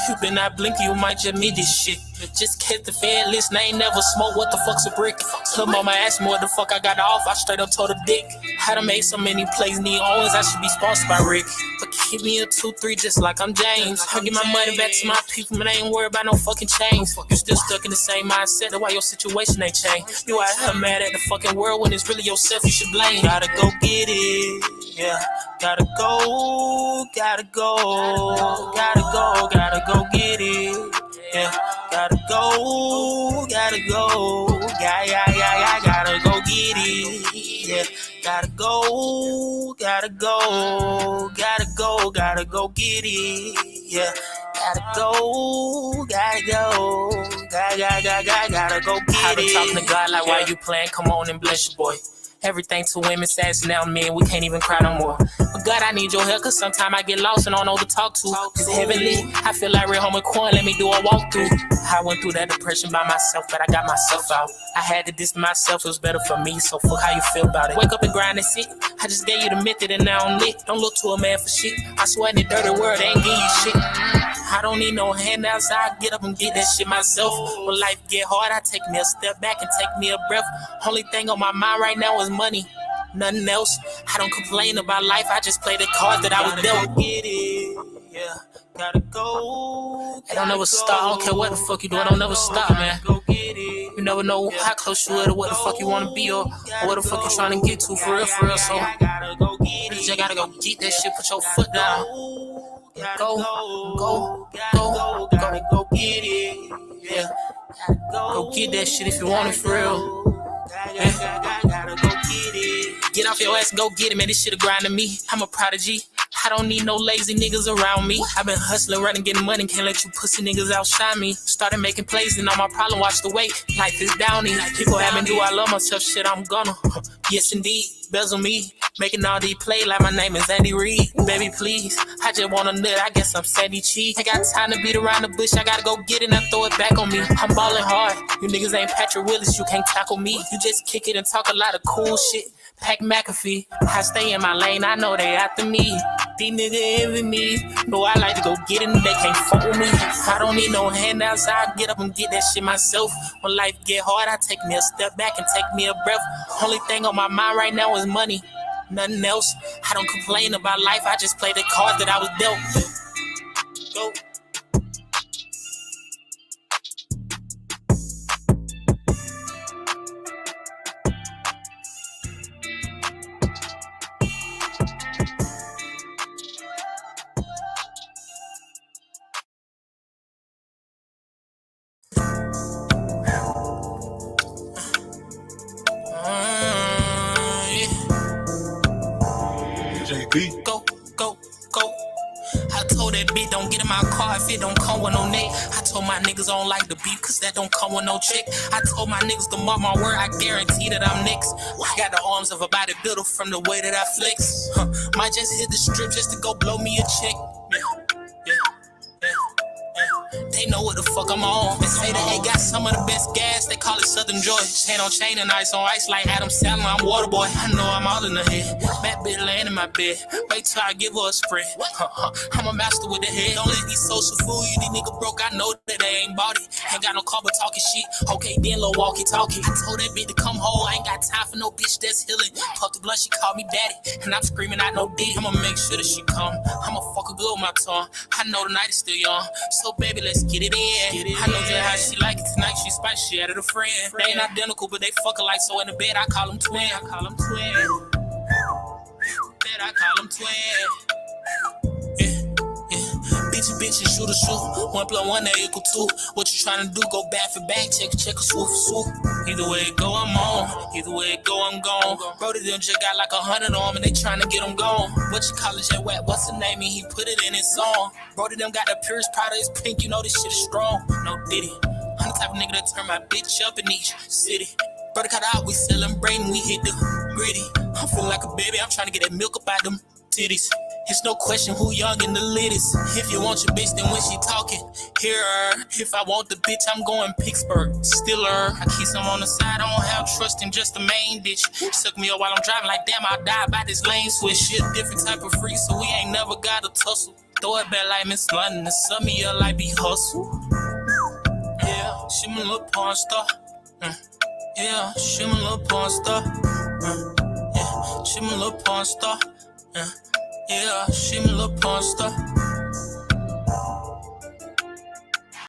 You better not blink, you might just meet this shit. Just kept the fan list, I ain't never smoked, what the fuck's a brick? Her mama asked me what the fuck I got off, I straight up told her dick. I done made so many plays, need owns, I should be sponsored by Rick. But keep me a 2-3 just like I'm James. I get my money back to my people, and I ain't worried about no fucking change. You still stuck in the same mindset, that's why your situation ain't changed. You out here mad at the fucking world when it's really yourself you should blame. Gotta go get it, yeah. Gotta go, gotta go, gotta go, gotta go get it, yeah. Gotta go, gotta go, yeah, gotta go get it, yeah. Gotta go, gotta go, gotta go, gotta go get it, yeah. Gotta go, gotta go, gotta go get it. I've been talking to God like, why you playing? Come on and bless your boy. Everything to women says now, men, we can't even cry no more. But God, I need your help, cause sometimes I get lost and don't know who to talk to. It's heavenly, I feel like real home with corn, let me do a walkthrough. I went through that depression by myself, but I got myself out. I had to distance myself, it was better for me, so fuck how you feel about it. Wake up and grind and sit, I just gave you the method and now I'm lit. Don't look to a man for shit, I swear in the dirty world, they ain't give you shit. I don't need no handouts, I get up and get that shit myself. When life get hard, I take me a step back and take me a breath. Only thing on my mind right now is money, nothing else. I don't complain about life, I just play the cards that I was dealt. Get it, yeah. Gotta go. It don't never stop. I don't care what the fuck you doing. Don't never stop, man. never know how close you are to what the fuck you wanna be or what the fuck you trying to get to for real. So you just gotta go get that shit, put your foot down. Go get it. Yeah. Go get that shit if you want it for real. Gotta go get it. Get off your ass and go get it, man. This shit a grind to me. I'm a prodigy. I don't need no lazy niggas around me. I've been hustling, running, getting money. Can't let you pussy niggas outshine me. Started making plays and all my problem watch the weight. Life is downy. People having do I love myself? Shit, I'm gonna. Yes, indeed. Bezel me. Making all these play like my name is Andy Reid. Baby, please. I just want a nut. I guess I'm Sandy Cheek. Ain't got time to beat around the bush. I gotta go get it and throw it back on me. I'm ballin' hard. You niggas ain't Patrick Willis. You can't tackle me. You just kick it and talk a lot of cool shit. Pack McAfee. I stay in my lane. I know they after me. These niggas envy me. No, I like to go get it and they can't fuck with me. I don't need no handouts. I get up and get that shit myself. When life get hard, I take me a step back and take me a breath. Only thing on my mind right now is money. Nothing else. I don't complain about life. I just play the cards that I was dealt. Go. Go. I told that bitch don't get in my car if it don't come with no neck. I told my niggas I don't like the beef cause that don't come with no check. I told my niggas to mark my word, I guarantee that I'm next. I got the arms of a bodybuilder from the way that I flex. Might just hit the strip just to go blow me a check. They know what the fuck I'm on. They say that they got some of the best gas, they call it Southern Joy. Chain on chain and ice on ice like Adam Sandler, I'm water boy. I know I'm all in the head. Bad bitch laying in my bed. Wait till I give her a spread. I'm a master with the head. Don't let these social fool you. These niggas broke, I know that they ain't bought it. Ain't got no car but talking shit. Okay, then little walkie talkie. I told that bitch to come home. I ain't got time for no bitch that's healing. Puff the blunt, she called me daddy. And I'm screaming out no dick. I'ma make sure that she come. I'ma fuck her good with my tongue. I know the night is still young. So baby, let's get it in. I know just how she like it tonight. She spicy, she added a friend. They ain't identical, but they fuck alike. So in the bed, I call them twin. I call them twin. Bitch, and shoot a shoot. 1 + 1 = 2. What you tryna do? Go back for back, check a swoop for swoop. Either way it go, I'm on. Either way it go, I'm gone. Brody them just got like 100 on 'em and they tryna get them gone. What you call it, that wet? What's the name? And he put it in his song. Brody them got the purest product, it's pink. You know this shit is strong. No diddy. I'm the type of nigga that turn my bitch up in each city. Brody cut out, we sellin' brain, we hit the gritty. I'm feeling like a baby, I'm tryna get that milk up out them titties. It's no question who young and the latest. If you want your bitch, then when she talking, hear her. If I want the bitch, I'm going Pittsburgh. Still her. I keep some on the side, I don't have trust in just the main bitch. Suck me up while I'm driving like damn, I'll die by this lane switch. Shit, different type of freak, so we ain't never got to tussle. Throw it back like Miss London, and sum me up like be hustle. Yeah, she my little porn star. Yeah, she my little porn star. Yeah, she my little porn star. Yeah, she my little porn star.